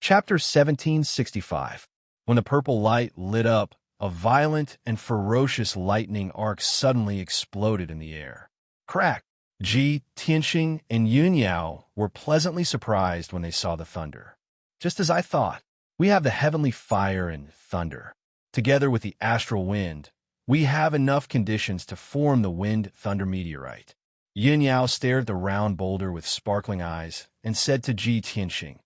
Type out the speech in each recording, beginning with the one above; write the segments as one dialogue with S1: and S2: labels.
S1: Chapter 1765. When the purple light lit up, a violent and ferocious lightning arc suddenly exploded in the air. Crack! Ji, Tianxing, and Yunyao were pleasantly surprised when they saw the thunder. Just as I thought, we have the heavenly fire and thunder. Together with the astral wind, we have enough conditions to form the wind-thunder meteorite. Yunyao stared at the round boulder with sparkling eyes and said to Ji Tianxing,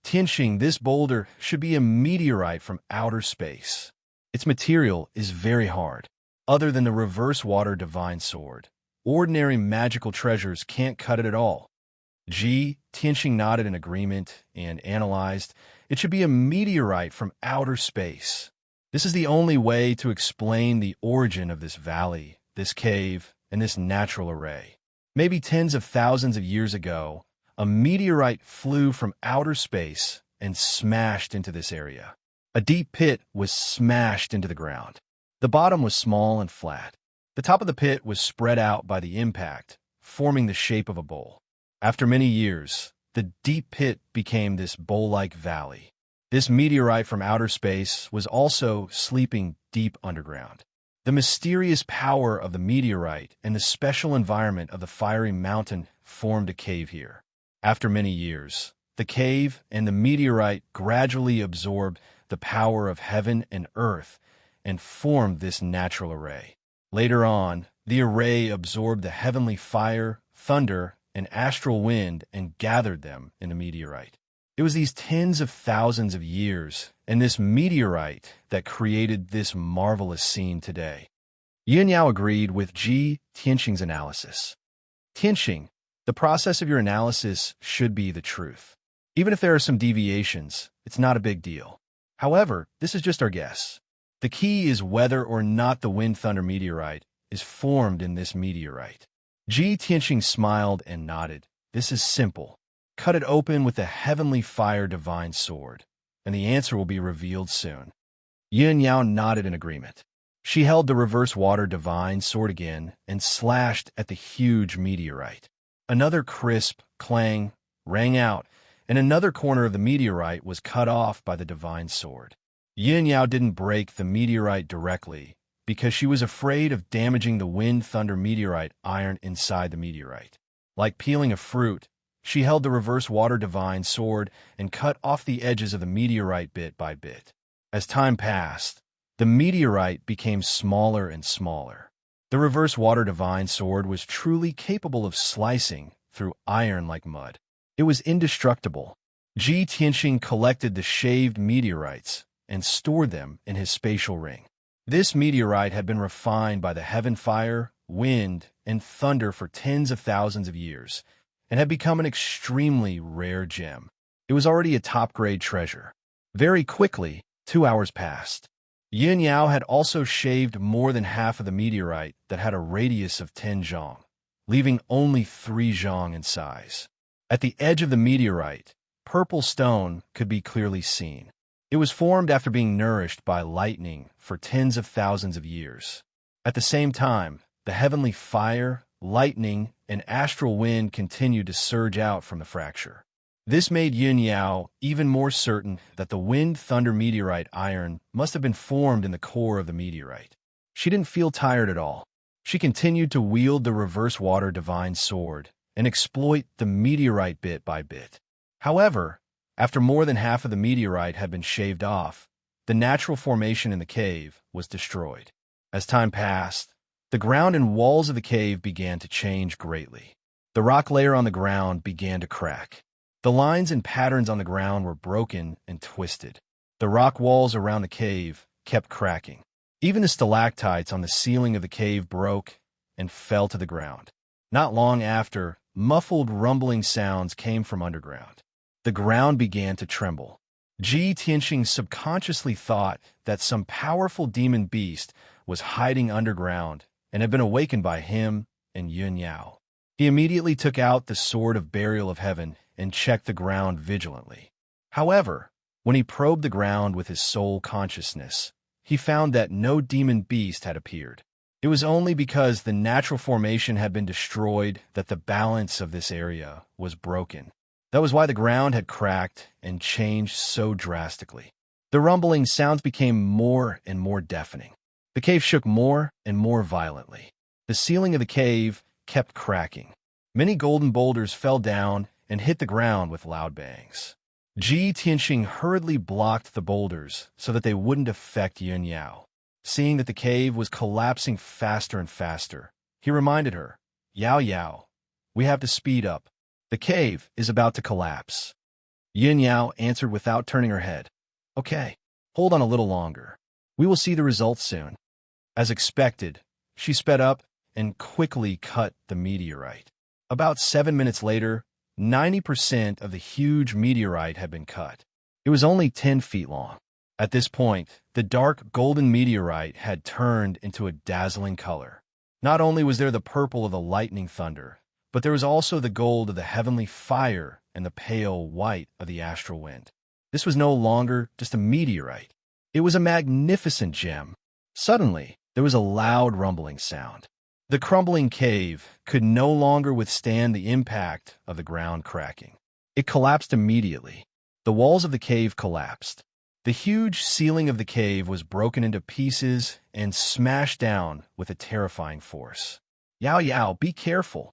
S1: Tianxing, this boulder should be a meteorite from outer space. Its material is very hard. Other than the reverse water divine sword, ordinary magical treasures can't cut it at all. Ji Tianxing nodded in agreement and analyzed. It should be a meteorite from outer space. This is the only way to explain the origin of this valley, this cave, and this natural array. Maybe tens of thousands of years ago, a meteorite flew from outer space and smashed into this area. A deep pit was smashed into the ground. The bottom was small and flat. The top of the pit was spread out by the impact, forming the shape of a bowl. After many years, the deep pit became this bowl-like valley. This meteorite from outer space was also sleeping deep underground. The mysterious power of the meteorite and the special environment of the fiery mountain formed a cave here. After many years, the cave and the meteorite gradually absorbed the power of heaven and earth and formed this natural array. Later on, the array absorbed the heavenly fire, thunder, and astral wind and gathered them in the meteorite. It was these tens of thousands of years and this meteorite that created this marvelous scene today. Yunyao agreed with Ji Tianxing's analysis. Tianxing, the process of your analysis should be the truth. Even if there are some deviations, it's not a big deal. However, this is just our guess. The key is whether or not the wind-thunder meteorite is formed in this meteorite. Ji Tianxing smiled and nodded. This is simple. Cut it open with the heavenly fire divine sword, and the answer will be revealed soon. Yunyao nodded in agreement. She held the reverse water divine sword again and slashed at the huge meteorite. Another crisp clang rang out, and another corner of the meteorite was cut off by the divine sword. Yunyao didn't break the meteorite directly because she was afraid of damaging the wind-thunder meteorite iron inside the meteorite. Like peeling a fruit, she held the reverse water divine sword and cut off the edges of the meteorite bit by bit. As time passed, the meteorite became smaller and smaller. The reverse water divine sword was truly capable of slicing through iron like mud. It was indestructible. Ji Tianxing collected the shaved meteorites and stored them in his spatial ring. This meteorite had been refined by the heaven fire, wind, and thunder for tens of thousands of years, and had become an extremely rare gem. It was already a top-grade treasure. Very quickly, 2 hours passed. Yunyao had also shaved more than half of the meteorite that had a radius of 10 zhang, leaving only 3 zhang in size. At the edge of the meteorite, purple stone could be clearly seen. It was formed after being nourished by lightning for tens of thousands of years. At the same time, the heavenly fire, lightning, and astral wind continued to surge out from the fracture. This made Yunyao even more certain that the wind-thunder meteorite iron must have been formed in the core of the meteorite. She didn't feel tired at all. She continued to wield the reverse water divine sword and exploit the meteorite bit by bit. However, after more than half of the meteorite had been shaved off, the natural formation in the cave was destroyed. As time passed, the ground and walls of the cave began to change greatly. The rock layer on the ground began to crack. The lines and patterns on the ground were broken and twisted. The rock walls around the cave kept cracking. Even the stalactites on the ceiling of the cave broke and fell to the ground. Not long after, muffled rumbling sounds came from underground. The ground began to tremble. Ji Tianxing subconsciously thought that some powerful demon beast was hiding underground and had been awakened by him and Yunyao. He immediately took out the sword of burial of heaven and checked the ground vigilantly. However, when he probed the ground with his soul consciousness, he found that no demon beast had appeared. It was only because the natural formation had been destroyed that the balance of this area was broken. That was why the ground had cracked and changed so drastically. The rumbling sounds became more and more deafening. The cave shook more and more violently. The ceiling of the cave kept cracking. Many golden boulders fell down and hit the ground with loud bangs. Ji Tianxing hurriedly blocked the boulders so that they wouldn't affect Yun Yao. Seeing that the cave was collapsing faster and faster, he reminded her, "Yao Yao, we have to speed up. The cave is about to collapse." Yun Yao answered without turning her head, "Okay, hold on a little longer. We will see the results soon." As expected, she sped up and quickly cut the meteorite. About 7 minutes later, 90% of the huge meteorite had been cut. It was only 10 feet long. At this point, the dark golden meteorite had turned into a dazzling color. Not only was there the purple of the lightning thunder, but there was also the gold of the heavenly fire and the pale white of the astral wind. This was no longer just a meteorite. It was a magnificent gem. Suddenly, there was a loud rumbling sound. The crumbling cave could no longer withstand the impact of the ground cracking. It collapsed immediately. The walls of the cave collapsed. The huge ceiling of the cave was broken into pieces and smashed down with a terrifying force. "Yao Yao, be careful."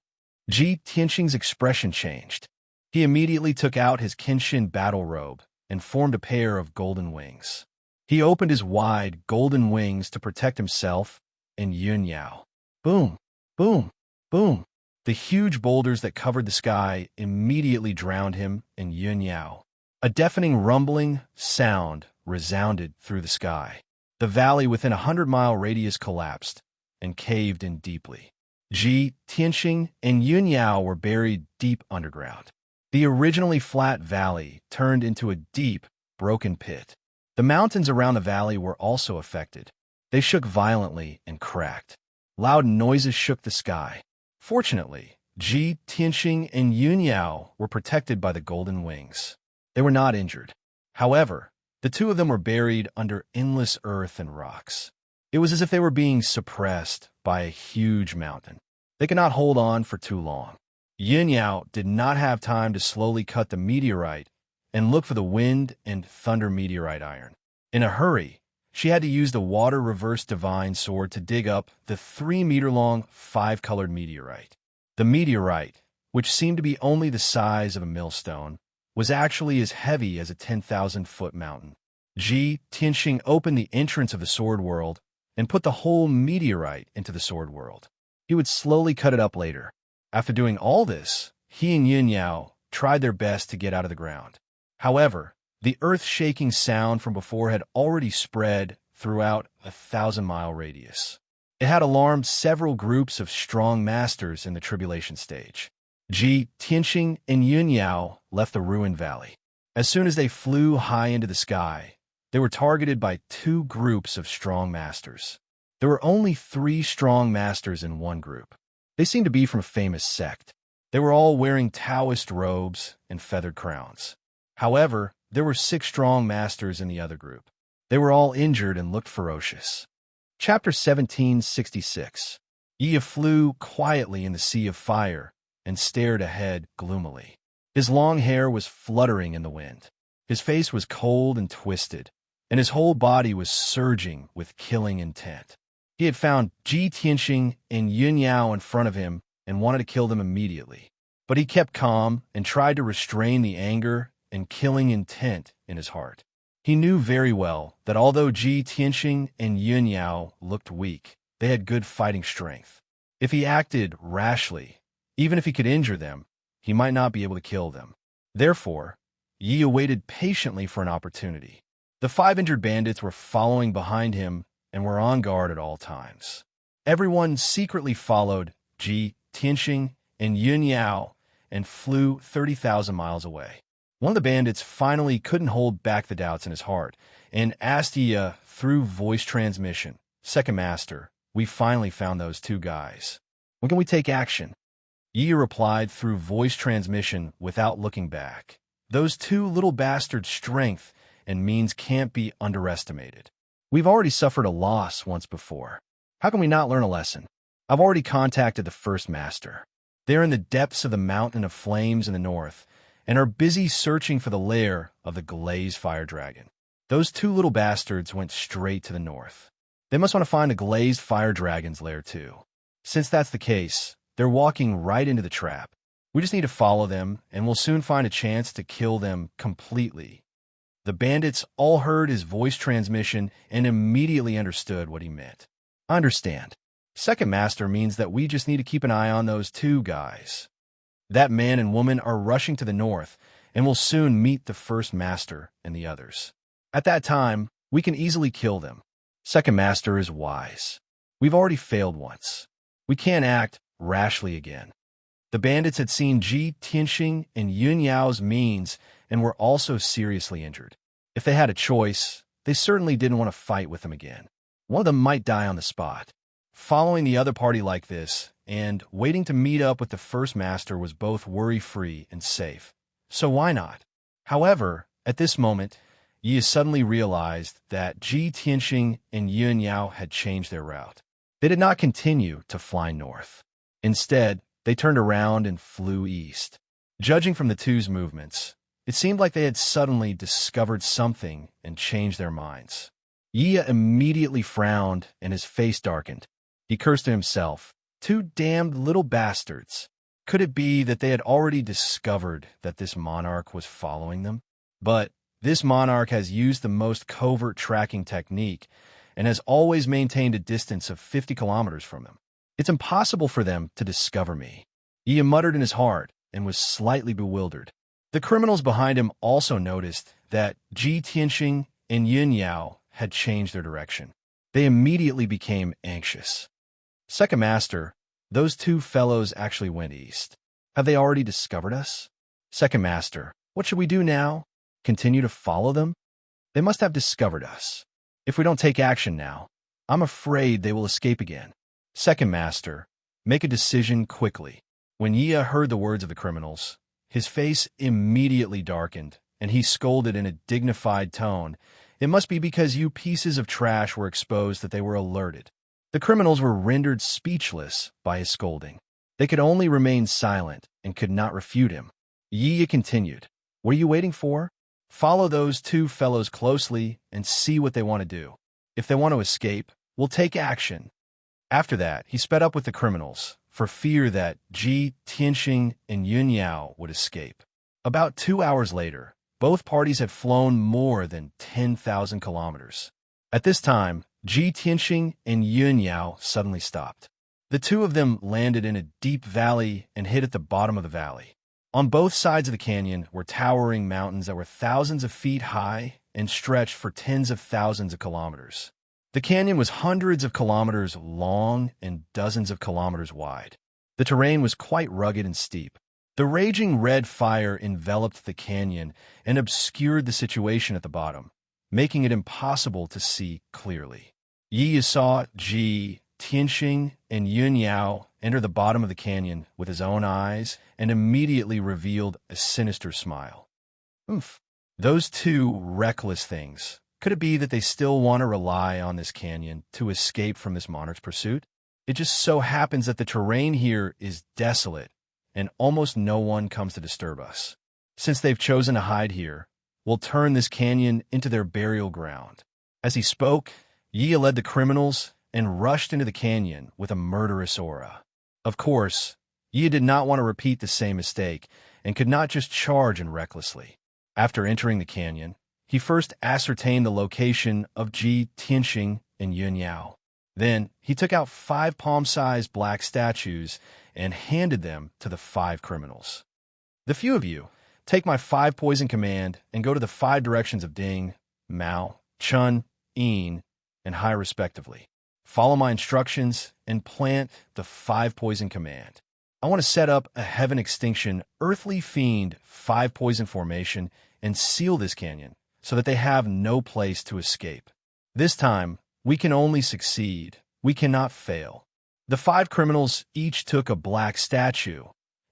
S1: Ji Tianxing's expression changed. He immediately took out his Kenshin battle robe and formed a pair of golden wings. He opened his wide, golden wings to protect himself and Yun Yao. Boom, boom, boom. The huge boulders that covered the sky immediately drowned him and Yun Yao. A deafening rumbling sound resounded through the sky. The valley within a 100-mile radius collapsed and caved in deeply. Ji Tianxing and Yun Yao were buried deep underground. The originally flat valley turned into a deep, broken pit. The mountains around the valley were also affected. They shook violently and cracked. Loud noises shook the sky. Fortunately, Ji Tianxing and Yun Yao were protected by the golden wings. They were not injured. However, the two of them were buried under endless earth and rocks. It was as if they were being suppressed by a huge mountain. They could not hold on for too long. Yun Yao did not have time to slowly cut the meteorite and look for the wind and thunder meteorite iron. In a hurry, she had to use the water reverse divine sword to dig up the 3-meter-long, 5-colored meteorite. The meteorite, which seemed to be only the size of a millstone, was actually as heavy as a 10,000-foot mountain. Ji Tianxing opened the entrance of the sword world and put the whole meteorite into the sword world. He would slowly cut it up later. After doing all this, he and Yun Yao tried their best to get out of the ground. However, the earth-shaking sound from before had already spread throughout a 1,000-mile radius. It had alarmed several groups of strong masters in the tribulation stage. Ji Tianxing and Yun Yao left the ruined valley. As soon as they flew high into the sky, they were targeted by 2 groups of strong masters. There were only 3 strong masters in one group. They seemed to be from a famous sect. They were all wearing Taoist robes and feathered crowns. However, there were 6 strong masters in the other group. They were all injured and looked ferocious. Chapter 1766. Yi flew quietly in the sea of fire and stared ahead gloomily. His long hair was fluttering in the wind. His face was cold and twisted, and his whole body was surging with killing intent. He had found Ji Tianxing and Yun Yao in front of him and wanted to kill them immediately. But he kept calm and tried to restrain the anger and killing intent in his heart. He knew very well that although Ji Tianxing and Yun Yao looked weak, they had good fighting strength. If he acted rashly, even if he could injure them, he might not be able to kill them. Therefore, Yi awaited patiently for an opportunity. The 5 injured bandits were following behind him and were on guard at all times. Everyone secretly followed Ji Tianxing and Yun Yao and flew 30,000 miles away. One of the bandits finally couldn't hold back the doubts in his heart and asked Yi through voice transmission, "Second Master, we finally found those 2 guys. When can we take action?" Yi replied through voice transmission without looking back. "Those 2 little bastards' strength and means can't be underestimated. We've already suffered a loss once before. How can we not learn a lesson? I've already contacted the First Master. They're in the depths of the mountain of flames in the north, and are busy searching for the lair of the glazed fire dragon. Those two little bastards went straight to the north. They must want to find the glazed fire dragon's lair too. Since that's the case, they're walking right into the trap. We just need to follow them, and we'll soon find a chance to kill them completely. The bandits all heard his voice transmission and immediately understood what he meant. I understand. Second master means that we just need to keep an eye on those two guys. That man and woman are rushing to the north, and will soon meet the first master and the others. At that time, we can easily kill them. Second master is wise. We've already failed once. We can't act rashly again. The bandits had seen Ji Tianxing and Yun Yao's means and were also seriously injured. If they had a choice, they certainly didn't want to fight with them again. One of them might die on the spot. Following the other party like this and waiting to meet up with the first master was both worry-free and safe. So why not? However, at this moment, Yi suddenly realized that Ji Tianxing and Yun Yao had changed their route. They did not continue to fly north. Instead, they turned around and flew east. Judging from the two's movements, it seemed like they had suddenly discovered something and changed their minds. Yi immediately frowned and his face darkened. He cursed to himself, "Two damned little bastards." Could it be that they had already discovered that this monarch was following them? But this monarch has used the most covert tracking technique and has always maintained a distance of 50 kilometers from them. It's impossible for them to discover me. Yi muttered in his heart and was slightly bewildered. The criminals behind him also noticed that Ji Tianxing and Yun Yao had changed their direction. They immediately became anxious. Second master, those two fellows actually went east. Have they already discovered us? Second master, what should we do now? Continue to follow them? They must have discovered us. If we don't take action now, I'm afraid they will escape again. Second master, make a decision quickly. When Yi heard the words of the criminals, his face immediately darkened, and he scolded in a dignified tone. It must be because you pieces of trash were exposed that they were alerted. The criminals were rendered speechless by his scolding. They could only remain silent and could not refute him. Yi continued, "What are you waiting for? Follow those two fellows closely and see what they want to do. If they want to escape, we'll take action." After that, he sped up with the criminals, for fear that Ji Tianxing and Yun Yao would escape. About 2 hours later, both parties had flown more than 10,000 kilometers. At this time, Ji Tianxing and Yun Yao suddenly stopped. The two of them landed in a deep valley and hid at the bottom of the valley. On both sides of the canyon were towering mountains that were thousands of feet high and stretched for tens of thousands of kilometers. The canyon was hundreds of kilometers long and dozens of kilometers wide. The terrain was quite rugged and steep. The raging red fire enveloped the canyon and obscured the situation at the bottom, making it impossible to see clearly. Yi saw Ji Tianxing and Yun Yao enter the bottom of the canyon with his own eyes and immediately revealed a sinister smile. Oomph. Those two reckless things. Could it be that they still want to rely on this canyon to escape from this monarch's pursuit? It just so happens that the terrain here is desolate and almost no one comes to disturb us. Since they've chosen to hide here, we'll turn this canyon into their burial ground. As he spoke, Yi led the criminals and rushed into the canyon with a murderous aura. Of course, Yi did not want to repeat the same mistake and could not just charge in recklessly. After entering the canyon, he first ascertained the location of Ji Tianxing and Yun Yao. Then he took out 5 palm-sized black statues and handed them to the 5 criminals. "The few of you, take my 5 poison command and go to the 5 directions of Ding, Mao, Chun, Yin, and Hai respectively. Follow my instructions and plant the 5 poison command. I want to set up a heaven extinction earthly fiend 5 poison formation and seal this canyon so that they have no place to escape. This time, we can only succeed. We cannot fail." The 5 criminals each took a black statue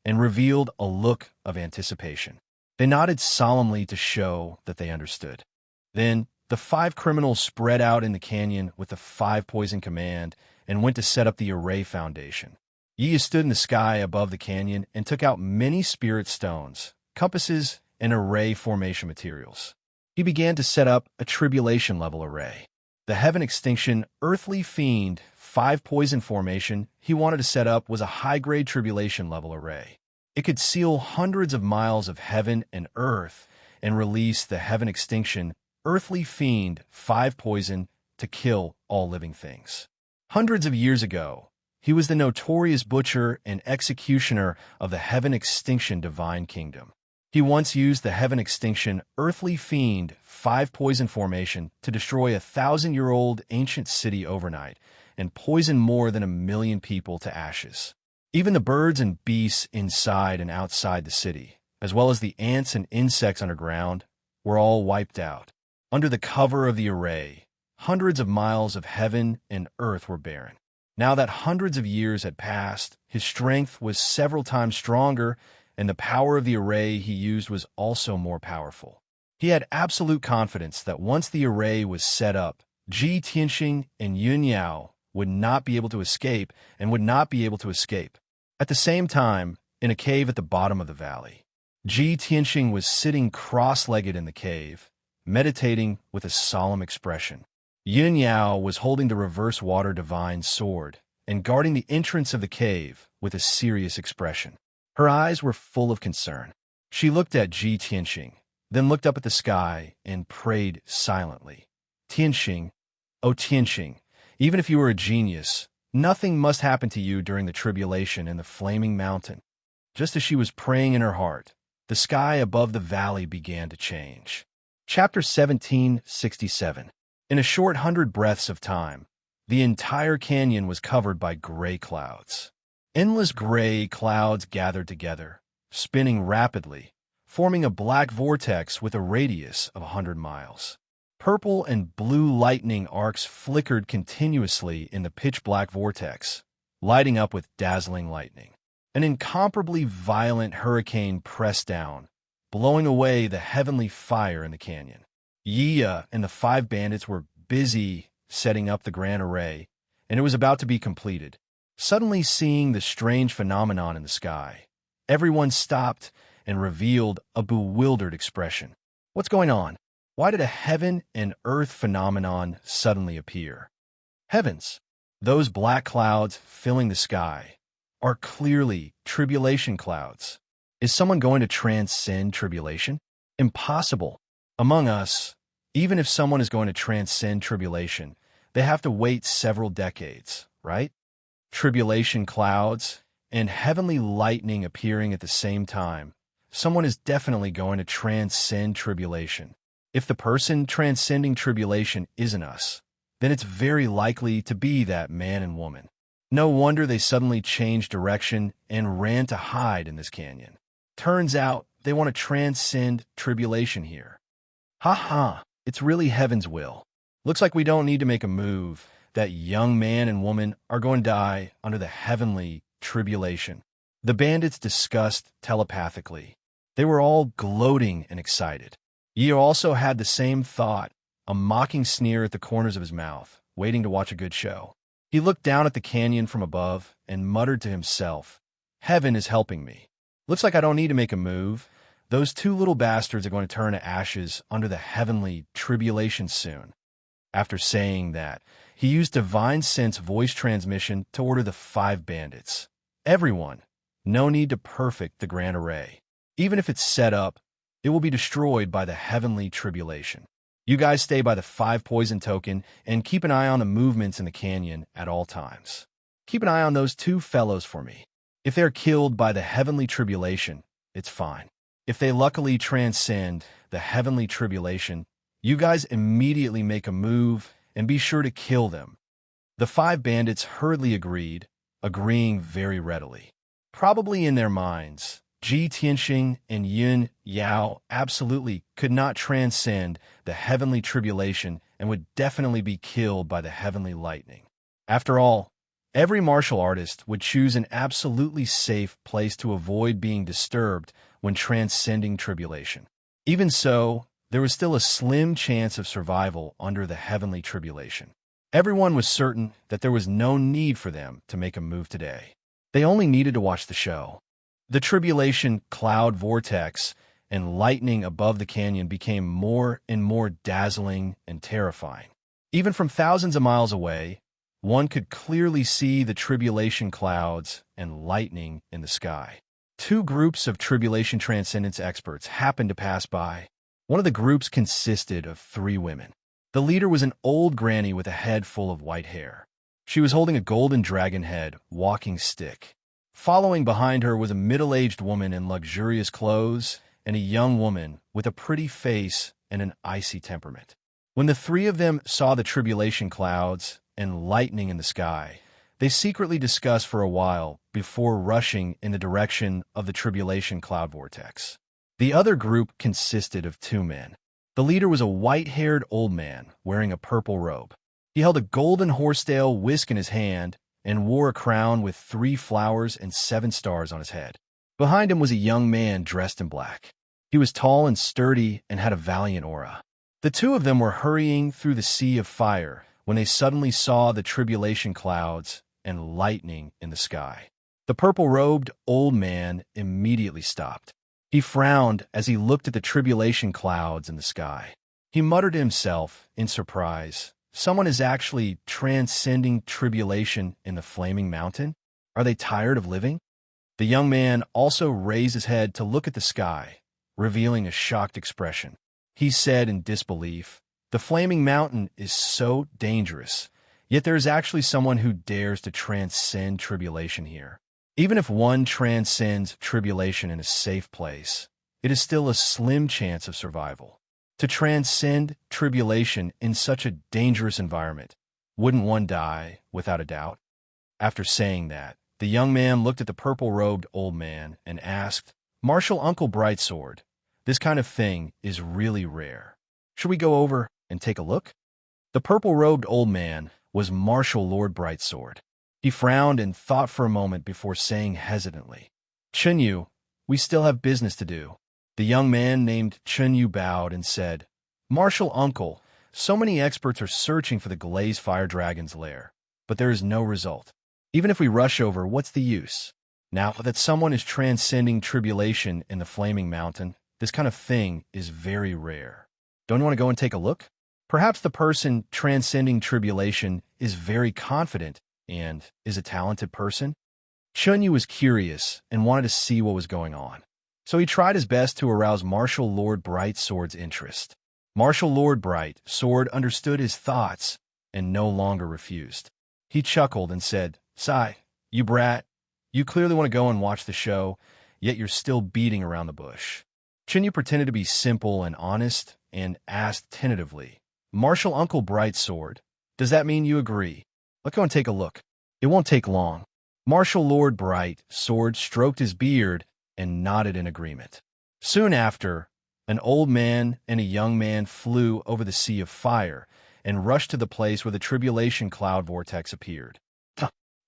S1: and revealed a look of anticipation. They nodded solemnly to show that they understood. Then, the 5 criminals spread out in the canyon with the 5 poison command and went to set up the array foundation. Yi stood in the sky above the canyon and took out many spirit stones, compasses, and array formation materials. He began to set up a tribulation-level array. The heaven extinction earthly fiend 5 poison formation he wanted to set up was a high-grade tribulation-level array. It could seal hundreds of miles of heaven and earth and release the heaven extinction earthly fiend 5 poison to kill all living things. Hundreds of years ago, he was the notorious butcher and executioner of the heaven extinction divine kingdom. He once used the heaven extinction earthly fiend 5 poison formation to destroy a 1,000-year-old ancient city overnight and poison more than 1 million people to ashes. Even the birds and beasts inside and outside the city, as well as the ants and insects underground, were all wiped out. Under the cover of the array, hundreds of miles of heaven and earth were barren. Now that hundreds of years had passed, his strength was several times stronger, and the power of the array he used was also more powerful. He had absolute confidence that once the array was set up, Ji Tianxing and Yun Yao would not be able to escape and would not be able to escape. At the same time, in a cave at the bottom of the valley, Ji Tianxing was sitting cross-legged in the cave, meditating with a solemn expression. Yun Yao was holding the reverse water divine sword and guarding the entrance of the cave with a serious expression. Her eyes were full of concern. She looked at Ji Tianxing, then looked up at the sky and prayed silently. Tianxing, O Tianxing, even if you were a genius, nothing must happen to you during the tribulation in the flaming mountain. Just as she was praying in her heart, the sky above the valley began to change. Chapter 1767. In a short 100 breaths of time, the entire canyon was covered by gray clouds. Endless gray clouds gathered together, spinning rapidly, forming a black vortex with a radius of 100 miles. Purple and blue lightning arcs flickered continuously in the pitch-black vortex, lighting up with dazzling lightning. An incomparably violent hurricane pressed down, blowing away the heavenly fire in the canyon. Yiya and the 5 bandits were busy setting up the grand array, and it was about to be completed. Suddenly seeing the strange phenomenon in the sky, everyone stopped and revealed a bewildered expression. What's going on? Why did a heaven and earth phenomenon suddenly appear? Heavens! Those black clouds filling the sky are clearly tribulation clouds. Is someone going to transcend tribulation? Impossible. Among us, even if someone is going to transcend tribulation, they have to wait several decades, right? Tribulation clouds and heavenly lightning appearing at the same time. Someone is definitely going to transcend tribulation. If the person transcending tribulation isn't us, then it's very likely to be that man and woman. No wonder they suddenly changed direction and ran to hide in this canyon. Turns out they want to transcend tribulation here. Ha ha, it's really heaven's will. Looks like we don't need to make a move. That young man and woman are going to die under the heavenly tribulation. The bandits discussed telepathically. They were all gloating and excited. Yi also had the same thought, a mocking sneer at the corners of his mouth, waiting to watch a good show. He looked down at the canyon from above and muttered to himself, "Heaven is helping me. Looks like I don't need to make a move. Those 2 little bastards are going to turn to ashes under the heavenly tribulation soon." After saying that, he used Divine Sense voice transmission to order the 5 bandits. Everyone, no need to perfect the grand array. Even if it's set up, it will be destroyed by the heavenly tribulation. You guys stay by the 5 poison token and keep an eye on the movements in the canyon at all times. Keep an eye on those 2 fellows for me. If they're killed by the heavenly tribulation, it's fine. If they luckily transcend the heavenly tribulation, you guys immediately make a move and be sure to kill them. The 5 bandits hurriedly agreed, agreeing very readily. Probably in their minds, Ji Tianxing and Yun Yao absolutely could not transcend the heavenly tribulation and would definitely be killed by the heavenly lightning. After all, every martial artist would choose an absolutely safe place to avoid being disturbed when transcending tribulation. Even so, there was still a slim chance of survival under the heavenly tribulation. Everyone was certain that there was no need for them to make a move today. They only needed to watch the show. The tribulation cloud vortex and lightning above the canyon became more and more dazzling and terrifying. Even from thousands of miles away, one could clearly see the tribulation clouds and lightning in the sky. Two groups of tribulation transcendence experts happened to pass by. One of the groups consisted of 3 women. The leader was an old granny with a head full of white hair. She was holding a golden dragon head walking stick. Following behind her was a middle-aged woman in luxurious clothes and a young woman with a pretty face and an icy temperament. When the 3 of them saw the tribulation clouds and lightning in the sky, they secretly discussed for a while before rushing in the direction of the tribulation cloud vortex. The other group consisted of 2 men. The leader was a white-haired old man wearing a purple robe. He held a golden horsetail whisk in his hand and wore a crown with 3 flowers and 7 stars on his head. Behind him was a young man dressed in black. He was tall and sturdy and had a valiant aura. The 2 of them were hurrying through the sea of fire when they suddenly saw the tribulation clouds and lightning in the sky. The purple-robed old man immediately stopped. He frowned as he looked at the tribulation clouds in the sky. He muttered to himself in surprise, "Someone is actually transcending tribulation in the flaming mountain? Are they tired of living?" The young man also raised his head to look at the sky, revealing a shocked expression. He said in disbelief, "The flaming mountain is so dangerous, yet there is actually someone who dares to transcend tribulation here. Even if one transcends tribulation in a safe place, it is still a slim chance of survival. To transcend tribulation in such a dangerous environment, wouldn't one die without a doubt?" After saying that, the young man looked at the purple-robed old man and asked, "Marshal Uncle Brightsword, this kind of thing is really rare. Should we go over and take a look?" The purple-robed old man was Marshal Lord Brightsword. He frowned and thought for a moment before saying hesitantly, "Chunyu, we still have business to do." The young man named Chunyu bowed and said, "Marshal Uncle, so many experts are searching for the Glaze Fire Dragon's lair, but there is no result. Even if we rush over, what's the use? Now that someone is transcending tribulation in the Flaming Mountain, this kind of thing is very rare. Don't you want to go and take a look? Perhaps the person transcending tribulation is very confident and is a talented person." Chunyu was curious and wanted to see what was going on, so he tried his best to arouse Marshal Lord Brightsword's interest. Marshal Lord Brightsword understood his thoughts and no longer refused. He chuckled and said, "Sigh, you brat, you clearly want to go and watch the show, yet you're still beating around the bush." Chunyu pretended to be simple and honest and asked tentatively, "Marshal Uncle Brightsword, does that mean you agree? Let's go and take a look. It won't take long." Marshal Lord Brightsword stroked his beard and nodded in agreement. Soon after, an old man and a young man flew over the sea of fire and rushed to the place where the tribulation cloud vortex appeared.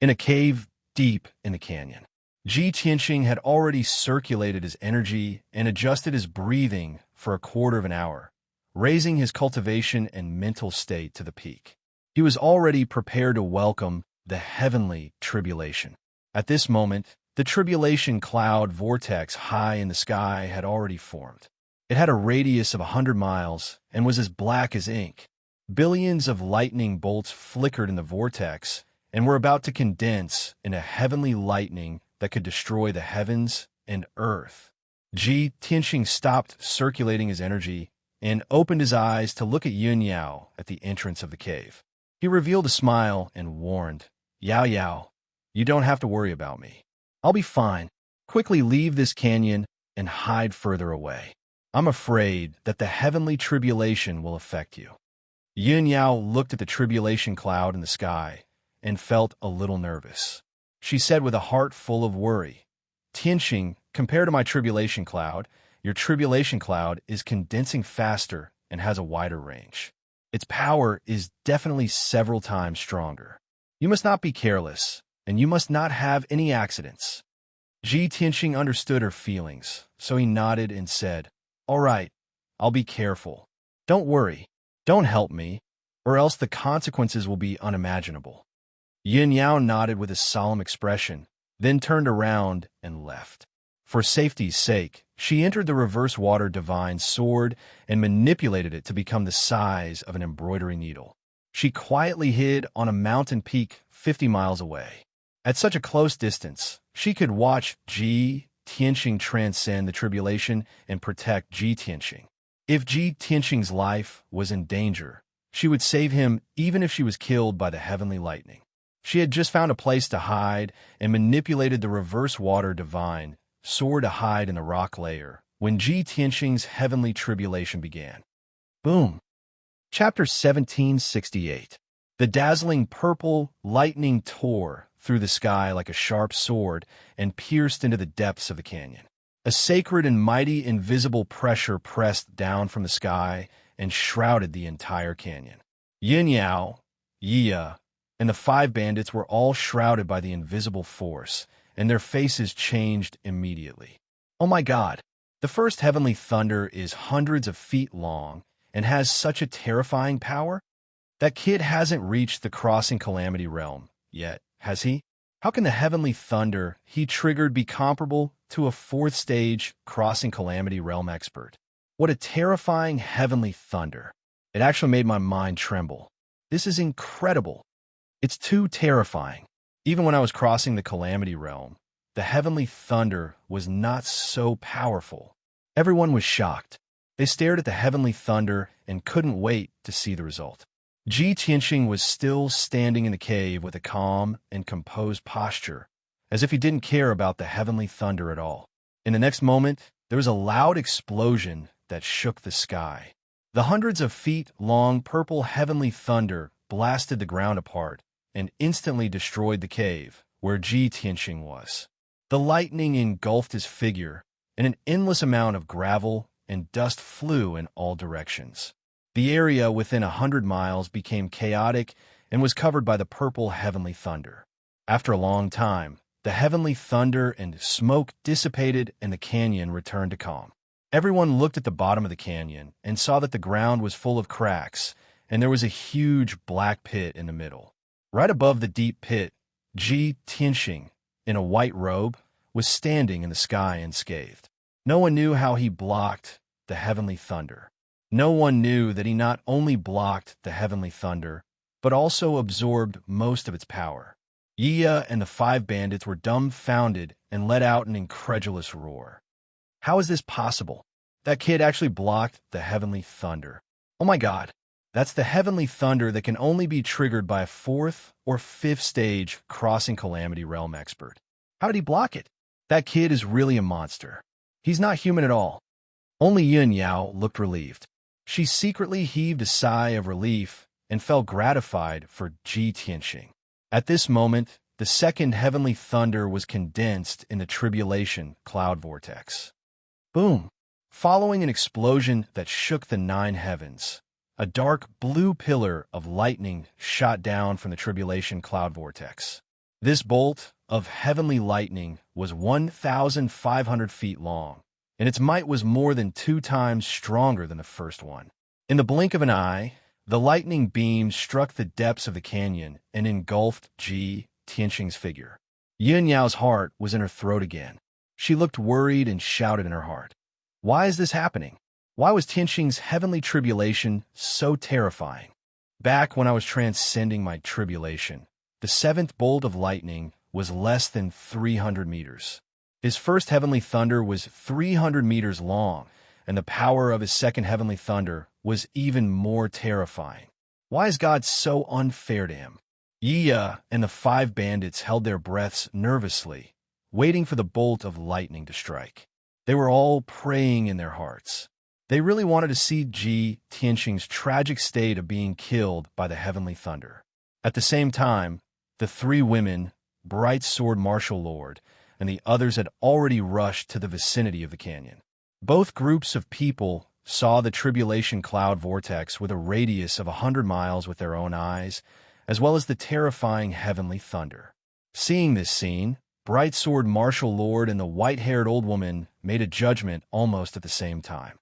S1: In a cave deep in the canyon. Ji Tianxing had already circulated his energy and adjusted his breathing for a quarter of an hour, raising his cultivation and mental state to the peak. He was already prepared to welcome the heavenly tribulation. At this moment, the tribulation cloud vortex high in the sky had already formed. It had a radius of 100 miles and was as black as ink. Billions of lightning bolts flickered in the vortex and were about to condense in a heavenly lightning that could destroy the heavens and earth. Ji Tianxing stopped circulating his energy and opened his eyes to look at Yun Yao at the entrance of the cave. He revealed a smile and warned, "Yao Yao, you don't have to worry about me. I'll be fine. Quickly leave this canyon and hide further away. I'm afraid that the heavenly tribulation will affect you." Yun Yao looked at the tribulation cloud in the sky and felt a little nervous. She said with a heart full of worry, "Tianxing, compared to my tribulation cloud, your tribulation cloud is condensing faster and has a wider range. Its power is definitely several times stronger. You must not be careless, and you must not have any accidents." Ji Tianxing understood her feelings, so he nodded and said, "All right, I'll be careful. Don't worry. Don't help me, or else the consequences will be unimaginable." Yin Yao nodded with a solemn expression, then turned around and left. For safety's sake, She entered the reverse water divine sword and manipulated it to become the size of an embroidery needle. She quietly hid on a mountain peak 50 miles away. At such a close distance, she could watch Ji Tianxing transcend the tribulation and protect Ji Tianxing. If Ji Tianxing's life was in danger, she would save him even if she was killed by the heavenly lightning. She had just found a place to hide and manipulated the reverse water divine sword to hide in the rock layer when Ji Tianxing's heavenly tribulation began. Boom! Chapter 1768. The dazzling purple lightning tore through the sky like a sharp sword and pierced into the depths of the canyon. A sacred and mighty invisible pressure pressed down from the sky and shrouded the entire canyon. Yin Yao, Yiya, and the 5 bandits were all shrouded by the invisible force, and their faces changed immediately. Oh my God! The first heavenly thunder is hundreds of feet long and has such a terrifying power? That kid hasn't reached the crossing calamity realm yet, has he? How can the heavenly thunder he triggered be comparable to a 4th stage crossing calamity realm expert? What a terrifying heavenly thunder. It actually made my mind tremble. This is incredible. It's too terrifying. Even when I was crossing the calamity realm, the heavenly thunder was not so powerful. Everyone was shocked. They stared at the heavenly thunder and couldn't wait to see the result. Ji Tianxing was still standing in the cave with a calm and composed posture, as if he didn't care about the heavenly thunder at all. In the next moment, there was a loud explosion that shook the sky. The hundreds of feet-long purple heavenly thunder blasted the ground apart and instantly destroyed the cave where Ji Tianxing was. The lightning engulfed his figure, and an endless amount of gravel and dust flew in all directions. The area within 100 miles became chaotic and was covered by the purple heavenly thunder. After a long time, the heavenly thunder and smoke dissipated and the canyon returned to calm. Everyone looked at the bottom of the canyon and saw that the ground was full of cracks, and there was a huge black pit in the middle. Right above the deep pit, Ji Tianxing, in a white robe, was standing in the sky unscathed. No one knew how he blocked the heavenly thunder. No one knew that he not only blocked the heavenly thunder, but also absorbed most of its power. Yiya and the 5 bandits were dumbfounded and let out an incredulous roar. How is this possible? That kid actually blocked the heavenly thunder. Oh my God! That's the heavenly thunder that can only be triggered by a 4th or 5th stage crossing calamity realm expert. How did he block it? That kid is really a monster. He's not human at all. Only Yin Yao looked relieved. She secretly heaved a sigh of relief and felt gratified for Ji Tianxing. At this moment, the second heavenly thunder was condensed in the tribulation cloud vortex. Boom! Following an explosion that shook the 9 heavens, a dark blue pillar of lightning shot down from the tribulation cloud vortex. This bolt of heavenly lightning was 1,500 feet long, and its might was more than 2 times stronger than the first one. In the blink of an eye, the lightning beam struck the depths of the canyon and engulfed Ji Tianxing's figure. Yin Yao's heart was in her throat again. She looked worried and shouted in her heart, "Why is this happening? Why was Tianxing's heavenly tribulation so terrifying? Back when I was transcending my tribulation, the 7th bolt of lightning was less than 300 meters. His first heavenly thunder was 300 meters long, and the power of his second heavenly thunder was even more terrifying. Why is God so unfair to him?" Yiya and the 5 bandits held their breaths nervously, waiting for the bolt of lightning to strike. They were all praying in their hearts. They really wanted to see Ji Tianxing's tragic state of being killed by the heavenly thunder. At the same time, the 3 women, Bright Sword Martial Lord, and the others had already rushed to the vicinity of the canyon. Both groups of people saw the tribulation cloud vortex with a radius of 100 miles with their own eyes, as well as the terrifying heavenly thunder. Seeing this scene, Bright Sword Martial Lord and the white-haired old woman made a judgment almost at the same time.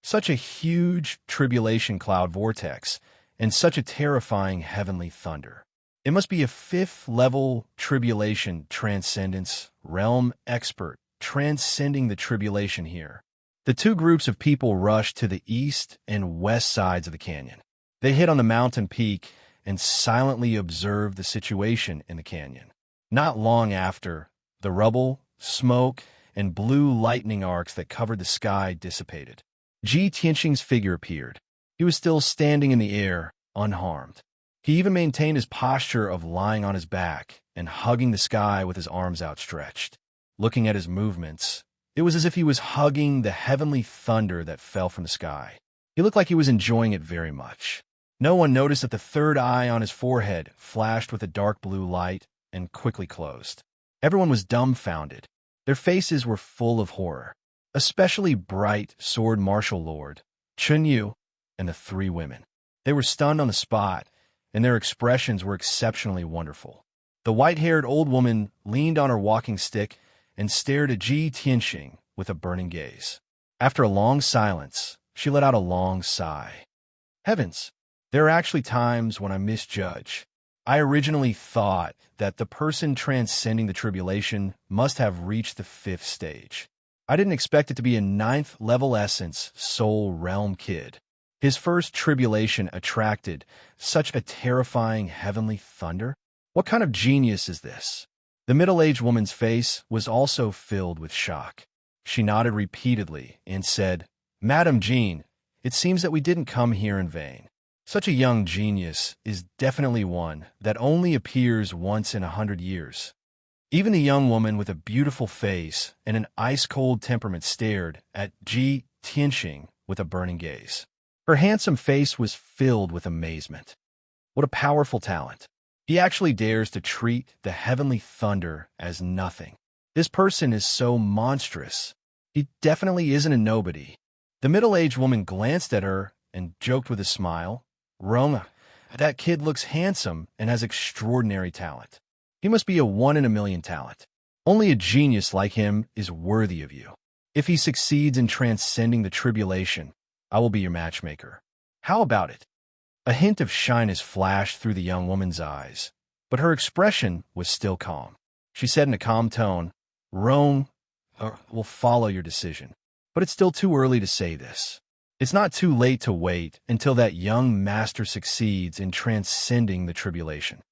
S1: Such a huge tribulation cloud vortex, and such a terrifying heavenly thunder. It must be a 5th-level tribulation transcendence realm expert transcending the tribulation here. The two groups of people rushed to the east and west sides of the canyon. They hid on the mountain peak and silently observed the situation in the canyon. Not long after, the rubble, smoke, and blue lightning arcs that covered the sky dissipated. Ji Tianxing's figure appeared. He was still standing in the air, unharmed. He even maintained his posture of lying on his back and hugging the sky with his arms outstretched. Looking at his movements, it was as if he was hugging the heavenly thunder that fell from the sky. He looked like he was enjoying it very much. No one noticed that the third eye on his forehead flashed with a dark blue light and quickly closed. Everyone was dumbfounded. Their faces were full of horror, especially bright sword martial lord, Chun Yu, and the three women. They were stunned on the spot, and their expressions were exceptionally wonderful. The white-haired old woman leaned on her walking stick and stared at Ji Tianxing with a burning gaze. After a long silence, she let out a long sigh. Heavens, there are actually times when I misjudge. I originally thought that the person transcending the tribulation must have reached the 5th stage. I didn't expect it to be a 9th level essence soul realm kid. His first tribulation attracted such a terrifying heavenly thunder? What kind of genius is this? The middle-aged woman's face was also filled with shock. She nodded repeatedly and said, "Madam Jean, it seems that we didn't come here in vain. Such a young genius is definitely one that only appears once in 100 years." Even the young woman with a beautiful face and an ice-cold temperament stared at Ji Tianxing with a burning gaze. Her handsome face was filled with amazement. What a powerful talent. He actually dares to treat the heavenly thunder as nothing. This person is so monstrous. He definitely isn't a nobody. The middle-aged woman glanced at her and joked with a smile. "Rong, that kid looks handsome and has extraordinary talent. He must be a 1 in a million talent. Only a genius like him is worthy of you. If he succeeds in transcending the tribulation, I will be your matchmaker. How about it?" A hint of shyness flashed through the young woman's eyes, but her expression was still calm. She said in a calm tone, "Rong will follow your decision, but it's still too early to say this. It's not too late to wait until that young master succeeds in transcending the tribulation."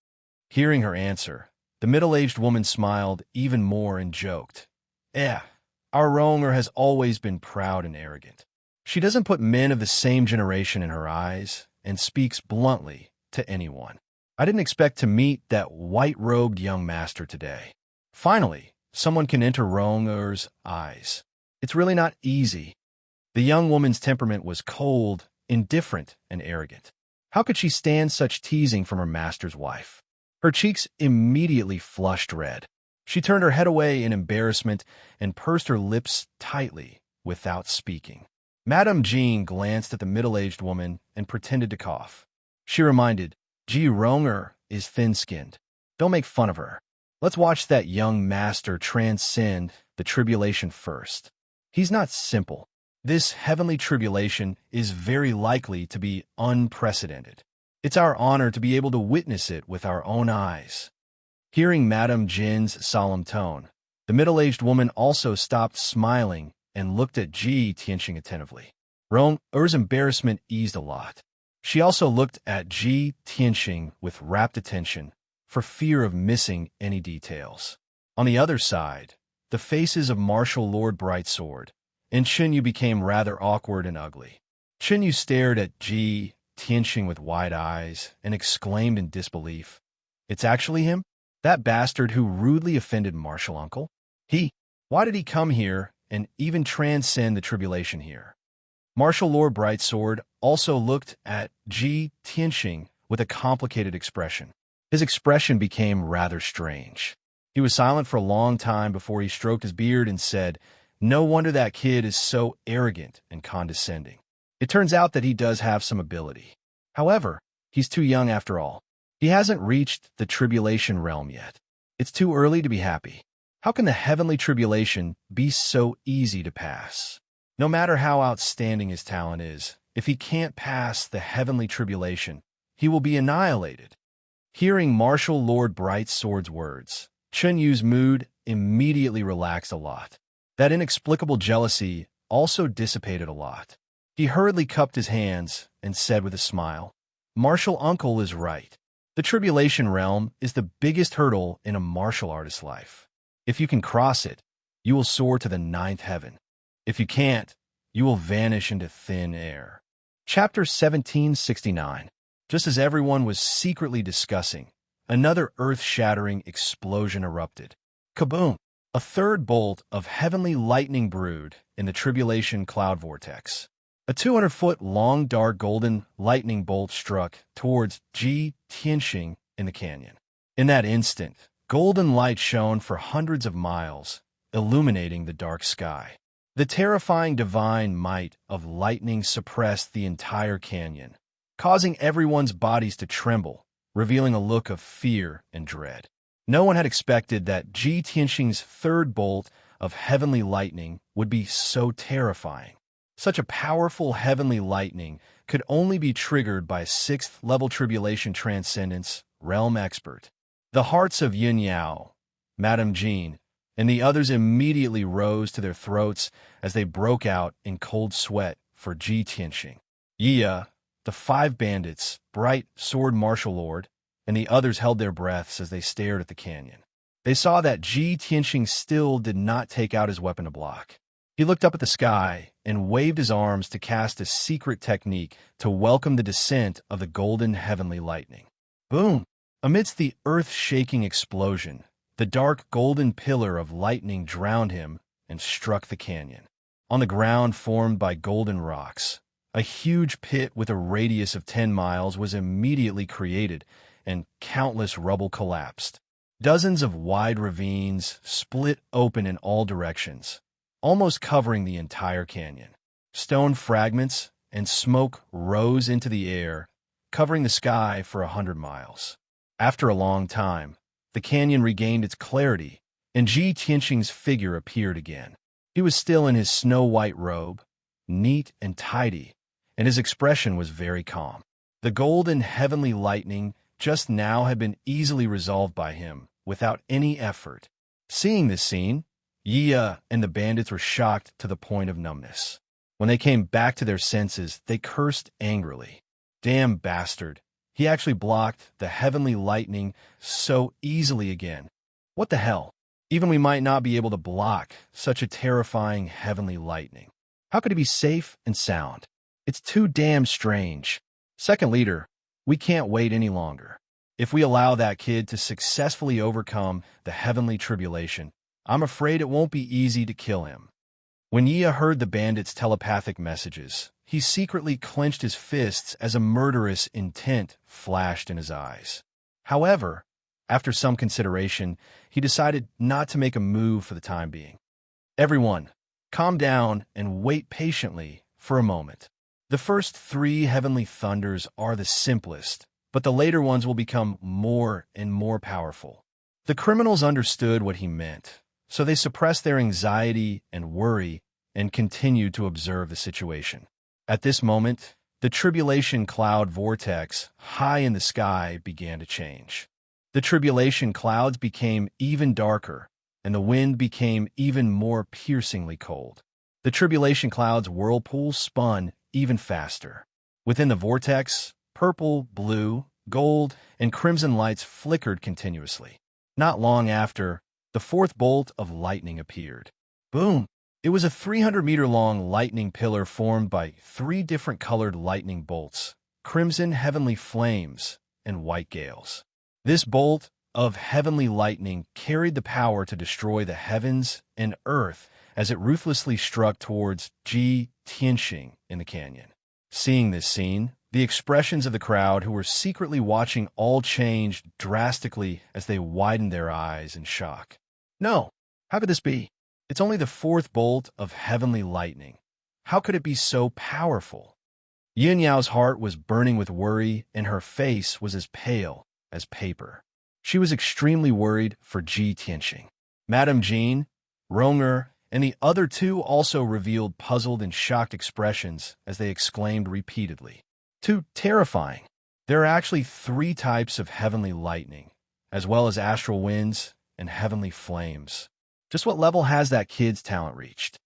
S1: Hearing her answer, the middle-aged woman smiled even more and joked, our Ronger has always been proud and arrogant. She doesn't put men of the same generation in her eyes and speaks bluntly to anyone. I didn't expect to meet that white-robed young master today. Finally, someone can enter Ronger's eyes. It's really not easy. The young woman's temperament was cold, indifferent, and arrogant. How could she stand such teasing from her master's wife? Her cheeks immediately flushed red. She turned her head away in embarrassment and pursed her lips tightly without speaking. Madame Jean glanced at the middle-aged woman and pretended to cough. She reminded, "Ji Ronger is thin-skinned. Don't make fun of her. Let's watch that young master transcend the tribulation first. He's not simple. This heavenly tribulation is very likely to be unprecedented. It's our honor to be able to witness it with our own eyes." Hearing Madame Jin's solemn tone, the middle-aged woman also stopped smiling and looked at Ji Tianxing attentively. Ronger's embarrassment eased a lot. She also looked at Ji Tianxing with rapt attention for fear of missing any details. On the other side, the faces of Martial Lord Brightsword and Chun Yu became rather awkward and ugly. Chun Yu stared at Ji Tianxing with wide eyes and exclaimed in disbelief, "It's actually him? That bastard who rudely offended Martial Uncle? Why did he come here and even transcend the tribulation here?" Martial Lord Brightsword also looked at Ji Tianxing with a complicated expression. His expression became rather strange. He was silent for a long time before he stroked his beard and said, "No wonder that kid is so arrogant and condescending. It turns out that he does have some ability. However, he's too young after all. He hasn't reached the tribulation realm yet. It's too early to be happy. How can the heavenly tribulation be so easy to pass? No matter how outstanding his talent is, if he can't pass the heavenly tribulation, he will be annihilated." Hearing Martial Lord Brightsword's words, Chun Yu's mood immediately relaxed a lot. That inexplicable jealousy also dissipated a lot. He hurriedly cupped his hands and said with a smile, "Martial uncle is right. The tribulation realm is the biggest hurdle in a martial artist's life. If you can cross it, you will soar to the ninth heaven. If you can't, you will vanish into thin air." Chapter 1769. Just as everyone was secretly discussing, another earth-shattering explosion erupted. Kaboom! A third bolt of heavenly lightning brewed in the tribulation cloud vortex. A 200-foot-long dark golden lightning bolt struck towards Ji Tianxing in the canyon. In that instant, golden light shone for hundreds of miles, illuminating the dark sky. The terrifying divine might of lightning suppressed the entire canyon, causing everyone's bodies to tremble, revealing a look of fear and dread. No one had expected that Ji Tianxing's third bolt of heavenly lightning would be so terrifying. Such a powerful heavenly lightning could only be triggered by a sixth-level tribulation transcendence realm expert. The hearts of Yin Yao, Madame Jean, and the others immediately rose to their throats as they broke out in cold sweat for Ji Tianxing. Yia, the 5 bandits, bright sword martial lord, and the others held their breaths as they stared at the canyon. They saw that Ji Tianxing still did not take out his weapon to block. He looked up at the sky and waved his arms to cast a secret technique to welcome the descent of the golden heavenly lightning. Boom! Amidst the earth-shaking explosion, the dark golden pillar of lightning drowned him and struck the canyon. On the ground formed by golden rocks, a huge pit with a radius of 10 miles was immediately created, and countless rubble collapsed. Dozens of wide ravines split open in all directions, almost covering the entire canyon. Stone fragments and smoke rose into the air, covering the sky for 100 miles. After a long time, the canyon regained its clarity, and Ji Tianxing's figure appeared again. He was still in his snow-white robe, neat and tidy, and his expression was very calm. The golden heavenly lightning just now had been easily resolved by him, without any effort. Seeing this scene, Yia and the bandits were shocked to the point of numbness. When they came back to their senses, they cursed angrily. "Damn bastard. He actually blocked the heavenly lightning so easily again. What the hell? Even we might not be able to block such a terrifying heavenly lightning. How could he be safe and sound? It's too damn strange. Second leader, we can't wait any longer. If we allow that kid to successfully overcome the heavenly tribulation, I'm afraid it won't be easy to kill him." When Yia heard the bandits' telepathic messages, he secretly clenched his fists as a murderous intent flashed in his eyes. However, after some consideration, he decided not to make a move for the time being. "Everyone, calm down and wait patiently for a moment. The first 3 heavenly thunders are the simplest, but the later ones will become more and more powerful." The criminals understood what he meant, so they suppressed their anxiety and worry and continued to observe the situation. At this moment, the tribulation cloud vortex high in the sky began to change. The tribulation clouds became even darker, and the wind became even more piercingly cold. The tribulation cloud's whirlpool spun even faster. Within the vortex, purple, blue, gold, and crimson lights flickered continuously. Not long after, the 4th bolt of lightning appeared. Boom! It was a 300-meter-long lightning pillar formed by 3 different colored lightning bolts, crimson heavenly flames, and white gales. This bolt of heavenly lightning carried the power to destroy the heavens and earth as it ruthlessly struck towards Ji Tianxing in the canyon. Seeing this scene, the expressions of the crowd who were secretly watching all changed drastically as they widened their eyes in shock. "No! How could this be? It's only the 4th bolt of heavenly lightning. How could it be so powerful?" Yin Yao's heart was burning with worry, and her face was as pale as paper. She was extremely worried for Ji Tianxing. Madame Jean, Ronger, and the other 2 also revealed puzzled and shocked expressions as they exclaimed repeatedly, "Too terrifying." There are actually 3 types of heavenly lightning, as well as astral winds and heavenly flames. Just what level has that kid's talent reached?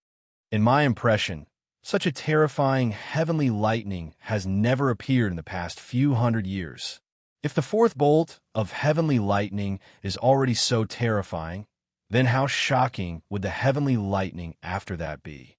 S1: In my impression, such a terrifying heavenly lightning has never appeared in the past few hundred years. If the fourth bolt of heavenly lightning is already so terrifying, then how shocking would the heavenly lightning after that be?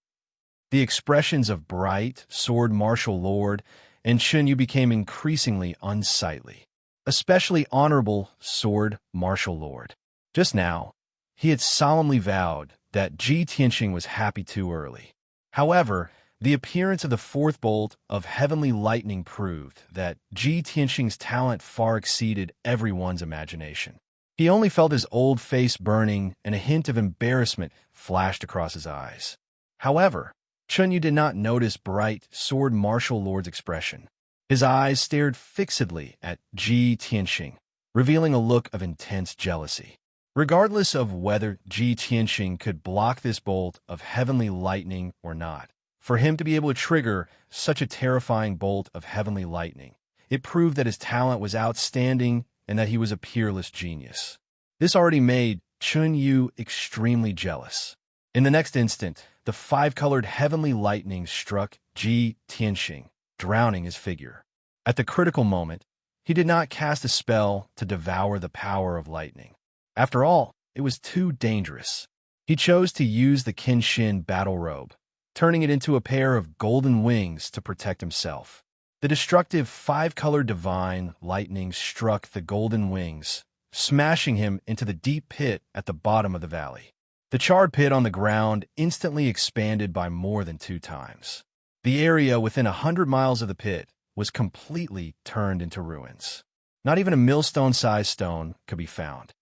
S1: The expressions of Bright, Sword Martial Lord, and Chunyu became increasingly unsightly, especially Honorable Sword Martial Lord. Just now, he had solemnly vowed that Ji Tianxing was happy too early. However, the appearance of the fourth bolt of heavenly lightning proved that Ji Tianxing's talent far exceeded everyone's imagination. He only felt his old face burning, and a hint of embarrassment flashed across his eyes. However, Chunyu did not notice Bright Sword Martial Lord's expression. His eyes stared fixedly at Ji Tianxing, revealing a look of intense jealousy. Regardless of whether Ji Tianxing could block this bolt of heavenly lightning or not, for him to be able to trigger such a terrifying bolt of heavenly lightning, it proved that his talent was outstanding and that he was a peerless genius. This already made Chunyu extremely jealous. In the next instant, the five-colored heavenly lightning struck Ji Tianxing, drowning his figure. At the critical moment, he did not cast a spell to devour the power of lightning. After all, it was too dangerous. He chose to use the Kenshin battle robe, turning it into a pair of golden wings to protect himself. The destructive five-colored divine lightning struck the golden wings, smashing him into the deep pit at the bottom of the valley. The charred pit on the ground instantly expanded by more than 2 times. The area within 100 miles of the pit was completely turned into ruins. Not even a millstone-sized stone could be found.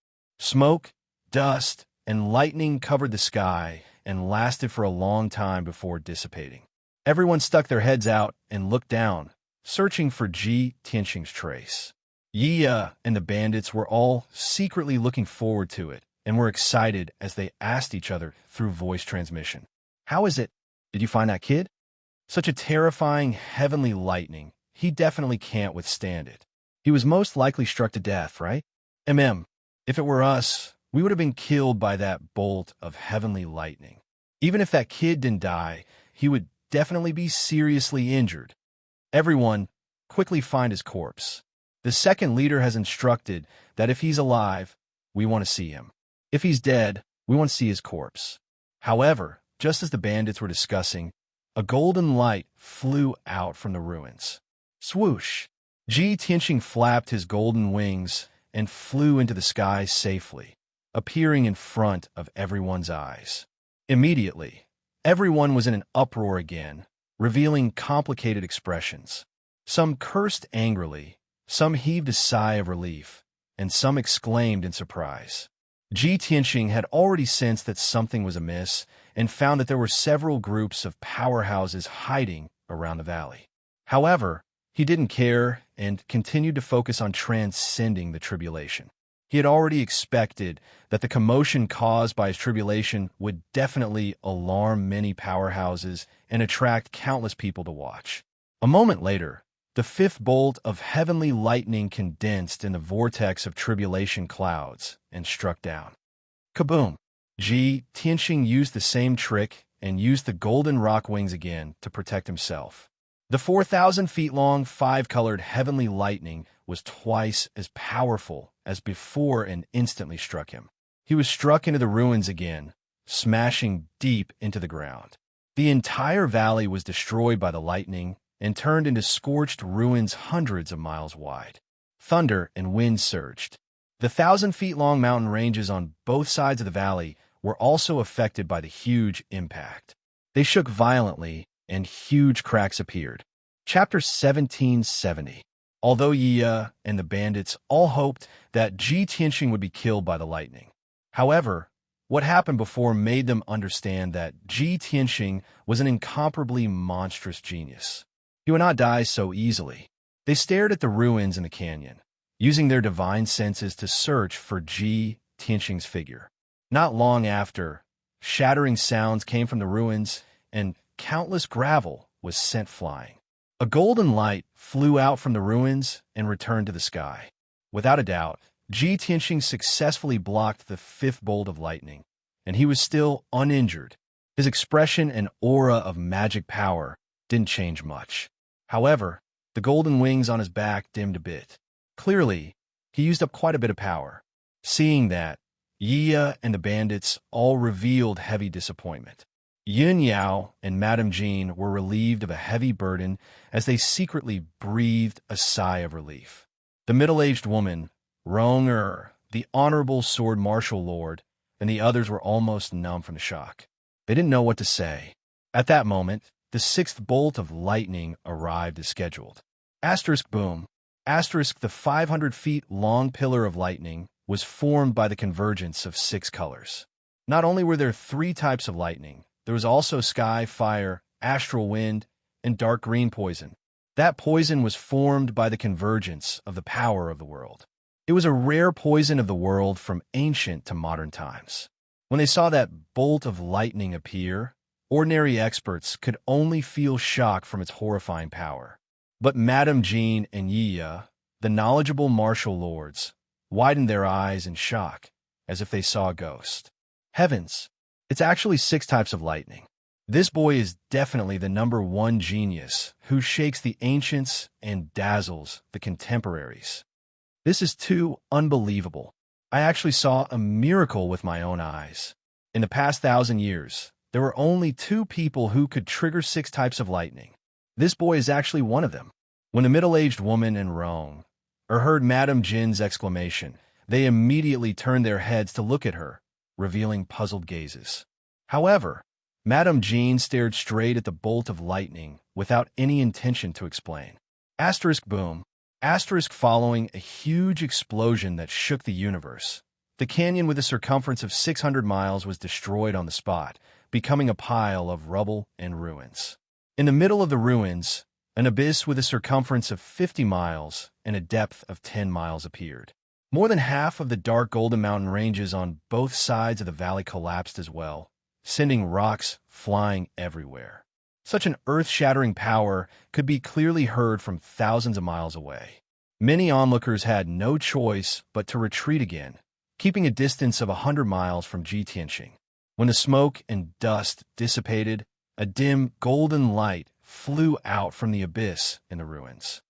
S1: Smoke, dust, and lightning covered the sky and lasted for a long time before dissipating. Everyone stuck their heads out and looked down, searching for Ji Tianxing's trace. Yiya and the bandits were all secretly looking forward to it and were excited as they asked each other through voice transmission. "How is it? Did you find that kid? Such a terrifying heavenly lightning. He definitely can't withstand it. He was most likely struck to death, right? If it were us, we would have been killed by that bolt of heavenly lightning. Even if that kid didn't die, he would definitely be seriously injured. Everyone, quickly find his corpse. The second leader has instructed that if he's alive, we want to see him. If he's dead, we want to see his corpse." However, just as the bandits were discussing, a golden light flew out from the ruins. Swoosh! Ji Tianxing flapped his golden wings and flew into the sky safely, appearing in front of everyone's eyes. Immediately, everyone was in an uproar again, revealing complicated expressions. Some cursed angrily, some heaved a sigh of relief, and some exclaimed in surprise. Ji Tianxing had already sensed that something was amiss and found that there were several groups of powerhouses hiding around the valley. However, he didn't care and continued to focus on transcending the tribulation. He had already expected that the commotion caused by his tribulation would definitely alarm many powerhouses and attract countless people to watch. A moment later, the fifth bolt of heavenly lightning condensed in the vortex of tribulation clouds and struck down. Kaboom! Ji Tianxing used the same trick and used the golden rock wings again to protect himself. The 4,000 feet long, five-colored heavenly lightning was twice as powerful as before and instantly struck him. He was struck into the ruins again, smashing deep into the ground. The entire valley was destroyed by the lightning and turned into scorched ruins hundreds of miles wide. Thunder and wind surged. The 1,000-feet-long mountain ranges on both sides of the valley were also affected by the huge impact. They shook violently, and huge cracks appeared. Chapter 1770. Although Yiya and the bandits all hoped that Ji Tianxing would be killed by the lightning. However, what happened before made them understand that Ji Tianxing was an incomparably monstrous genius. He would not die so easily. They stared at the ruins in the canyon, using their divine senses to search for Ji Tianxing's figure. Not long after, shattering sounds came from the ruins, and countless gravel was sent flying. A golden light flew out from the ruins and returned to the sky. Without a doubt, Ji Tianxing successfully blocked the fifth bolt of lightning, and he was still uninjured. His expression and aura of magic power didn't change much. However, the golden wings on his back dimmed a bit. Clearly, he used up quite a bit of power. Seeing that, Yia and the bandits all revealed heavy disappointment. Yun Yao and Madame Jean were relieved of a heavy burden as they secretly breathed a sigh of relief. The middle-aged woman, Rong the honorable sword martial lord, and the others were almost numb from the shock. They didn't know what to say. At that moment, the sixth bolt of lightning arrived as scheduled. Asterisk boom. Asterisk the 500 feet long pillar of lightning was formed by the convergence of 6 colors. Not only were there 3 types of lightning, there was also sky, fire, astral wind, and dark green poison. That poison was formed by the convergence of the power of the world. It was a rare poison of the world from ancient to modern times. When they saw that bolt of lightning appear, ordinary experts could only feel shock from its horrifying power. But Madame Jean and Yia, the knowledgeable martial lords, widened their eyes in shock, as if they saw a ghost. Heavens! It's actually 6 types of lightning. This boy is definitely the #1 genius who shakes the ancients and dazzles the contemporaries. This is too unbelievable. I actually saw a miracle with my own eyes. In the past 1,000 years, there were only 2 people who could trigger 6 types of lightning. This boy is actually one of them. When the middle-aged woman and Rong heard Madame Jin's exclamation, they immediately turned their heads to look at her, revealing puzzled gazes. However, Madame Jean stared straight at the bolt of lightning without any intention to explain. Asterisk boom. Asterisk following a huge explosion that shook the universe. The canyon with a circumference of 600 miles was destroyed on the spot, becoming a pile of rubble and ruins. In the middle of the ruins, an abyss with a circumference of 50 miles and a depth of 10 miles appeared. More than half of the dark golden mountain ranges on both sides of the valley collapsed as well, sending rocks flying everywhere. Such an earth-shattering power could be clearly heard from thousands of miles away. Many onlookers had no choice but to retreat again, keeping a distance of 100 miles from Jitianxing. When the smoke and dust dissipated, a dim golden light flew out from the abyss in the ruins.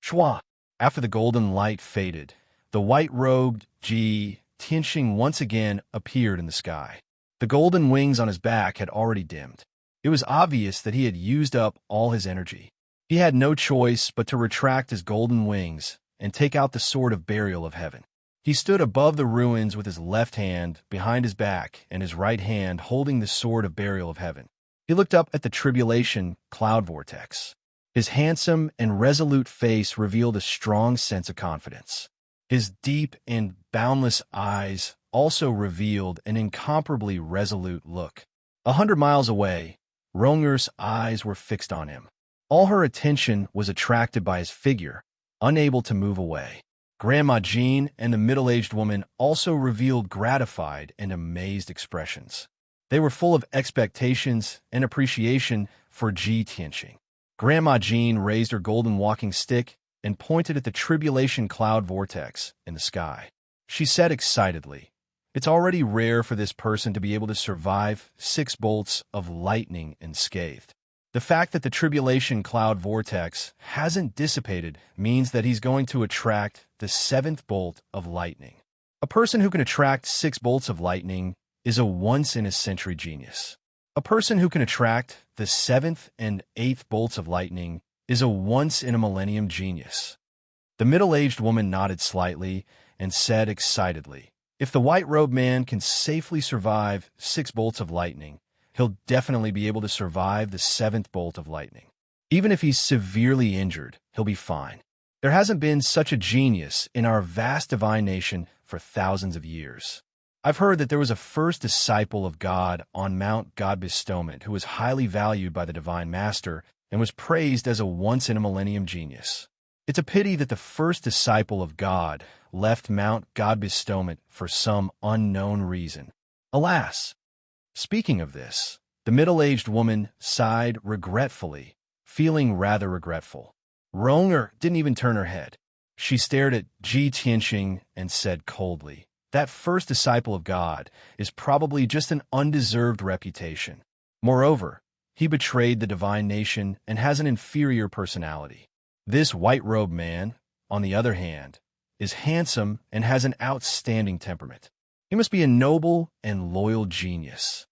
S1: Shwa! After the golden light faded, the white-robed Jitianxing once again appeared in the sky. The golden wings on his back had already dimmed. It was obvious that he had used up all his energy. He had no choice but to retract his golden wings and take out the sword of burial of heaven. He stood above the ruins with his left hand behind his back and his right hand holding the sword of burial of heaven. He looked up at the tribulation cloud vortex. His handsome and resolute face revealed a strong sense of confidence. His deep and boundless eyes also revealed an incomparably resolute look. 100 miles away, Ronger's eyes were fixed on him. All her attention was attracted by his figure, unable to move away. Grandma Jean and the middle-aged woman also revealed gratified and amazed expressions. They were full of expectations and appreciation for Jitianxing. Grandma Jean raised her golden walking stick and pointed at the tribulation cloud vortex in the sky. She said excitedly, "It's already rare for this person to be able to survive 6 bolts of lightning unscathed. The fact that the tribulation cloud vortex hasn't dissipated means that he's going to attract the 7th bolt of lightning. A person who can attract 6 bolts of lightning is a once-in-a-century genius. A person who can attract the 7th and 8th bolts of lightning is a once-in-a-millennium genius." The middle-aged woman nodded slightly and said excitedly, "If the white-robed man can safely survive 6 bolts of lightning, he'll definitely be able to survive the 7th bolt of lightning. Even if he's severely injured, he'll be fine. There hasn't been such a genius in our vast divine nation for thousands of years. I've heard that there was a first disciple of God on Mount God Bestowment who was highly valued by the Divine Master and was praised as a once-in-a-millennium genius. It's a pity that the first disciple of God left Mount God Bestowment for some unknown reason. Alas!" Speaking of this, the middle-aged woman sighed regretfully, feeling rather regretful. Ronger didn't even turn her head. She stared at Jitianxing and said coldly, That first disciple of God is probably just an undeserved reputation. Moreover, he betrayed the divine nation and has an inferior personality. This white-robed man, on the other hand, is handsome and has an outstanding temperament. He must be a noble and loyal genius.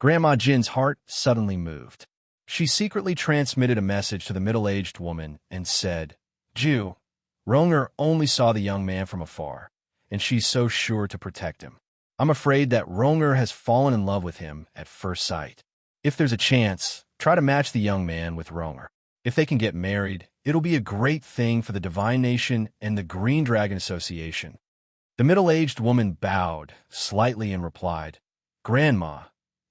S1: Grandma Jin's heart suddenly moved. She secretly transmitted a message to the middle-aged woman and said, "Jew, Ronger only saw the young man from afar, and she's so sure to protect him. I'm afraid that Ronger has fallen in love with him at first sight. If there's a chance, try to match the young man with Ronger. If they can get married, it'll be a great thing for the Divine Nation and the Green Dragon Association." The middle-aged woman bowed slightly and replied, "Grandma,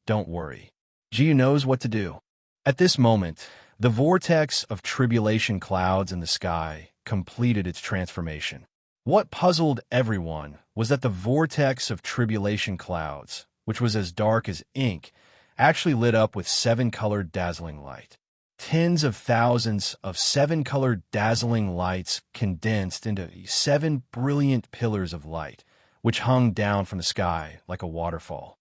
S1: don't worry. Ji knows what to do." At this moment, the vortex of tribulation clouds in the sky completed its transformation. What puzzled everyone was that the vortex of tribulation clouds, which was as dark as ink, actually lit up with seven-colored dazzling light. Tens of thousands of seven-colored dazzling lights condensed into 7 brilliant pillars of light, which hung down from the sky like a waterfall.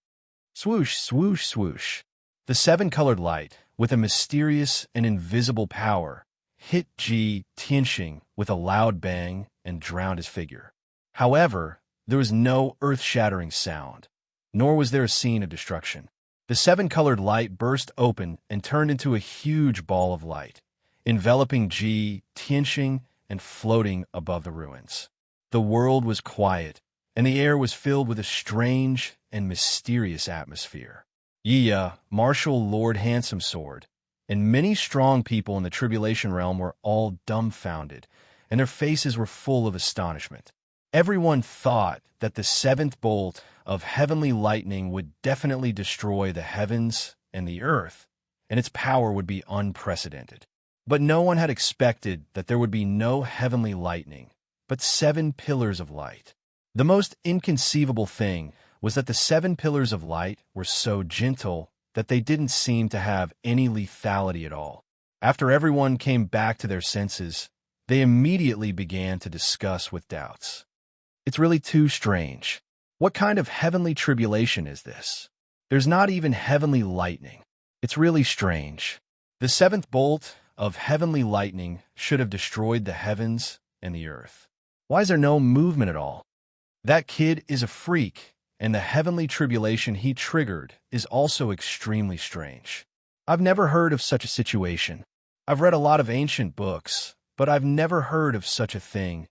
S1: Swoosh, swoosh, swoosh. The seven-colored light, with a mysterious and invisible power, hit Ji Tianxing with a loud bang and drowned his figure. However, there was no earth-shattering sound, nor was there a scene of destruction. The seven-colored light burst open and turned into a huge ball of light, enveloping Ji Tianxing and floating above the ruins. The world was quiet, and the air was filled with a strange and mysterious atmosphere. Yiya, Martial Lord Handsome Sword, and many strong people in the Tribulation Realm were all dumbfounded, and their faces were full of astonishment. Everyone thought that the seventh bolt of heavenly lightning would definitely destroy the heavens and the earth, and its power would be unprecedented. But no one had expected that there would be no heavenly lightning, but 7 pillars of light. The most inconceivable thing was that the 7 pillars of light were so gentle that they didn't seem to have any lethality at all. After everyone came back to their senses, they immediately began to discuss with doubts. It's really too strange. What kind of heavenly tribulation is this? There's not even heavenly lightning. It's really strange. The 7th bolt of heavenly lightning should have destroyed the heavens and the earth. Why is there no movement at all? That kid is a freak, and the heavenly tribulation he triggered is also extremely strange. I've never heard of such a situation. I've read a lot of ancient books, but I've never heard of such a thing.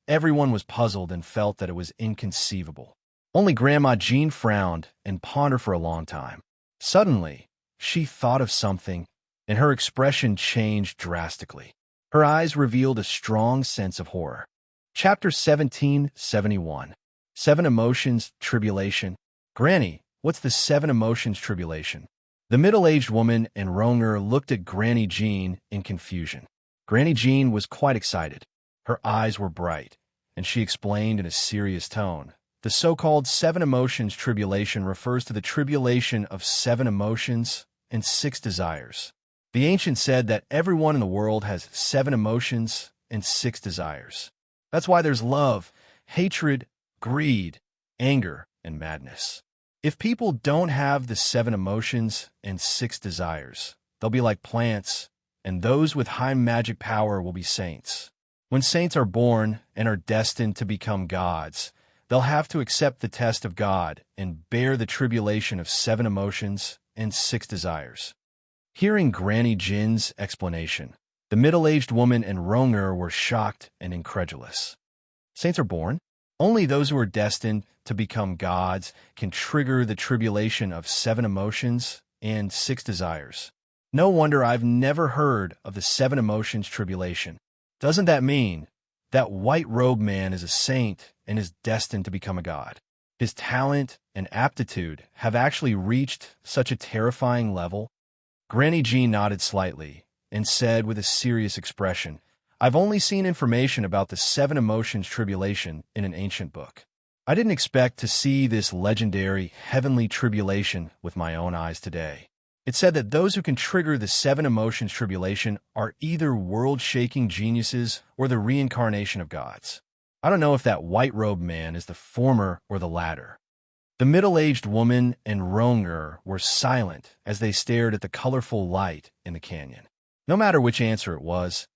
S1: Everyone was puzzled and felt that it was inconceivable. Only Grandma Jean frowned and pondered for a long time. Suddenly, she thought of something, and her expression changed drastically. Her eyes revealed a strong sense of horror. Chapter 1771. 7 Emotions, Tribulation. Granny, what's the 7 Emotions Tribulation? The middle-aged woman and Ronger looked at Granny Jean in confusion. Granny Jean was quite excited. Her eyes were bright, and she explained in a serious tone. The so-called 7 Emotions Tribulation refers to the tribulation of 7 emotions and 6 desires. The ancients said that everyone in the world has 7 emotions and 6 desires. That's why there's love, hatred, greed, anger, and madness. If people don't have the 7 emotions and 6 desires, they'll be like plants, and those with high magic power will be saints. When saints are born and are destined to become gods, they'll have to accept the test of God and bear the tribulation of 7 emotions and 6 desires. Hearing Granny Jin's explanation, the middle-aged woman and Ronger were shocked and incredulous. Saints are born? Only those who are destined to become gods can trigger the tribulation of 7 emotions and 6 desires. No wonder I've never heard of the 7 Emotions Tribulation. Doesn't that mean that white-robed man is a saint and is destined to become a god? His talent and aptitude have actually reached such a terrifying level? Granny Jean nodded slightly and said with a serious expression, "I've only seen information about the 7 Emotions Tribulation in an ancient book. I didn't expect to see this legendary heavenly tribulation with my own eyes today. It said that those who can trigger the 7 Emotions Tribulation are either world-shaking geniuses or the reincarnation of gods. I don't know if that white-robed man is the former or the latter. The middle-aged woman and Ronger were silent as they stared at the colorful light in the canyon. No matter which answer it was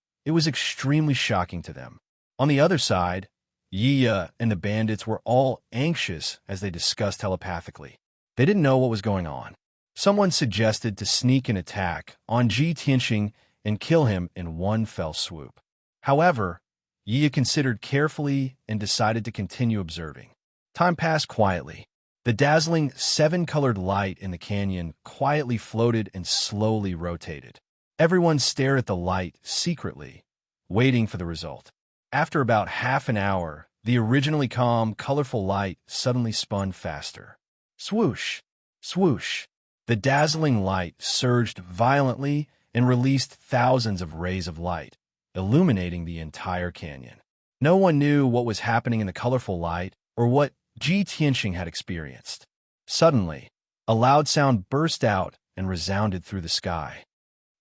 S1: extremely shocking to them. On the other side, Yiya and the bandits were all anxious as they discussed telepathically. They didn't know what was going on. Someone suggested to sneak an attack on Ji Tianxing and kill him in one fell swoop. However, Yiya considered carefully and decided to continue observing. Time passed quietly. The dazzling seven-colored light in the canyon quietly floated and slowly rotated. Everyone stared at the light secretly, waiting for the result. After about half an hour, the originally calm, colorful light suddenly spun faster. Swoosh! Swoosh! The dazzling light surged violently and released thousands of rays of light, illuminating the entire canyon. No one knew what was happening in the colorful light or what Ji Tianxing had experienced. Suddenly, a loud sound burst out and resounded through the sky.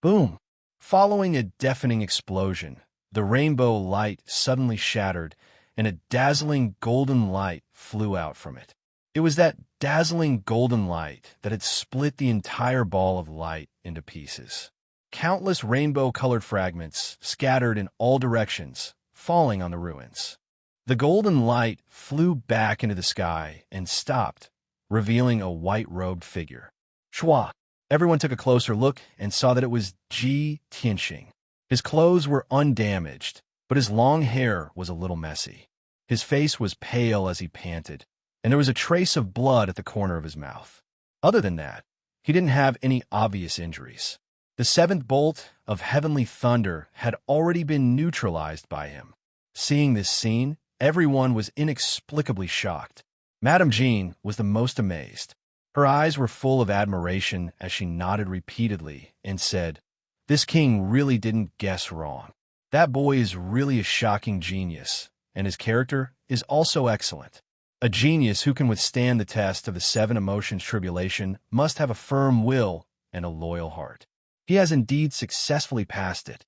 S1: Boom! Following a deafening explosion, the rainbow light suddenly shattered and a dazzling golden light flew out from it. It was that dazzling golden light that had split the entire ball of light into pieces. Countless rainbow-colored fragments scattered in all directions, falling on the ruins. The golden light flew back into the sky and stopped, revealing a white-robed figure. Shua! Everyone took a closer look and saw that it was Ji Tianxing. His clothes were undamaged, but his long hair was a little messy. His face was pale as he panted, and there was a trace of blood at the corner of his mouth. Other than that, he didn't have any obvious injuries. The seventh bolt of heavenly thunder had already been neutralized by him. Seeing this scene, everyone was inexplicably shocked. Madame Jean was the most amazed. Her eyes were full of admiration as she nodded repeatedly and said, "This king really didn't guess wrong. That boy is really a shocking genius, and his character is also excellent. A genius who can withstand the test of the seven emotions tribulation must have a firm will and a loyal heart. He has indeed successfully passed it."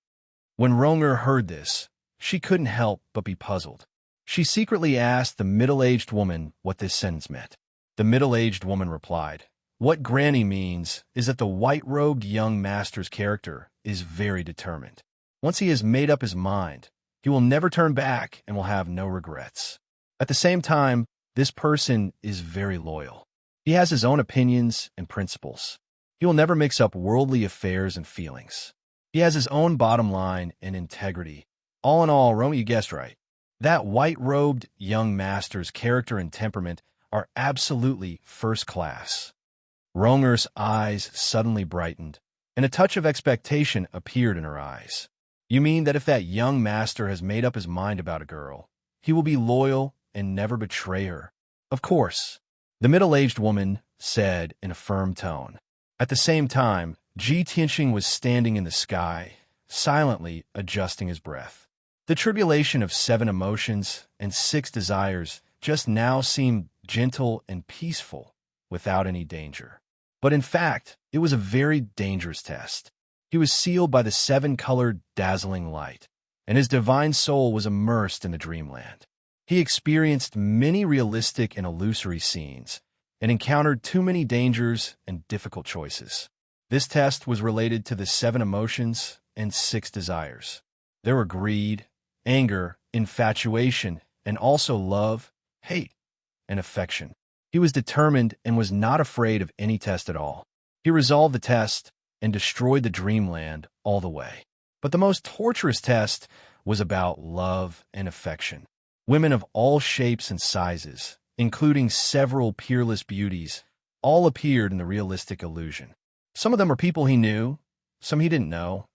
S1: When Ronger heard this, she couldn't help but be puzzled. She secretly asked the middle-aged woman what this sentence meant. The middle-aged woman replied, "What Granny means is that the white-robed young master's character is very determined. Once he has made up his mind, he will never turn back and will have no regrets. At the same time, this person is very loyal. He has his own opinions and principles. He will never mix up worldly affairs and feelings. He has his own bottom line and integrity. All in all, Roma, you guessed right. That white-robed young master's character and temperament are absolutely first class." Ronger's eyes suddenly brightened, and a touch of expectation appeared in her eyes. "You mean that if that young master has made up his mind about a girl, he will be loyal and never betray her?" "Of course," the middle-aged woman said in a firm tone. At the same time, Ji Tianxing was standing in the sky, silently adjusting his breath. The tribulation of seven emotions and six desires just now seemed gentle and peaceful, without any danger. But in fact, it was a very dangerous test. He was sealed by the seven-colored dazzling light, and his divine soul was immersed in the dreamland. He experienced many realistic and illusory scenes, and encountered too many dangers and difficult choices. This test was related to the seven emotions and six desires. There were greed, anger, infatuation, and also love, hate, and affection. He was determined and was not afraid of any test at all. He resolved the test and destroyed the dreamland all the way. But the most torturous test was about love and affection. Women of all shapes and sizes, including several peerless beauties, all appeared in the realistic illusion. Some of them were people he knew, some he didn't know,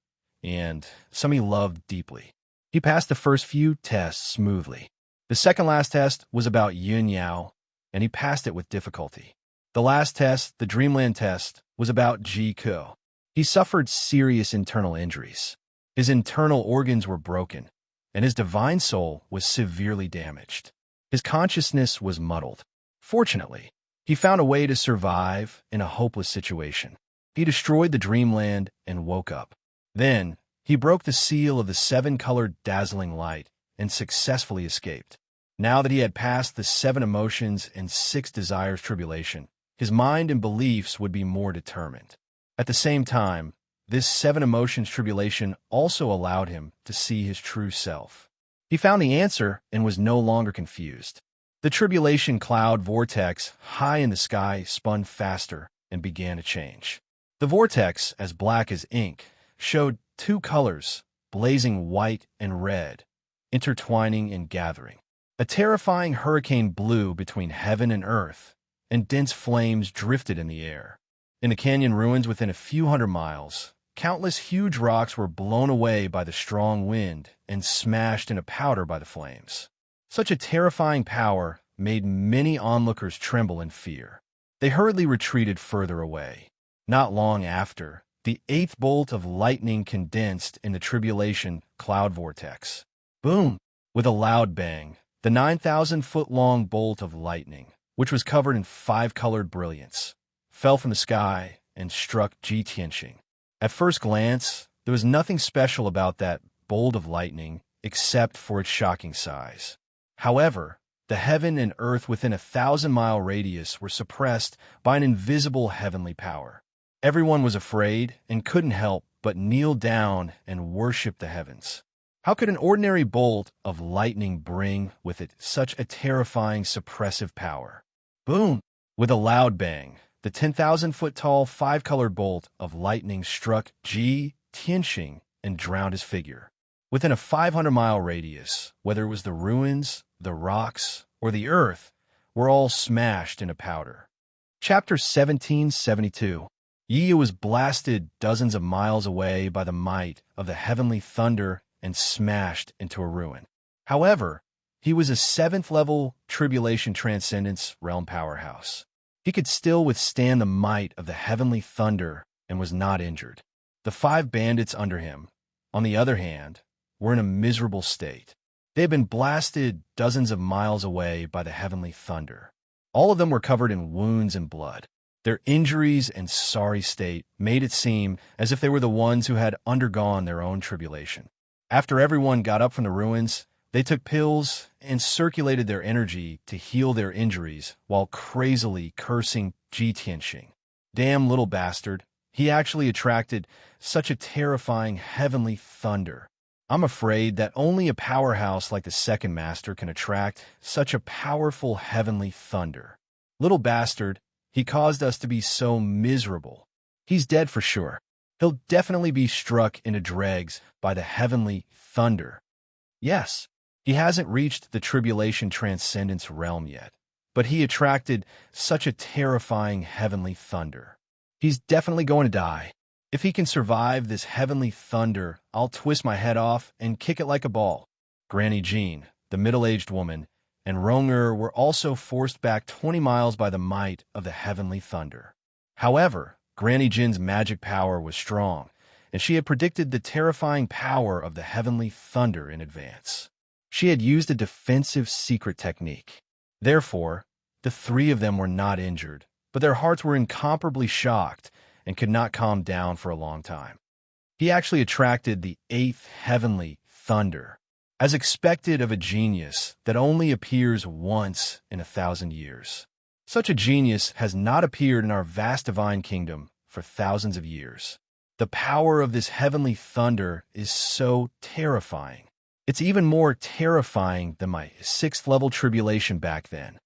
S1: and some he loved deeply. He passed the first few tests smoothly. The second-last test was about Yun Yao, and he passed it with difficulty. The last test, the Dreamland test, was about Ji Ke. He suffered serious internal injuries. His internal organs were broken, and his divine soul was severely damaged. His consciousness was muddled. Fortunately, he found a way to survive in a hopeless situation. He destroyed the Dreamland and woke up. Then, he broke the seal of the seven-colored dazzling light and successfully escaped. Now that he had passed the 7 emotions and 6 desires tribulation, his mind and beliefs would be more determined. At the same time, this 7 emotions tribulation also allowed him to see his true self. He found the answer and was no longer confused. The tribulation cloud vortex high in the sky spun faster and began to change. The vortex, as black as ink, showed 2 colors, blazing white and red, intertwining and gathering. A terrifying hurricane blew between heaven and earth, and dense flames drifted in the air. In the canyon ruins within a few hundred miles, countless huge rocks were blown away by the strong wind and smashed into powder by the flames. Such a terrifying power made many onlookers tremble in fear. They hurriedly retreated further away. Not long after, the 8th bolt of lightning condensed in the tribulation cloud vortex. Boom! With a loud bang, the 9,000-foot-long bolt of lightning, which was covered in 5-colored brilliance, fell from the sky and struck Ji Tianxing. At first glance, there was nothing special about that bolt of lightning except for its shocking size. However, the heaven and earth within a 1,000-mile radius were suppressed by an invisible heavenly power. Everyone was afraid and couldn't help but kneel down and worship the heavens. How could an ordinary bolt of lightning bring with it such a terrifying suppressive power? Boom! With a loud bang, the 10,000-foot-tall 5-colored bolt of lightning struck Ji Tianxing and drowned his figure. Within a 500-mile radius, whether it was the ruins, the rocks, or the earth, were all smashed into powder. Chapter 1772. Yi was blasted dozens of miles away by the might of the heavenly thunder and smashed into a ruin. However, he was a 7th-level tribulation transcendence realm powerhouse. He could still withstand the might of the heavenly thunder and was not injured. The 5 bandits under him, on the other hand, were in a miserable state. They had been blasted dozens of miles away by the heavenly thunder. All of them were covered in wounds and blood. Their injuries and sorry state made it seem as if they were the ones who had undergone their own tribulation. After everyone got up from the ruins, they took pills and circulated their energy to heal their injuries while crazily cursing Ji Tianxing. Damn little bastard, he actually attracted such a terrifying heavenly thunder. I'm afraid that only a powerhouse like the second master can attract such a powerful heavenly thunder. Little bastard, he caused us to be so miserable. He's dead for sure. He'll definitely be struck into dregs by the heavenly thunder. Yes, he hasn't reached the tribulation transcendence realm yet, but he attracted such a terrifying heavenly thunder. He's definitely going to die. If he can survive this heavenly thunder, I'll twist my head off and kick it like a ball. Granny Jean, the middle-aged woman, and Ronger were also forced back 20 miles by the might of the heavenly thunder. However, Granny Jin's magic power was strong, and she had predicted the terrifying power of the heavenly thunder in advance. She had used a defensive secret technique. Therefore, the 3 of them were not injured, but their hearts were incomparably shocked and could not calm down for a long time. He actually attracted the 8th heavenly thunder, as expected of a genius that only appears once in 1,000 years. Such a genius has not appeared in our vast divine kingdom for thousands of years. The power of this heavenly thunder is so terrifying. It's even more terrifying than my 6th-level tribulation back then.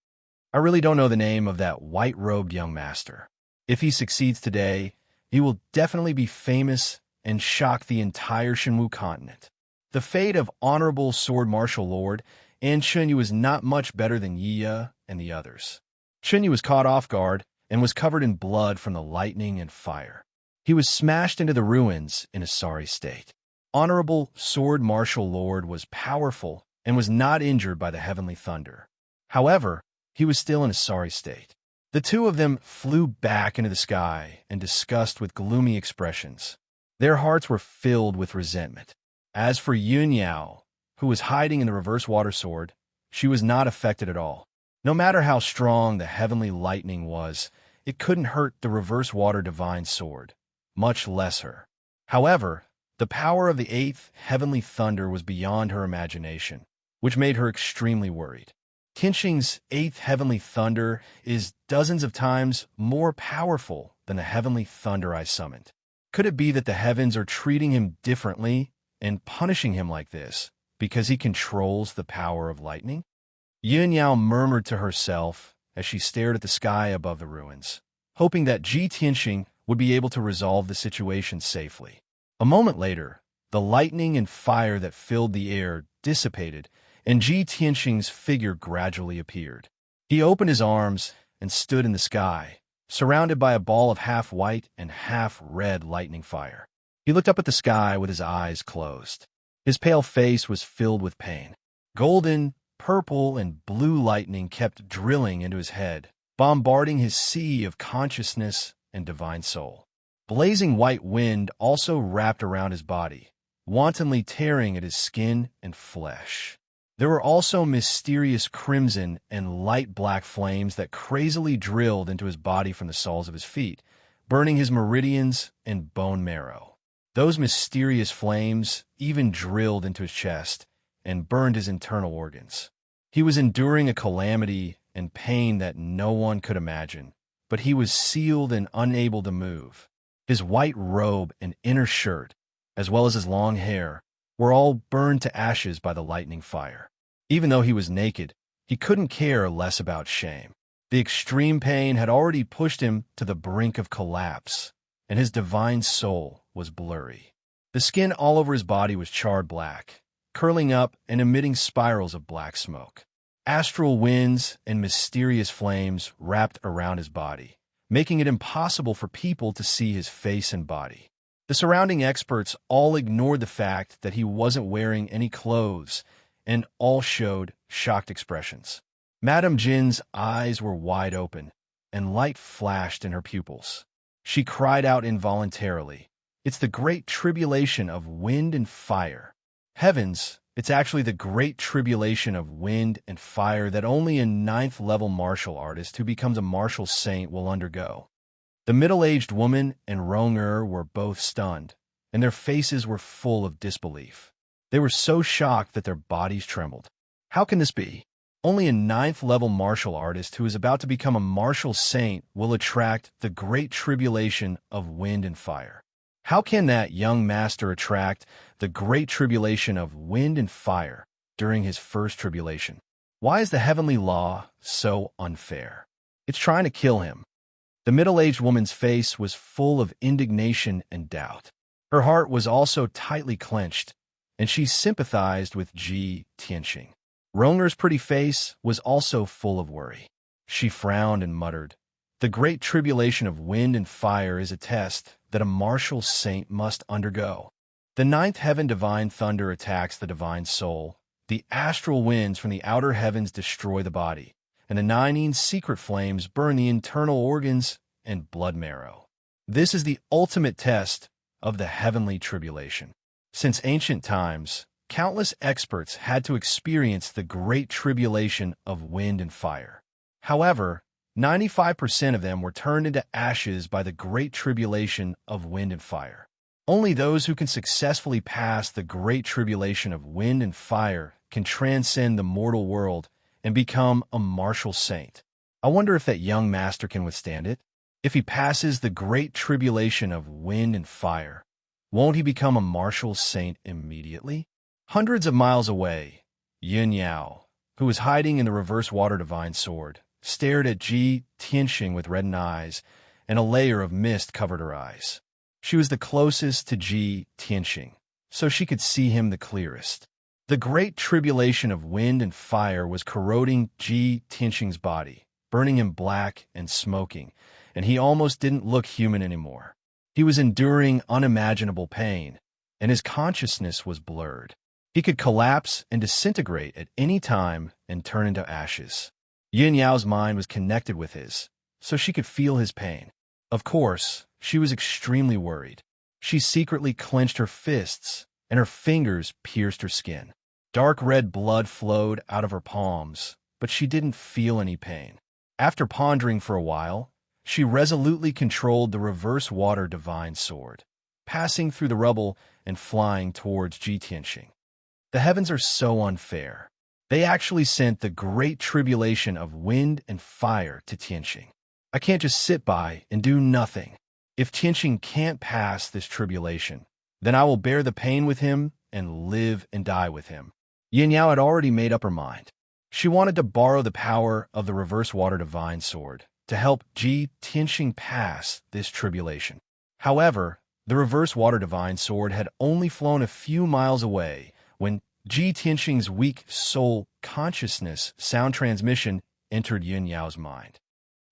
S1: I really don't know the name of that white-robed young master. If he succeeds today, he will definitely be famous and shock the entire Shenwu continent. The fate of Honorable Sword Martial Lord and Chunyu is not much better than Yiya and the others. Chunyu was caught off guard and was covered in blood from the lightning and fire. He was smashed into the ruins in a sorry state. Honorable Sword Martial Lord was powerful and was not injured by the heavenly thunder. However, he was still in a sorry state. The 2 of them flew back into the sky and discussed with gloomy expressions. Their hearts were filled with resentment. As for Yun Yao, who was hiding in the reverse water sword, she was not affected at all. No matter how strong the heavenly lightning was, it couldn't hurt the reverse water divine sword, much less her. However, the power of the 8th heavenly thunder was beyond her imagination, which made her extremely worried. Tianxing's eighth heavenly thunder is dozens of times more powerful than the heavenly thunder I summoned. Could it be that the heavens are treating him differently and punishing him like this because he controls the power of lightning? Yin Yao murmured to herself as she stared at the sky above the ruins, hoping that Ji Tianxing would be able to resolve the situation safely. A moment later, the lightning and fire that filled the air dissipated, and Ji Tianxing's figure gradually appeared. He opened his arms and stood in the sky, surrounded by a ball of half-white and half-red lightning fire. He looked up at the sky with his eyes closed. His pale face was filled with pain. Golden, purple, and blue lightning kept drilling into his head, bombarding his sea of consciousness and divine soul. Blazing white wind also wrapped around his body, wantonly tearing at his skin and flesh. There were also mysterious crimson and light black flames that crazily drilled into his body from the soles of his feet, burning his meridians and bone marrow. Those mysterious flames even drilled into his chest and burned his internal organs. He was enduring a calamity and pain that no one could imagine, but he was sealed and unable to move. His white robe and inner shirt, as well as his long hair, were all burned to ashes by the lightning fire. Even though he was naked, he couldn't care less about shame. The extreme pain had already pushed him to the brink of collapse, and his divine soul was blurry. The skin all over his body was charred black, curling up and emitting spirals of black smoke. Astral winds and mysterious flames wrapped around his body, making it impossible for people to see his face and body. The surrounding experts all ignored the fact that he wasn't wearing any clothes, and all showed shocked expressions. Madame Jin's eyes were wide open, and light flashed in her pupils. She cried out involuntarily, "It's the great tribulation of wind and fire." Heavens, it's actually the great tribulation of wind and fire that only a ninth-level martial artist who becomes a martial saint will undergo. The middle-aged woman and Rong-er were both stunned, and their faces were full of disbelief. They were so shocked that their bodies trembled. How can this be? Only a ninth-level martial artist who is about to become a martial saint will attract the great tribulation of wind and fire. How can that young master attract the great tribulation of wind and fire during his first tribulation? Why is the heavenly law so unfair? It's trying to kill him. The middle-aged woman's face was full of indignation and doubt. Her heart was also tightly clenched, and she sympathized with Ji Tianxing. Rong-er's pretty face was also full of worry. She frowned and muttered, "The great tribulation of wind and fire is a test that a martial saint must undergo. The ninth heaven divine thunder attacks the divine soul. The astral winds from the outer heavens destroy the body, and the 19 secret flames burn the internal organs and blood marrow. This is the ultimate test of the heavenly tribulation. Since ancient times, countless experts had to experience the great tribulation of wind and fire. However, 95% of them were turned into ashes by the great tribulation of wind and fire. Only those who can successfully pass the great tribulation of wind and fire can transcend the mortal world and become a martial saint. I wonder if that young master can withstand it. If he passes the great tribulation of wind and fire, won't he become a martial saint immediately?" Hundreds of miles away, Yin Yao, who was hiding in the reverse water divine sword, stared at Ji Tianxing with reddened eyes, and a layer of mist covered her eyes. She was the closest to Ji Tianxing, so she could see him the clearest. The great tribulation of wind and fire was corroding Ji Tianxing's body, burning him black and smoking, and he almost didn't look human anymore. He was enduring unimaginable pain, and his consciousness was blurred. He could collapse and disintegrate at any time and turn into ashes. Yin Yao's mind was connected with his, so she could feel his pain. Of course, she was extremely worried. She secretly clenched her fists, and her fingers pierced her skin. Dark red blood flowed out of her palms, but she didn't feel any pain. After pondering for a while, she resolutely controlled the reverse water divine sword, passing through the rubble and flying towards Ji Tianxing. The heavens are so unfair. They actually sent the great tribulation of wind and fire to Tianqing. I can't just sit by and do nothing. If Tianqing can't pass this tribulation, then I will bear the pain with him and live and die with him. Yin Yao had already made up her mind. She wanted to borrow the power of the reverse water divine sword to help Tianqing pass this tribulation. However, the reverse water divine sword had only flown a few miles away when Tianqing's weak soul consciousness sound transmission entered Yin Yao's mind.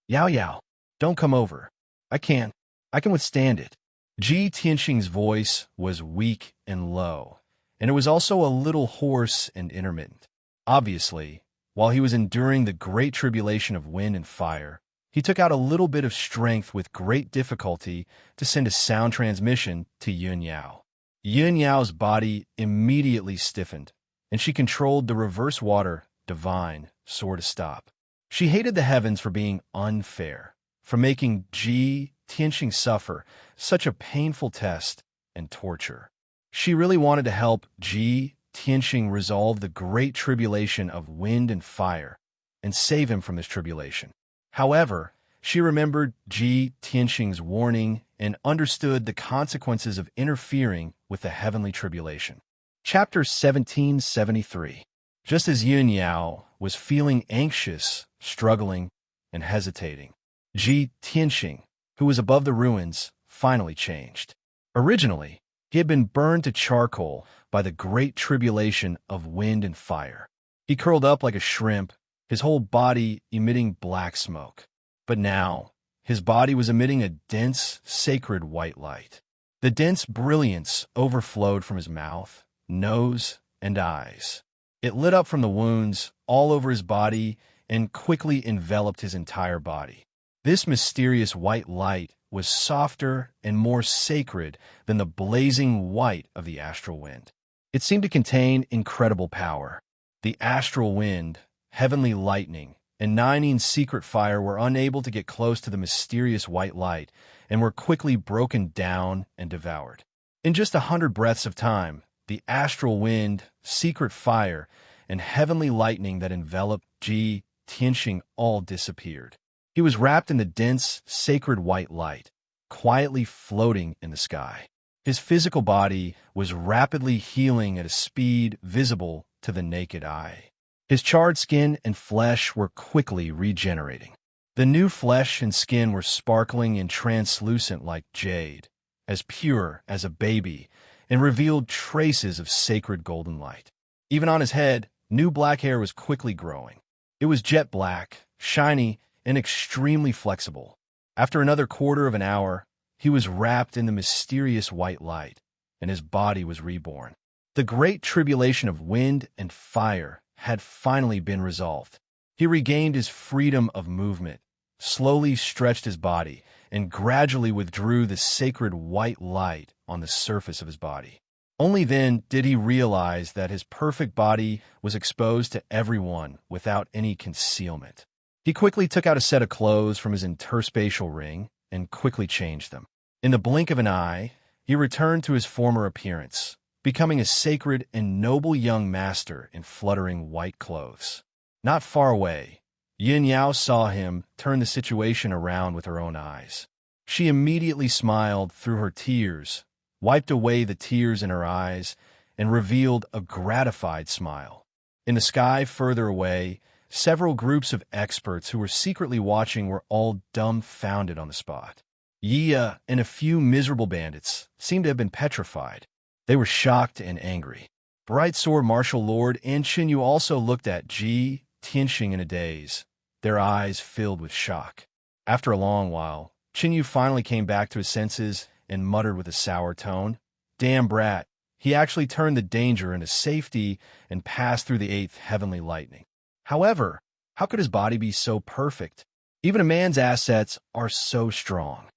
S1: Yao Yao, don't come over. I can withstand it. Tianqing's voice was weak and low, and it was also a little hoarse and intermittent. Obviously, while he was enduring the great tribulation of wind and fire, he took out a little bit of strength with great difficulty to send a sound transmission to Yin Yao. Yin Yao's body immediately stiffened, and she controlled the reverse water divine sword to stop. She hated the heavens for being unfair, for making Tianqing suffer such a painful test and torture. She really wanted to help Tianqing resolve the great tribulation of wind and fire and save him from this tribulation. However, she remembered Tianqing's warning and understood the consequences of interfering with the heavenly tribulation. Chapter 1773. Just as Yin Yao was feeling anxious, struggling, and hesitating, Tianqing, who was above the ruins, finally changed. Originally, he had been burned to charcoal by the great tribulation of wind and fire. He curled up like a shrimp, his whole body emitting black smoke. But now, his body was emitting a dense, sacred white light. The dense brilliance overflowed from his mouth, nose, and eyes. It lit up from the wounds all over his body and quickly enveloped his entire body. This mysterious white light was softer and more sacred than the blazing white of the astral wind. It seemed to contain incredible power. The astral wind, heavenly lightning, and Nine's secret fire were unable to get close to the mysterious white light and were quickly broken down and devoured. In just 100 breaths of time, the astral wind, secret fire, and heavenly lightning that enveloped Tianqing all disappeared. He was wrapped in the dense, sacred white light, quietly floating in the sky. His physical body was rapidly healing at a speed visible to the naked eye. His charred skin and flesh were quickly regenerating. The new flesh and skin were sparkling and translucent like jade, as pure as a baby, and revealed traces of sacred golden light. Even on his head, new black hair was quickly growing. It was jet black, shiny, and extremely flexible. After another quarter of an hour, he was wrapped in the mysterious white light, and his body was reborn. The great tribulation of wind and fire had finally been resolved. He regained his freedom of movement, slowly stretched his body, and gradually withdrew the sacred white light on the surface of his body. Only then did he realize that his perfect body was exposed to everyone without any concealment. He quickly took out a set of clothes from his interspatial ring and quickly changed them. In the blink of an eye, he returned to his former appearance, becoming a sacred and noble young master in fluttering white clothes. Not far away, Yin Yao saw him turn the situation around with her own eyes. She immediately smiled through her tears, wiped away the tears in her eyes, and revealed a gratified smile. In the sky further away, several groups of experts who were secretly watching were all dumbfounded on the spot. Yia and a few miserable bandits seemed to have been petrified. They were shocked and angry. Bright Sword Martial Lord and Qinyu also looked at Tianqing in a daze, their eyes filled with shock. After a long while, Qinyu finally came back to his senses and muttered with a sour tone, "Damn brat, he actually turned the danger into safety and passed through the 8th heavenly lightning." However, how could his body be so perfect? Even a man's assets are so strong.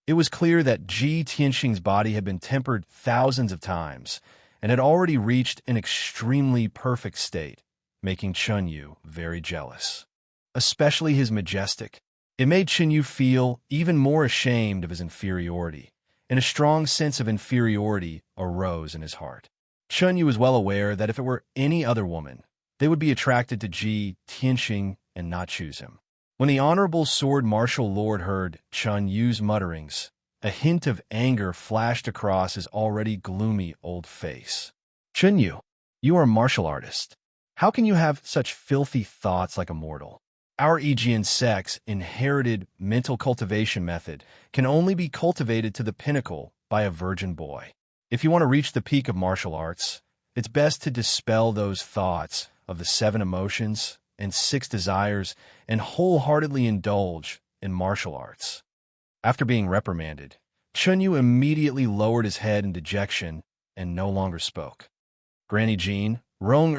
S1: It was clear that Tianqing's body had been tempered thousands of times and had already reached an extremely perfect state, making Qinyu very jealous. Especially his majestic. It made Qinyu feel even more ashamed of his inferiority, and a strong sense of inferiority arose in his heart. Qinyu was well aware that if it were any other woman, they would be attracted to Ji Tianxing and not choose him. When the Honorable Sword Martial Lord heard Chun Yu's mutterings, a hint of anger flashed across his already gloomy old face. Chun Yu, you are a martial artist. How can you have such filthy thoughts like a mortal? Our Aegean sex inherited mental cultivation method can only be cultivated to the pinnacle by a virgin boy. If you want to reach the peak of martial arts, it's best to dispel those thoughts of the 7 emotions and 6 desires and wholeheartedly indulge in martial arts. After being reprimanded, Chun Yu immediately lowered his head in dejection and no longer spoke. Granny Jean, Rong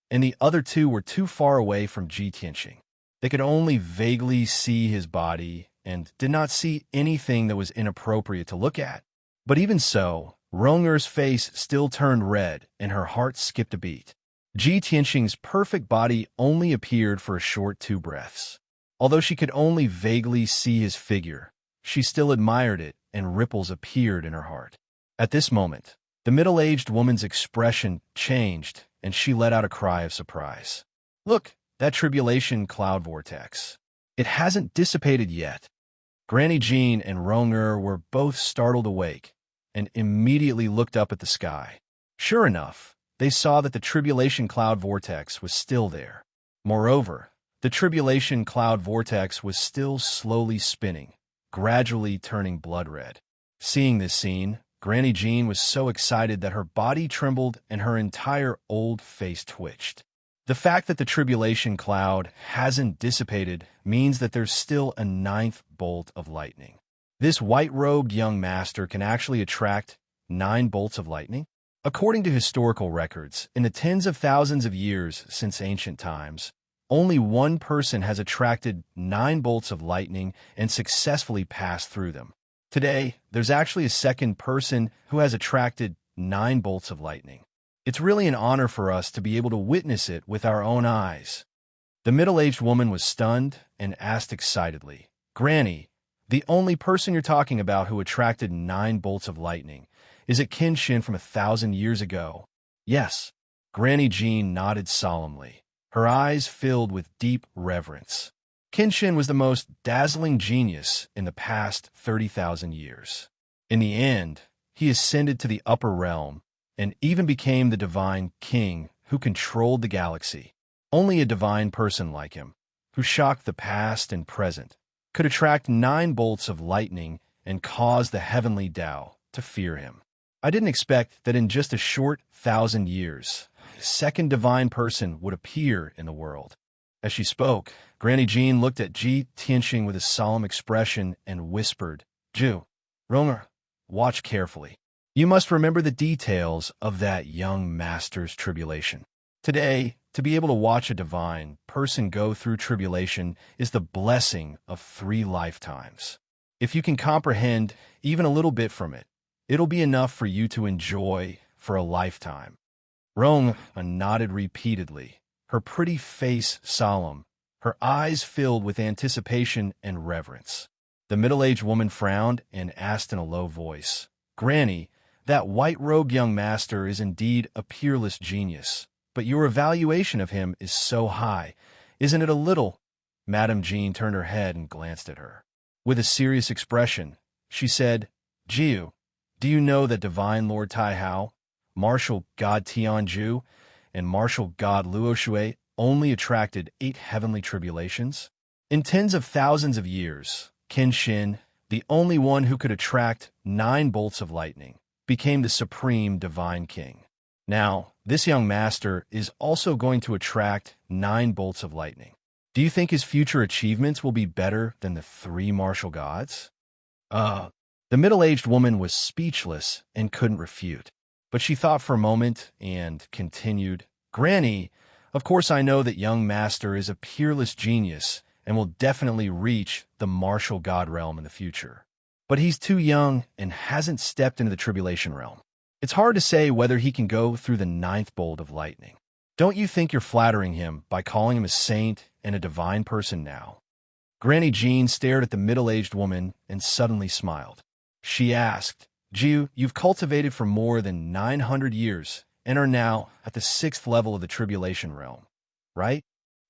S1: and the other 2 were too far away from Ji Tianxing. They could only vaguely see his body and did not see anything that was inappropriate to look at. But even so, Rong face still turned red and her heart skipped a beat. Ji Tianxing's perfect body only appeared for a short 2 breaths. Although she could only vaguely see his figure, she still admired it, and ripples appeared in her heart. At this moment, the middle-aged woman's expression changed, and she let out a cry of surprise. Look, that tribulation cloud vortex. It hasn't dissipated yet. Granny Jean and Rong were both startled awake and immediately looked up at the sky. Sure enough, they saw that the tribulation cloud vortex was still there. Moreover, the tribulation cloud vortex was still slowly spinning, gradually turning blood red. Seeing this scene, Granny Jean was so excited that her body trembled and her entire old face twitched. The fact that the tribulation cloud hasn't dissipated means that there's still a 9th bolt of lightning. This white-robed young master can actually attract 9 bolts of lightning? According to historical records, in the tens of thousands of years since ancient times, only one person has attracted 9 bolts of lightning and successfully passed through them. Today, there's actually a second person who has attracted 9 bolts of lightning. It's really an honor for us to be able to witness it with our own eyes. The middle-aged woman was stunned and asked excitedly, Granny, the only person you're talking about who attracted 9 bolts of lightning, is it Qin Shin from 1,000 years ago? Yes. Granny Jean nodded solemnly, her eyes filled with deep reverence. Qin Shin was the most dazzling genius in the past 30,000 years. In the end, he ascended to the upper realm and even became the divine king who controlled the galaxy. Only a divine person like him, who shocked the past and present, could attract 9 bolts of lightning and cause the heavenly Tao to fear him. I didn't expect that in just a short 1,000 years, a second divine person would appear in the world. As she spoke, Granny Jean looked at Ji Tianxing with a solemn expression and whispered, Ju, Ronger, watch carefully. You must remember the details of that young master's tribulation. Today, to be able to watch a divine person go through tribulation is the blessing of 3 lifetimes. If you can comprehend even a little bit from it, it'll be enough for you to enjoy for a lifetime. Rong nodded repeatedly, her pretty face solemn, her eyes filled with anticipation and reverence. The middle-aged woman frowned and asked in a low voice, Granny, that white-robed young master is indeed a peerless genius, but your evaluation of him is so high. Isn't it a little? Madame Jean turned her head and glanced at her. With a serious expression, she said, Jiu, do you know that Divine Lord Tai Hao, Martial God Tianju, and Martial God Luo Shui only attracted 8 heavenly tribulations? In tens of thousands of years, Qin Shin, the only one who could attract 9 bolts of lightning, became the supreme divine king. Now, this young master is also going to attract 9 bolts of lightning. Do you think his future achievements will be better than the 3 martial gods? The middle-aged woman was speechless and couldn't refute. But she thought for a moment and continued, Granny, of course I know that young master is a peerless genius and will definitely reach the martial god realm in the future. But he's too young and hasn't stepped into the tribulation realm. It's hard to say whether he can go through the 9th bolt of lightning. Don't you think you're flattering him by calling him a saint and a divine person now? Granny Jean stared at the middle-aged woman and suddenly smiled. She asked, Jiu, you've cultivated for more than 900 years and are now at the 6th level of the tribulation realm. right?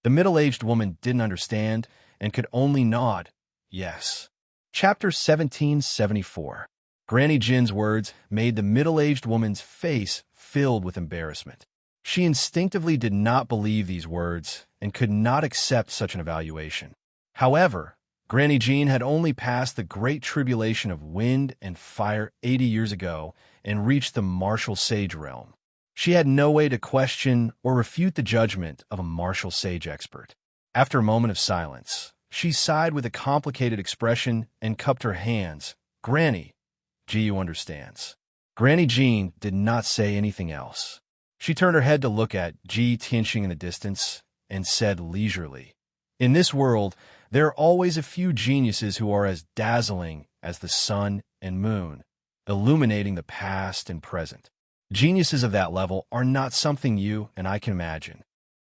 S1: The middle-aged woman didn't understand and could only nod, yes. Chapter 1774. Granny Jin's words made the middle-aged woman's face filled with embarrassment. She instinctively did not believe these words and could not accept such an evaluation. However, Granny Jean had only passed the great tribulation of wind and fire 80 years ago and reached the martial sage realm. She had no way to question or refute the judgment of a martial sage expert. After a moment of silence, she sighed with a complicated expression and cupped her hands. Granny, Ji understands. Granny Jean did not say anything else. She turned her head to look at Ji Tianxing in the distance and said leisurely, in this world, there are always a few geniuses who are as dazzling as the sun and moon, illuminating the past and present. Geniuses of that level are not something you and I can imagine.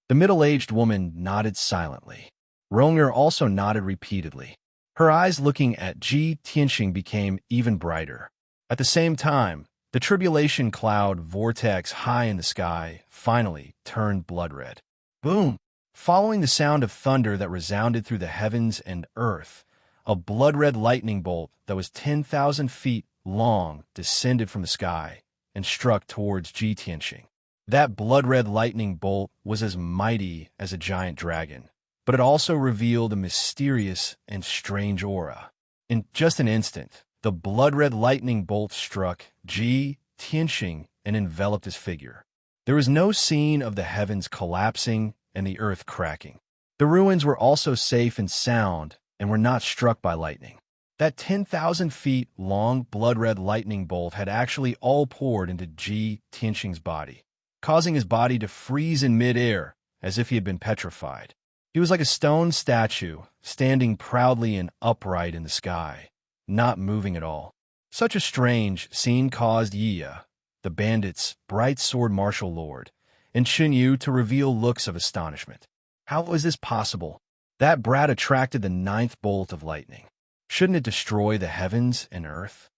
S1: The middle-aged woman nodded silently. Ronger also nodded repeatedly. Her eyes looking at Ji Tianxing became even brighter. At the same time, the tribulation cloud vortex high in the sky finally turned blood-red. Boom! Following the sound of thunder that resounded through the heavens and earth, a blood-red lightning bolt that was 10,000 feet long descended from the sky and struck towards Ji Tianxing. That blood-red lightning bolt was as mighty as a giant dragon, but it also revealed a mysterious and strange aura. In just an instant, the blood-red lightning bolt struck Ji Tianxing and enveloped his figure. There was no scene of the heavens collapsing and the earth cracking. The ruins were also safe and sound and were not struck by lightning. That 10,000 feet long blood-red lightning bolt had actually all poured into Ji Tianxing's body, causing his body to freeze in midair as if he had been petrified. He was like a stone statue, standing proudly and upright in the sky, not moving at all. Such a strange scene caused Yiya, the bandit's bright sword martial lord, and Xinyu to reveal looks of astonishment. How was this possible? That brat attracted the 9th bolt of lightning. Shouldn't it destroy the heavens and earth?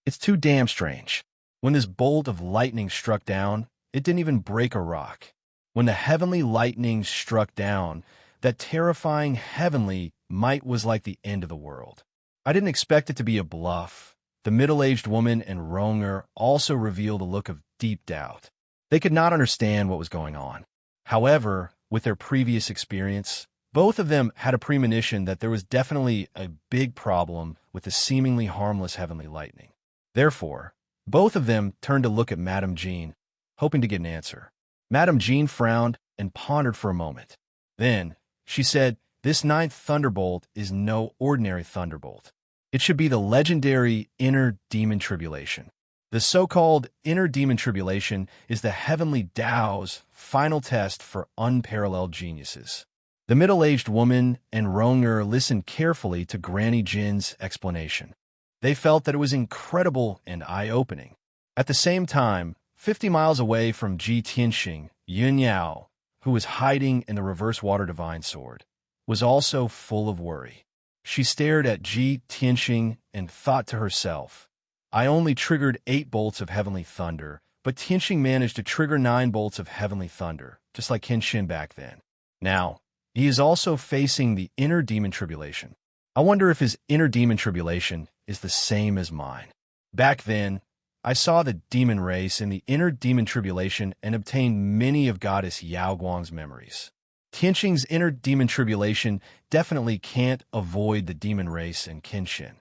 S1: It's too damn strange. When this bolt of lightning struck down, it didn't even break a rock. When the heavenly lightning struck down, that terrifying heavenly might was like the end of the world. I didn't expect it to be a bluff. The middle-aged woman and Ronger also revealed a look of deep doubt. They could not understand what was going on. However, with their previous experience, both of them had a premonition that there was definitely a big problem with the seemingly harmless heavenly lightning. Therefore, both of them turned to look at Madame Jean, hoping to get an answer. Madame Jean frowned and pondered for a moment. Then, she said, this 9th thunderbolt is no ordinary thunderbolt. It should be the legendary Inner Demon Tribulation. The so-called Inner Demon Tribulation is the heavenly Tao's final test for unparalleled geniuses. The middle-aged woman and Ronger listened carefully to Granny Jin's explanation. They felt that it was incredible and eye-opening. At the same time, 50 miles away from Ji Tianxing, Yun Yao, who was hiding in the reverse water divine sword, was also full of worry. She stared at Ji Tianxing and thought to herself, I only triggered 8 bolts of heavenly thunder, but Tianxing managed to trigger 9 bolts of heavenly thunder, just like Kenshin back then. Now, he is also facing the Inner Demon Tribulation. I wonder if his Inner Demon Tribulation is the same as mine. Back then, I saw the demon race in the Inner Demon Tribulation and obtained many of Goddess Yao Guang's memories. Tianxing's Inner Demon Tribulation definitely can't avoid the demon race in Kenshin,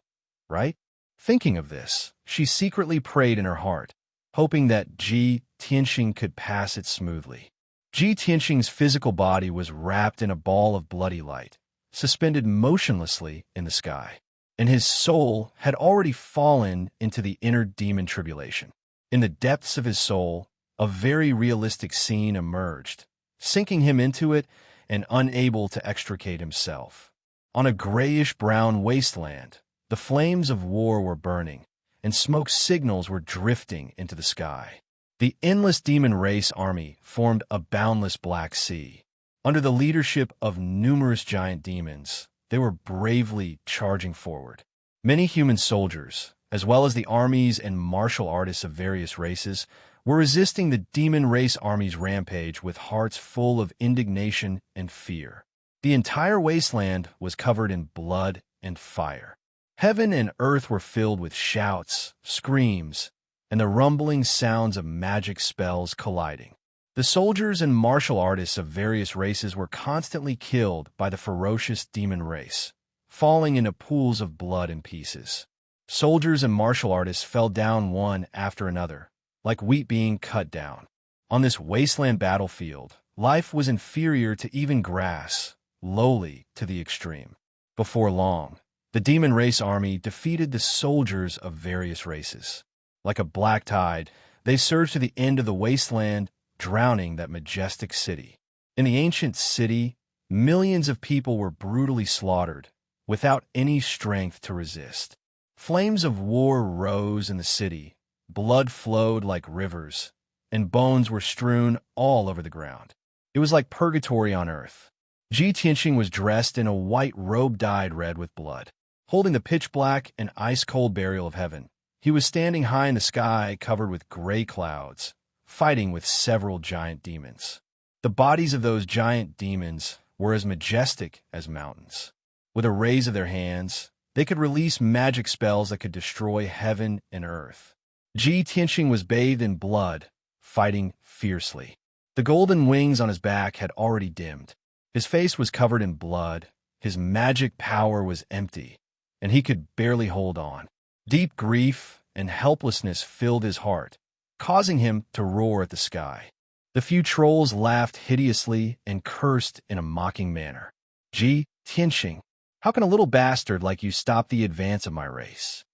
S1: right? Thinking of this, she secretly prayed in her heart, hoping that Ji Tianxing could pass it smoothly. Ji Tianxing's physical body was wrapped in a ball of bloody light, suspended motionlessly in the sky, and his soul had already fallen into the Inner Demon Tribulation. In the depths of his soul, a very realistic scene emerged, sinking him into it and unable to extricate himself. On a grayish-brown wasteland, the flames of war were burning, and smoke signals were drifting into the sky. The endless demon race army formed a boundless black sea. Under the leadership of numerous giant demons, they were bravely charging forward. Many human soldiers, as well as the armies and martial artists of various races, were resisting the demon race army's rampage with hearts full of indignation and fear. The entire wasteland was covered in blood and fire. Heaven and earth were filled with shouts, screams, and the rumbling sounds of magic spells colliding. The soldiers and martial artists of various races were constantly killed by the ferocious demon race, falling into pools of blood and pieces. Soldiers and martial artists fell down one after another, like wheat being cut down. On this wasteland battlefield, life was inferior to even grass, lowly to the extreme. Before long, the demon race army defeated the soldiers of various races. Like a black tide, they surged to the end of the wasteland, drowning that majestic city. In the ancient city, millions of people were brutally slaughtered, without any strength to resist. Flames of war rose in the city, blood flowed like rivers, and bones were strewn all over the ground. It was like purgatory on earth. Ji Tianqing was dressed in a white robe dyed red with blood. Holding the pitch-black and ice-cold burial of heaven, he was standing high in the sky covered with gray clouds, fighting with several giant demons. The bodies of those giant demons were as majestic as mountains. With a raise of their hands, they could release magic spells that could destroy heaven and earth. Ji Tianqing was bathed in blood, fighting fiercely. The golden wings on his back had already dimmed. His face was covered in blood, his magic power was empty, and he could barely hold on. Deep grief and helplessness filled his heart, causing him to roar at the sky. The few trolls laughed hideously and cursed in a mocking manner. Ji Tianqing, how can a little bastard like you stop the advance of my race?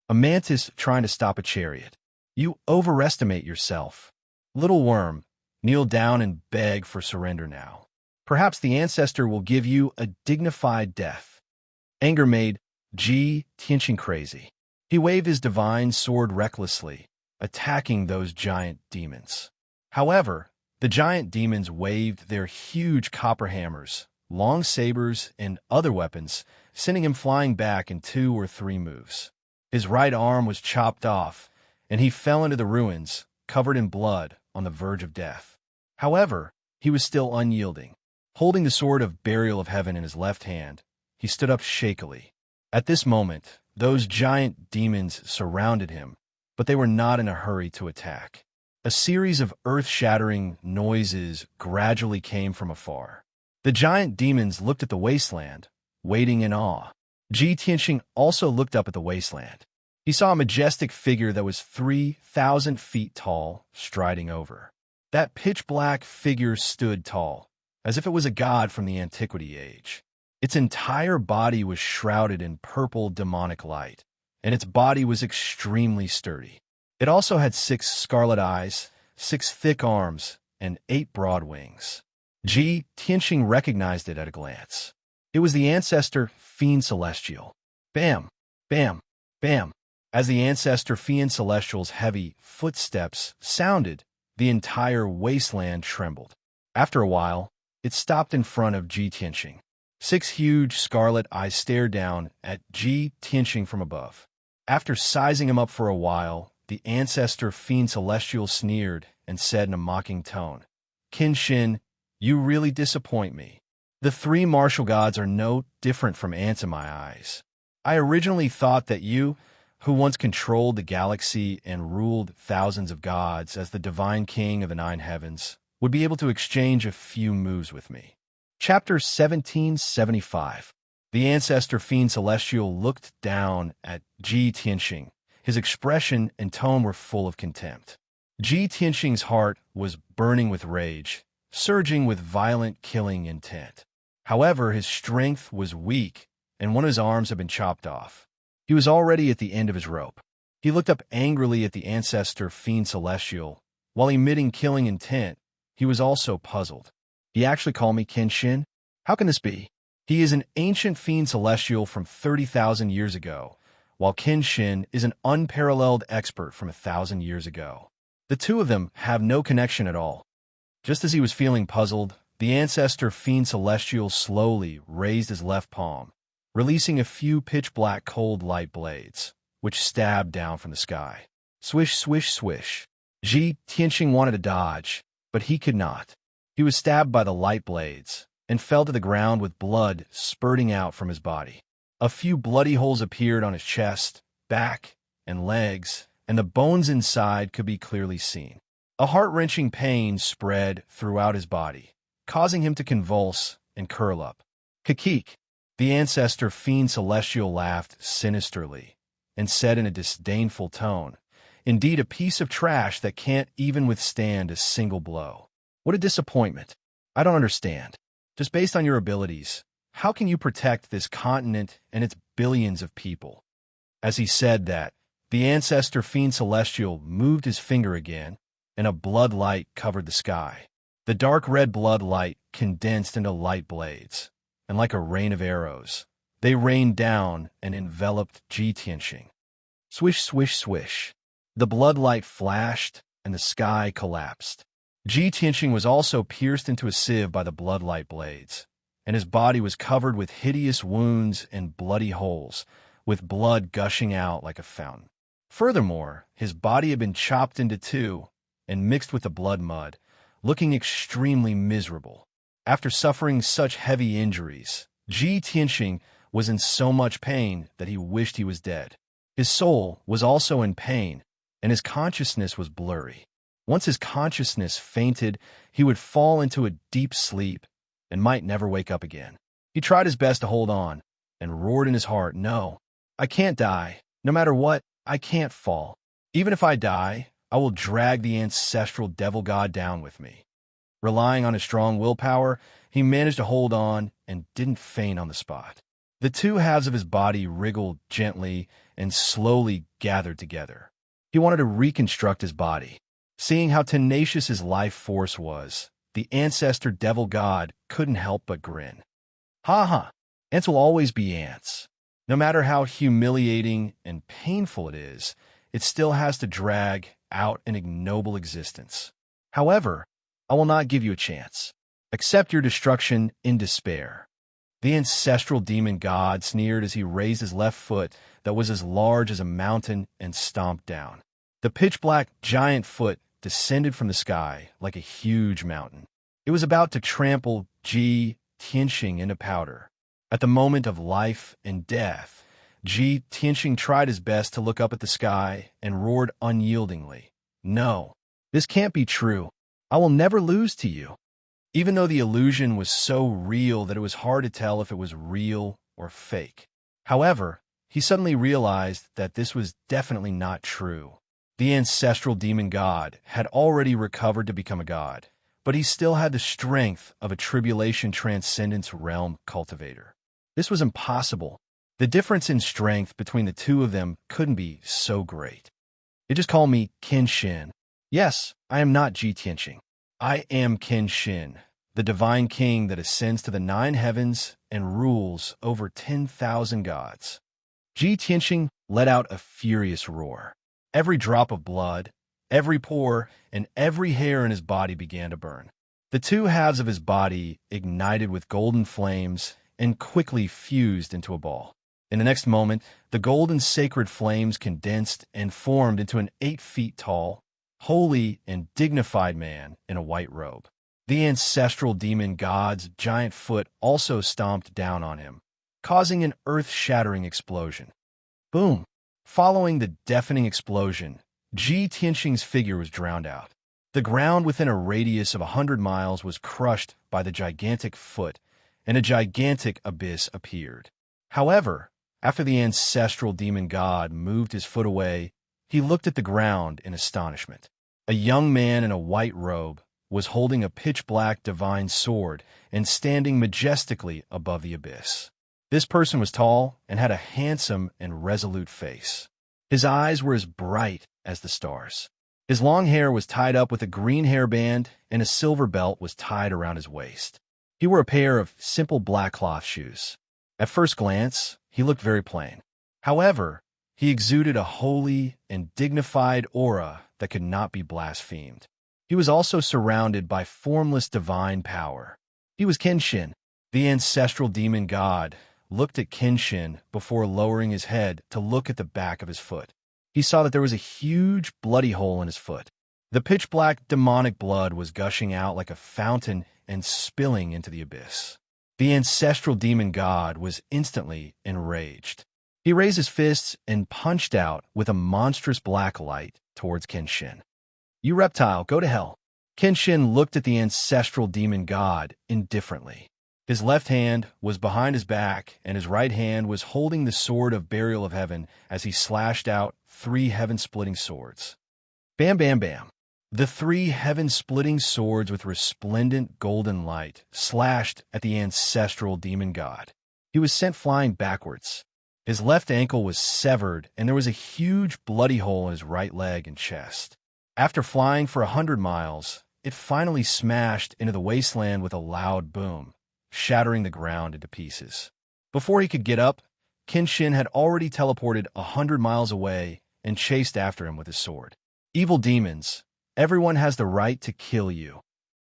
S1: A mantis trying to stop a chariot. You overestimate yourself. Little worm, kneel down and beg for surrender now. Perhaps the ancestor will give you a dignified death. Anger made Ji Tianqing crazy. He waved his divine sword recklessly, attacking those giant demons. However, the giant demons waved their huge copper hammers, long sabers, and other weapons, sending him flying back in 2 or 3 moves. His right arm was chopped off, and he fell into the ruins, covered in blood, on the verge of death. However, he was still unyielding. Holding the sword of burial of heaven in his left hand, he stood up shakily. At this moment, those giant demons surrounded him, but they were not in a hurry to attack. A series of earth-shattering noises gradually came from afar. The giant demons looked at the wasteland, waiting in awe. Ji Tianqing also looked up at the wasteland. He saw a majestic figure that was 3,000 feet tall, striding over. That pitch-black figure stood tall, as if it was a god from the antiquity age. Its entire body was shrouded in purple demonic light, and its body was extremely sturdy. It also had 6 scarlet eyes, 6 thick arms, and 8 broad wings. Ji Tianqing recognized it at a glance. It was the ancestor Fiend Celestial. Bam! Bam! Bam! As the ancestor Fiend Celestial's heavy footsteps sounded, the entire wasteland trembled. After a while, it stopped in front of Ji Tianqing. 6 huge scarlet eyes stared down at Ji Tianqing from above. After sizing him up for a while, the ancestor Fiend Celestial sneered and said in a mocking tone, "Qin Shin, you really disappoint me. The 3 martial gods are no different from ants in my eyes. I originally thought that you, who once controlled the galaxy and ruled thousands of gods as the divine king of the 9 heavens, would be able to exchange a few moves with me." Chapter 1775. The ancestor Fiend Celestial looked down at Ji Tianqing. His expression and tone were full of contempt. Ji Tianqing's heart was burning with rage, surging with violent killing intent. However, his strength was weak, and one of his arms had been chopped off. He was already at the end of his rope. He looked up angrily at the ancestor Fiend Celestial. While emitting killing intent, he was also puzzled. He actually called me Qin Shin? How can this be? He is an ancient Fiend Celestial from 30,000 years ago, while Qin Shin is an unparalleled expert from 1,000 years ago. The two of them have no connection at all. Just as he was feeling puzzled, the ancestor Fiend Celestial slowly raised his left palm, releasing a few pitch-black cold light blades, which stabbed down from the sky. Swish, swish, swish. Ji Tianxing wanted to dodge, but he could not. He was stabbed by the light blades and fell to the ground with blood spurting out from his body. A few bloody holes appeared on his chest, back, and legs, and the bones inside could be clearly seen. A heart-wrenching pain spread throughout his body, causing him to convulse and curl up. Kakik, the ancestor fiend celestial, laughed sinisterly and said in a disdainful tone, "Indeed, a piece of trash that can't even withstand a single blow. What a disappointment. I don't understand. Just based on your abilities, how can you protect this continent and its billions of people?" As he said that, the ancestor fiend celestial moved his finger again, and a blood light covered the sky. The dark red blood light condensed into light blades, and like a rain of arrows, they rained down and enveloped Ji Tianxing. Swish, swish, swish. The blood light flashed, and the sky collapsed. Ji Tianxing was also pierced into a sieve by the blood light blades, and his body was covered with hideous wounds and bloody holes, with blood gushing out like a fountain. Furthermore, his body had been chopped into two and mixed with the blood mud, looking extremely miserable. After suffering such heavy injuries, Ji Tianxing was in so much pain that he wished he was dead. His soul was also in pain, and his consciousness was blurry. Once his consciousness fainted, he would fall into a deep sleep and might never wake up again. He tried his best to hold on and roared in his heart, "No, I can't die. No matter what, I can't fall. Even if I die, I will drag the ancestral devil god down with me." Relying on his strong willpower, he managed to hold on and didn't faint on the spot. The two halves of his body wriggled gently and slowly gathered together. He wanted to reconstruct his body. Seeing how tenacious his life force was, the ancestor devil god couldn't help but grin. "Ha ha, ants will always be ants. No matter how humiliating and painful it is, it still has to drag out an ignoble existence. However, I will not give you a chance. Accept your destruction in despair." The ancestral demon god sneered as he raised his left foot that was as large as a mountain and stomped down. The pitch-black giant foot descended from the sky like a huge mountain. It was about to trample Ji Tianxing into powder. At the moment of life and death, Ji Tianxing tried his best to look up at the sky and roared unyieldingly, "No, this can't be true. I will never lose to you." Even though the illusion was so real that it was hard to tell if it was real or fake. However, he suddenly realized that this was definitely not true. The ancestral demon god had already recovered to become a god, but he still had the strength of a tribulation transcendence realm cultivator. This was impossible. The difference in strength between the two of them couldn't be so great. "They just call me Kenshin. Yes, I am not Ji Tianxing. I am Kenshin, the divine king that ascends to the 9 heavens and rules over 10,000 gods." Ji Tianxing let out a furious roar. Every drop of blood, every pore, and every hair in his body began to burn. The two halves of his body ignited with golden flames and quickly fused into a ball. In the next moment, the golden sacred flames condensed and formed into an 8 feet tall, holy and dignified man in a white robe. The ancestral demon god's giant foot also stomped down on him, causing an earth-shattering explosion. Boom! Following the deafening explosion, Ji Tianxing's figure was drowned out. The ground within a radius of 100 miles was crushed by the gigantic foot, and a gigantic abyss appeared. However, after the ancestral demon god moved his foot away, he looked at the ground in astonishment. A young man in a white robe was holding a pitch-black divine sword and standing majestically above the abyss. This person was tall and had a handsome and resolute face. His eyes were as bright as the stars. His long hair was tied up with a green hairband, and a silver belt was tied around his waist. He wore a pair of simple black cloth shoes. At first glance, he looked very plain. However, he exuded a holy and dignified aura that could not be blasphemed. He was also surrounded by formless divine power. He was Kenshin. The ancestral demon god looked at Kenshin before lowering his head to look at the back of his foot. He saw that there was a huge bloody hole in his foot. The pitch-black demonic blood was gushing out like a fountain and spilling into the abyss. The ancestral demon god was instantly enraged. He raised his fists and punched out with a monstrous black light towards Kenshin. "You reptile, go to hell." Kenshin looked at the ancestral demon god indifferently. His left hand was behind his back, and his right hand was holding the sword of burial of heaven as he slashed out 3 heaven-splitting swords. Bam, bam, bam. The 3 heaven-splitting swords with resplendent golden light slashed at the ancestral demon god. He was sent flying backwards. His left ankle was severed, and there was a huge bloody hole in his right leg and chest. After flying for 100 miles, it finally smashed into the wasteland with a loud boom, shattering the ground into pieces. Before he could get up, Kenshin had already teleported 100 miles away and chased after him with his sword. "Evil demons, everyone has the right to kill you."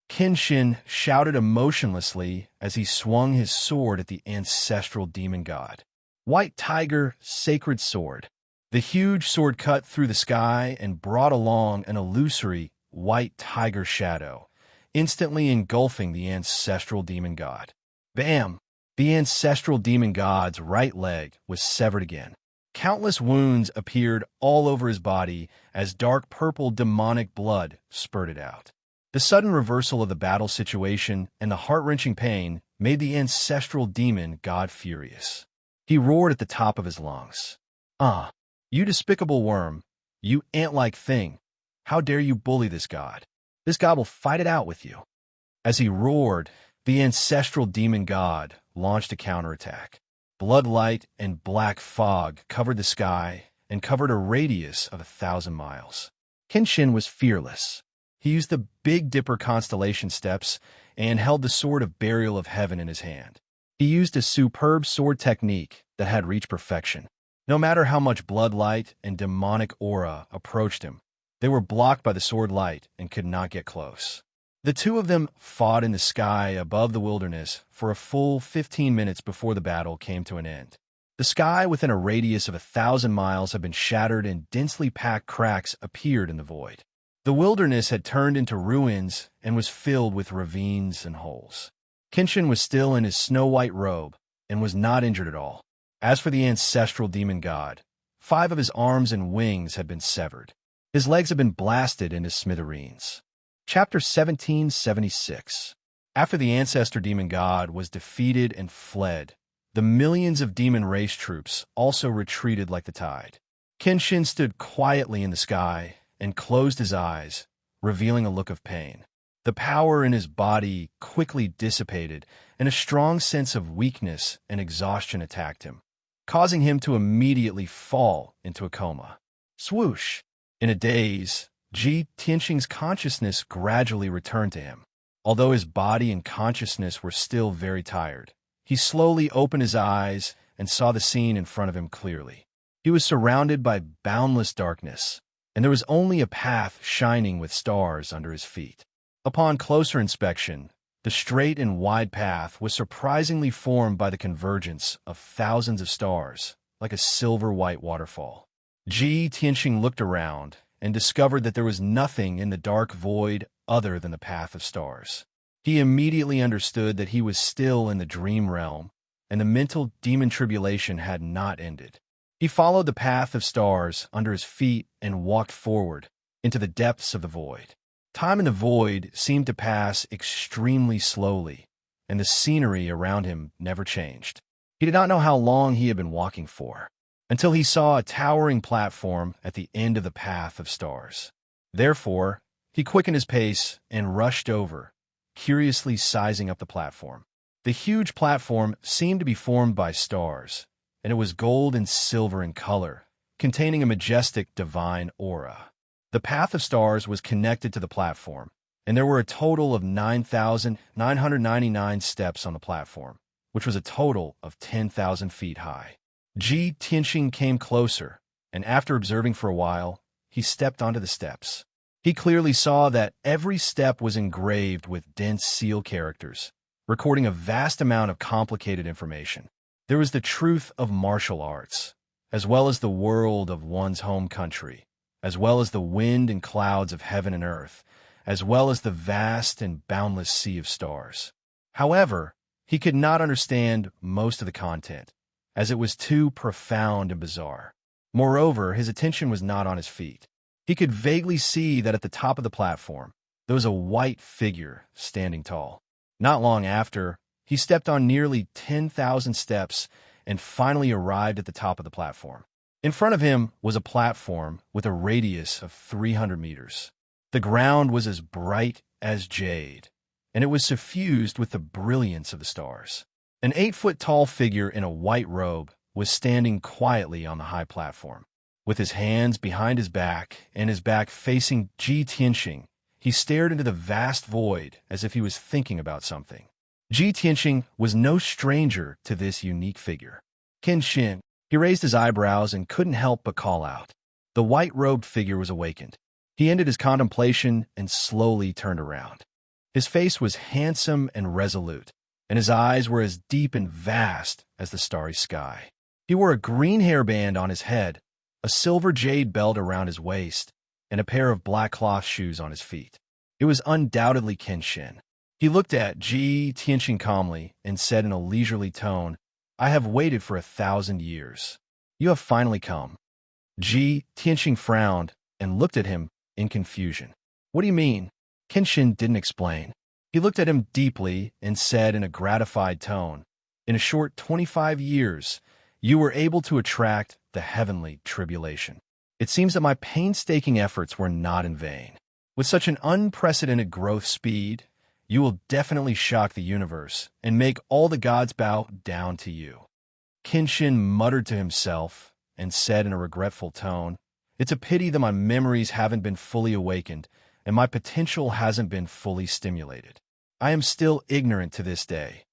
S1: Kenshin shouted emotionlessly as he swung his sword at the ancestral demon god. "White tiger, sacred sword." The huge sword cut through the sky and brought along an illusory white tiger shadow, instantly engulfing the ancestral demon god. Bam! The ancestral demon god's right leg was severed again. Countless wounds appeared all over his body as dark purple demonic blood spurted out. The sudden reversal of the battle situation and the heart-wrenching pain made the ancestral demon god furious. He roared at the top of his lungs. "Ah, you despicable worm, you ant-like thing, how dare you bully this god? This god will fight it out with you." As he roared, the ancestral demon god launched a counterattack. Bloodlight and black fog covered the sky and covered a radius of 1,000 miles. Kenshin was fearless. He used the Big Dipper constellation steps and held the sword of burial of heaven in his hand. He used a superb sword technique that had reached perfection. No matter how much bloodlight and demonic aura approached him, they were blocked by the sword light and could not get close. The two of them fought in the sky above the wilderness for a full 15 minutes before the battle came to an end. The sky within a radius of 1,000 miles had been shattered and densely packed cracks appeared in the void. The wilderness had turned into ruins and was filled with ravines and holes. Kenshin was still in his snow-white robe and was not injured at all. As for the ancestral demon god, 5 of his arms and wings had been severed. His legs had been blasted into smithereens. Chapter 1776. After the ancestor demon god was defeated and fled, the millions of demon race troops also retreated like the tide. Kenshin stood quietly in the sky and closed his eyes, revealing a look of pain. The power in his body quickly dissipated, and a strong sense of weakness and exhaustion attacked him, causing him to immediately fall into a coma. Swoosh! In a daze, Tianxing's consciousness gradually returned to him. Although his body and consciousness were still very tired, he slowly opened his eyes and saw the scene in front of him clearly. He was surrounded by boundless darkness, and there was only a path shining with stars under his feet. Upon closer inspection, the straight and wide path was surprisingly formed by the convergence of thousands of stars, like a silver-white waterfall. Tianxing looked around and discovered that there was nothing in the dark void other than the path of stars. He immediately understood that he was still in the dream realm, and the mental demon tribulation had not ended. He followed the path of stars under his feet and walked forward into the depths of the void. Time in the void seemed to pass extremely slowly, and the scenery around him never changed. He did not know how long he had been walking for, until he saw a towering platform at the end of the path of stars. Therefore, he quickened his pace and rushed over, curiously sizing up the platform. The huge platform seemed to be formed by stars, and it was gold and silver in color, containing a majestic divine aura. The path of stars was connected to the platform, and there were a total of 9,999 steps on the platform, which was a total of 10,000 feet high. Tianxing came closer, and after observing for a while, he stepped onto the steps. He clearly saw that every step was engraved with dense seal characters, recording a vast amount of complicated information. There was the truth of martial arts, as well as the world of one's home country, as well as the wind and clouds of heaven and earth, as well as the vast and boundless sea of stars. However, he could not understand most of the content, as it was too profound and bizarre. Moreover, his attention was not on his feet. He could vaguely see that at the top of the platform, there was a white figure standing tall. Not long after, he stepped on nearly 10,000 steps and finally arrived at the top of the platform. In front of him was a platform with a radius of 300 meters. The ground was as bright as jade, and it was suffused with the brilliance of the stars. An 8-foot-tall figure in a white robe was standing quietly on the high platform. With his hands behind his back and his back facing Ji Tianxing, he stared into the vast void as if he was thinking about something. Ji Tianxing was no stranger to this unique figure. Kenshin. He raised his eyebrows and couldn't help but call out. The white-robed figure was awakened. He ended his contemplation and slowly turned around. His face was handsome and resolute, and his eyes were as deep and vast as the starry sky. He wore a green hairband on his head, a silver jade belt around his waist, and a pair of black cloth shoes on his feet. It was undoubtedly Kenshin. He looked at Ji Tianxing calmly and said in a leisurely tone, "I have waited for 1,000 years. You have finally come." Ji Tianxing frowned and looked at him in confusion. "What do you mean?" Kenshin didn't explain. He looked at him deeply and said in a gratified tone, "In a short 25 years, you were able to attract the heavenly tribulation. It seems that my painstaking efforts were not in vain. With such an unprecedented growth speed, you will definitely shock the universe and make all the gods bow down to you." Kenshin muttered to himself and said in a regretful tone, "It's a pity that my memories haven't been fully awakened and my potential hasn't been fully stimulated. I am still ignorant to this day."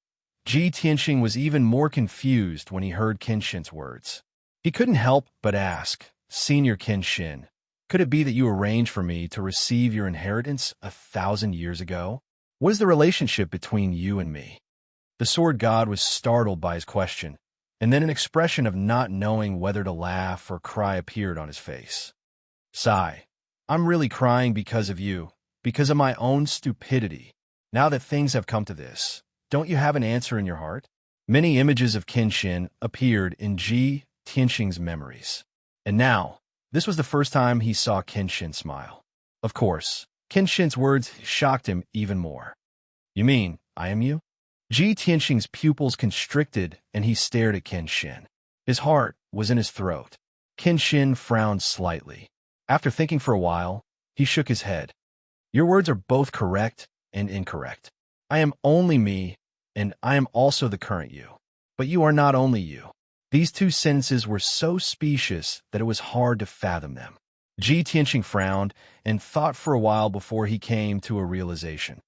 S1: Ji Tianxing was even more confused when he heard Kenshin's words. He couldn't help but ask, "Senior Kenshin, could it be that you arranged for me to receive your inheritance 1,000 years ago? What is the relationship between you and me?" The sword god was startled by his question, and then an expression of not knowing whether to laugh or cry appeared on his face. "Sigh, I'm really crying because of you, because of my own stupidity. Now that things have come to this, don't you have an answer in your heart?" Many images of Kenshin appeared in Ji Tianxing's memories. And now, this was the first time he saw Kenshin smile. Of course, Kenshin's words shocked him even more. "You mean, I am you?" Ji Tianxing's pupils constricted and he stared at Kenshin. His heart was in his throat. Kenshin frowned slightly. After thinking for a while, he shook his head. "Your words are both correct and incorrect. I am only me, and I am also the current you. But you are not only you." These two sentences were so specious that it was hard to fathom them. Ji Tianxing frowned and thought for a while before he came to a realization.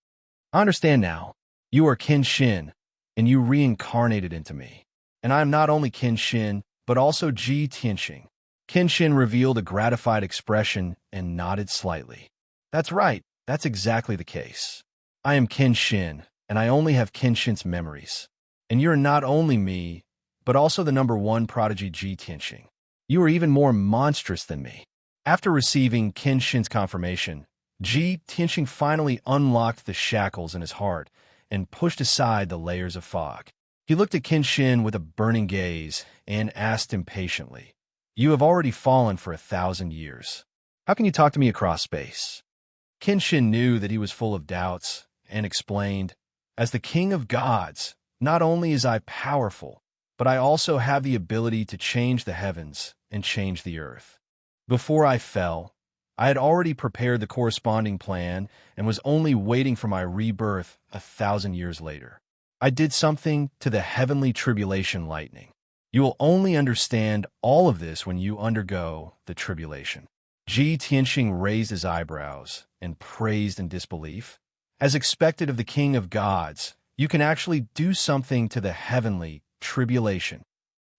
S1: "I understand now. You are Kenshin, and you reincarnated into me. And I am not only Kenshin, but also Ji Tianxing." Kenshin revealed a gratified expression and nodded slightly. "That's right. That's exactly the case. I am Kenshin, and I only have Kenshin's memories. And you're not only me, but also the #1 prodigy Ji Tianxing. You are even more monstrous than me." After receiving Kenshin's confirmation, Ji Tianxing finally unlocked the shackles in his heart and pushed aside the layers of fog. He looked at Kenshin with a burning gaze and asked impatiently, "You have already fallen for 1,000 years. How can you talk to me across space?" Kenshin knew that he was full of doubts and explained, "As the king of gods, not only is I powerful, but I also have the ability to change the heavens and change the earth. Before I fell, I had already prepared the corresponding plan and was only waiting for my rebirth 1,000 years later. I did something to the heavenly tribulation lightning. You will only understand all of this when you undergo the tribulation." Ji Tianxing raised his eyebrows and praised in disbelief. "As expected of the king of gods, you can actually do something to the heavenly tribulation,"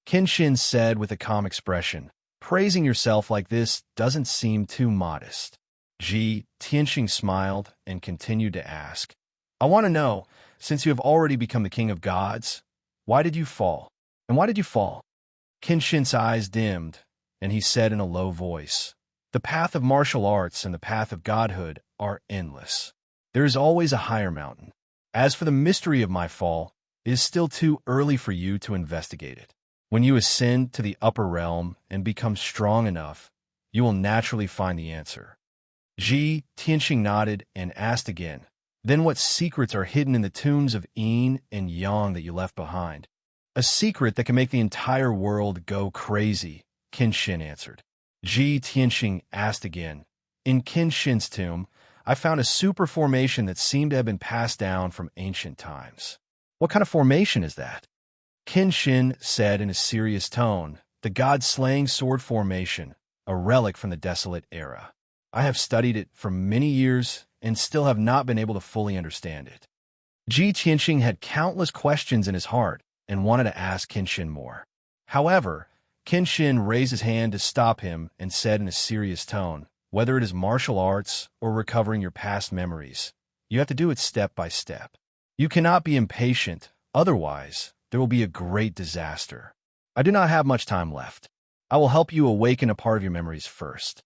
S1: Kenshin said with a calm expression. "Praising yourself like this doesn't seem too modest." Ji Tianxing smiled and continued to ask, "I want to know, since you have already become the king of gods, why did you fall? And why did you fall?" Kenshin's eyes dimmed, and he said in a low voice, The path of martial arts and the path of godhood are endless. There is always a higher mountain. As for the mystery of my fall, it is still too early for you to investigate it. When you ascend to the upper realm and become strong enough, you will naturally find the answer. Tianxing nodded and asked again, then what secrets are hidden in the tombs of yin and yang that you left behind? A secret that can make the entire world go crazy, Qin answered. Tianxing asked again, in Qin's tomb, I found a super formation that seemed to have been passed down from ancient times. What kind of formation is that? Qin said in a serious tone, the god-slaying sword formation, a relic from the desolate era. I have studied it for many years and still have not been able to fully understand it. Tianxing had countless questions in his heart and wanted to ask Qin more. However, Qin raised his hand to stop him and said in a serious tone, whether it is martial arts or recovering your past memories, you have to do it step by step. You cannot be impatient, otherwise there will be a great disaster. I do not have much time left. I will help you awaken a part of your memories first.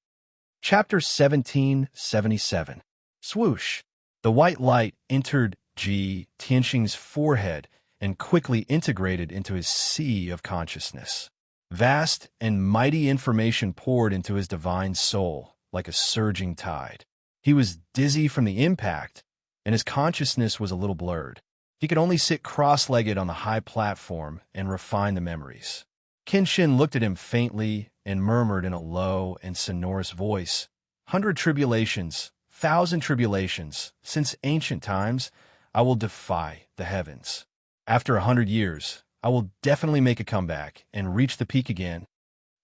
S1: Chapter 1777. Swoosh! The white light entered Tianxing's forehead and quickly integrated into his sea of consciousness. Vast and mighty information poured into his divine soul like a surging tide. He was dizzy from the impact, and his consciousness was a little blurred. He could only sit cross-legged on the high platform and refine the memories. Qin looked at him faintly and murmured in a low and sonorous voice, 100 tribulations, 1,000 tribulations, since ancient times, I will defy the heavens. After 100 years, I will definitely make a comeback and reach the peak again.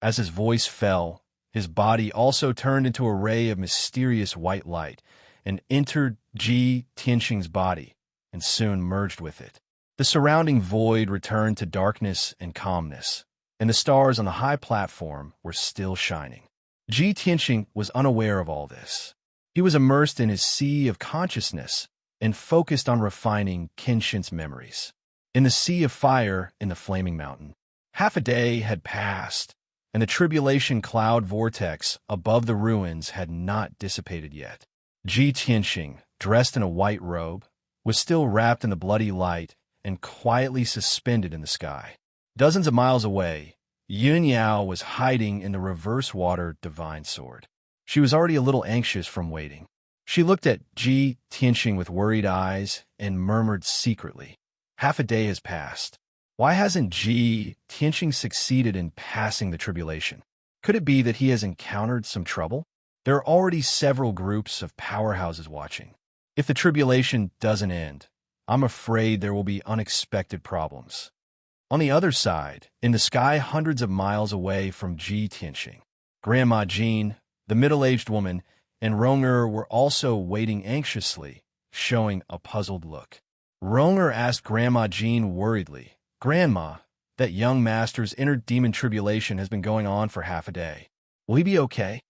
S1: As his voice fell, his body also turned into a ray of mysterious white light and entered Tianxing's body and soon merged with it. The surrounding void returned to darkness and calmness, and the stars on the high platform were still shining. Tianxing was unaware of all this. He was immersed in his sea of consciousness and focused on refining Qin's memories. In the sea of fire in the flaming mountain, half a day had passed, and the tribulation cloud vortex above the ruins had not dissipated yet. Tianxing, dressed in a white robe, was still wrapped in the bloody light and quietly suspended in the sky. Dozens of miles away, Yun Yao was hiding in the reverse water divine sword. She was already a little anxious from waiting. She looked at Tianxing with worried eyes and murmured secretly, half a day has passed. Why hasn't Tianxing succeeded in passing the tribulation? Could it be that he has encountered some trouble? There are already several groups of powerhouses watching. If the tribulation doesn't end, I'm afraid there will be unexpected problems. On the other side, in the sky hundreds of miles away from Tianxing, Grandma Jean, the middle-aged woman, and Ronger were also waiting anxiously, showing a puzzled look. Ronger asked Grandma Jean worriedly, Grandma, that young master's inner demon tribulation has been going on for half a day. Will he be okay?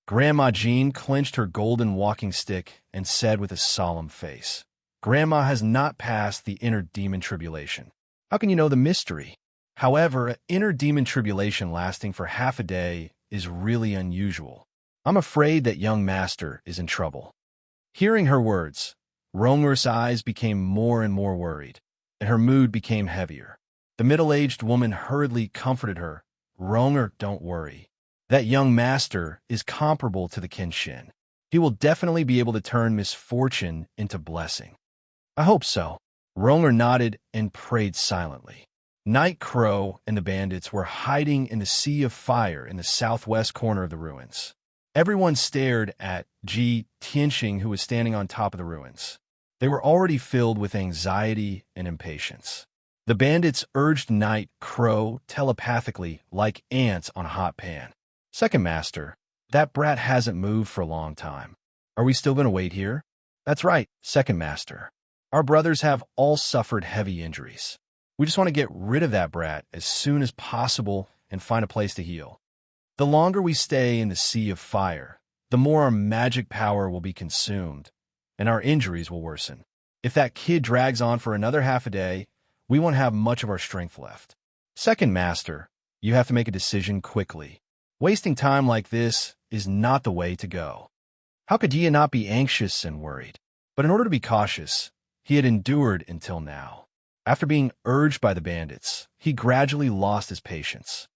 S1: Grandma Jean clenched her golden walking stick and said with a solemn face, Grandma has not passed the inner demon tribulation. How can you know the mystery? However, an inner demon tribulation lasting for half a day is really unusual. I'm afraid that young master is in trouble. Hearing her words, Ronger's eyes became more and more worried, and her mood became heavier. The middle-aged woman hurriedly comforted her. Ronger, don't worry. That young master is comparable to the Qin. He will definitely be able to turn misfortune into blessing. I hope so. Ronger nodded and prayed silently. Night Crow and the bandits were hiding in the sea of fire in the southwest corner of the ruins. Everyone stared at Tianxing, who was standing on top of the ruins. They were already filled with anxiety and impatience. The bandits urged Night Crow telepathically like ants on a hot pan. Second Master, that brat hasn't moved for a long time. Are we still going to wait here? That's right, Second Master. Our brothers have all suffered heavy injuries. We just want to get rid of that brat as soon as possible and find a place to heal. The longer we stay in the sea of fire, the more our magic power will be consumed, and our injuries will worsen. If that kid drags on for another half a day, we won't have much of our strength left. Second Master, you have to make a decision quickly. Wasting time like this is not the way to go. How could Yi not be anxious and worried? But in order to be cautious, he had endured until now. After being urged by the bandits, he gradually lost his patience.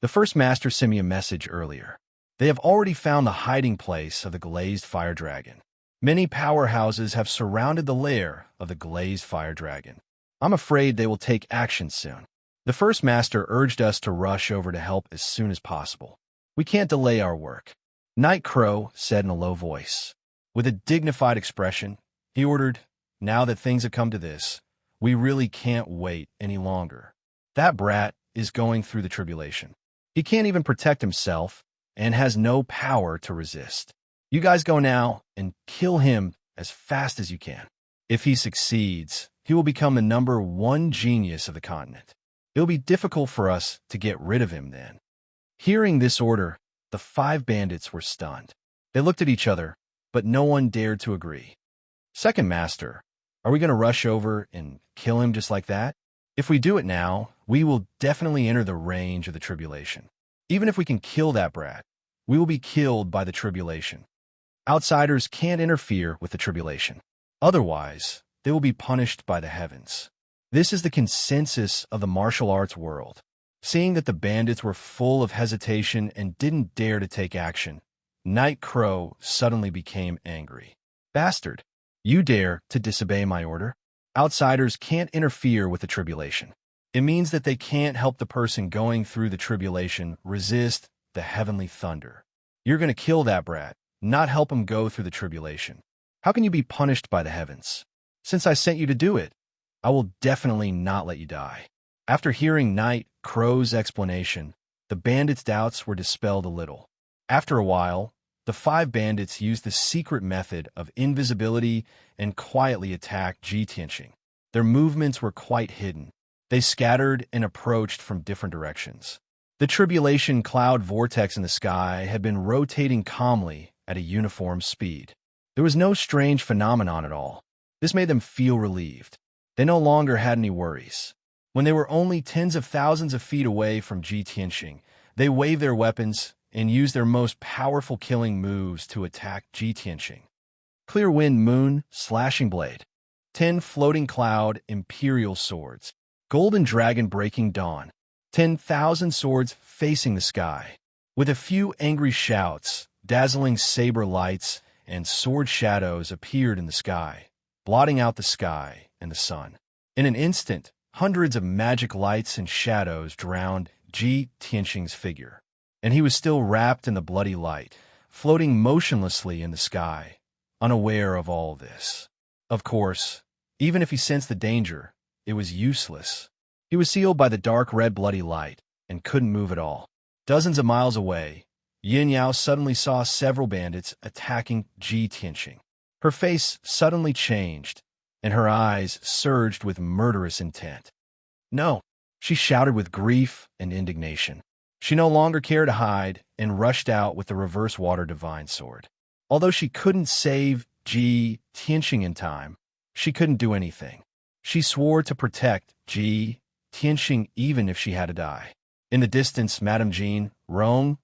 S1: The first master sent me a message earlier. They have already found the hiding place of the glazed fire dragon. Many powerhouses have surrounded the lair of the glazed fire dragon. I'm afraid they will take action soon. The first master urged us to rush over to help as soon as possible. We can't delay our work. Night Crow said in a low voice. With a dignified expression, he ordered, now that things have come to this, we really can't wait any longer. That brat is going through the tribulation. He can't even protect himself and has no power to resist. You guys go now and kill him as fast as you can. If he succeeds, he will become the #1 genius of the continent. It'll be difficult for us to get rid of him then. Hearing this order, the 5 bandits were stunned. They looked at each other, but no one dared to agree. Second master, are we going to rush over and kill him just like that? If we do it now, we will definitely enter the range of the tribulation. Even if we can kill that brat, we will be killed by the tribulation. Outsiders can't interfere with the tribulation. Otherwise, they will be punished by the heavens. This is the consensus of the martial arts world. Seeing that the bandits were full of hesitation and didn't dare to take action, Night Crow suddenly became angry. Bastard, you dare to disobey my order? Outsiders can't interfere with the tribulation. It means that they can't help the person going through the tribulation resist the heavenly thunder. You're going to kill that brat, not help him go through the tribulation. How can you be punished by the heavens? Since I sent you to do it, I will definitely not let you die. After hearing Night Crow's explanation, the bandits' doubts were dispelled a little. After a while, the 5 bandits used the secret method of invisibility and quietly attacked Ji Tianxing. Their movements were quite hidden. They scattered and approached from different directions. The tribulation cloud vortex in the sky had been rotating calmly at a uniform speed. There was no strange phenomenon at all. This made them feel relieved. They no longer had any worries. When they were only tens of thousands of feet away from Ji Tianxing, they waved their weapons and used their most powerful killing moves to attack Ji Tianxing. Clear Wind Moon Slashing Blade, 10 Floating Cloud Imperial Swords, Golden Dragon Breaking Dawn, 10,000 swords facing the sky. With a few angry shouts, dazzling saber lights and sword shadows appeared in the sky, blotting out the sky and the sun. In an instant, hundreds of magic lights and shadows drowned Ji Tianxing's figure, and he was still wrapped in the bloody light, floating motionlessly in the sky, unaware of all this. Of course, even if he sensed the danger, it was useless. He was sealed by the dark red bloody light and couldn't move at all. Dozens of miles away, Yin Yao suddenly saw several bandits attacking Ji Tianxing. Her face suddenly changed, and her eyes surged with murderous intent. No, she shouted with grief and indignation. She no longer cared to hide and rushed out with the reverse water divine sword. Although she couldn't save Ji Tianxing in time, she couldn't do anything. She swore to protect Ji Tianxing even if she had to die. In the distance, Madame Jean, Rong,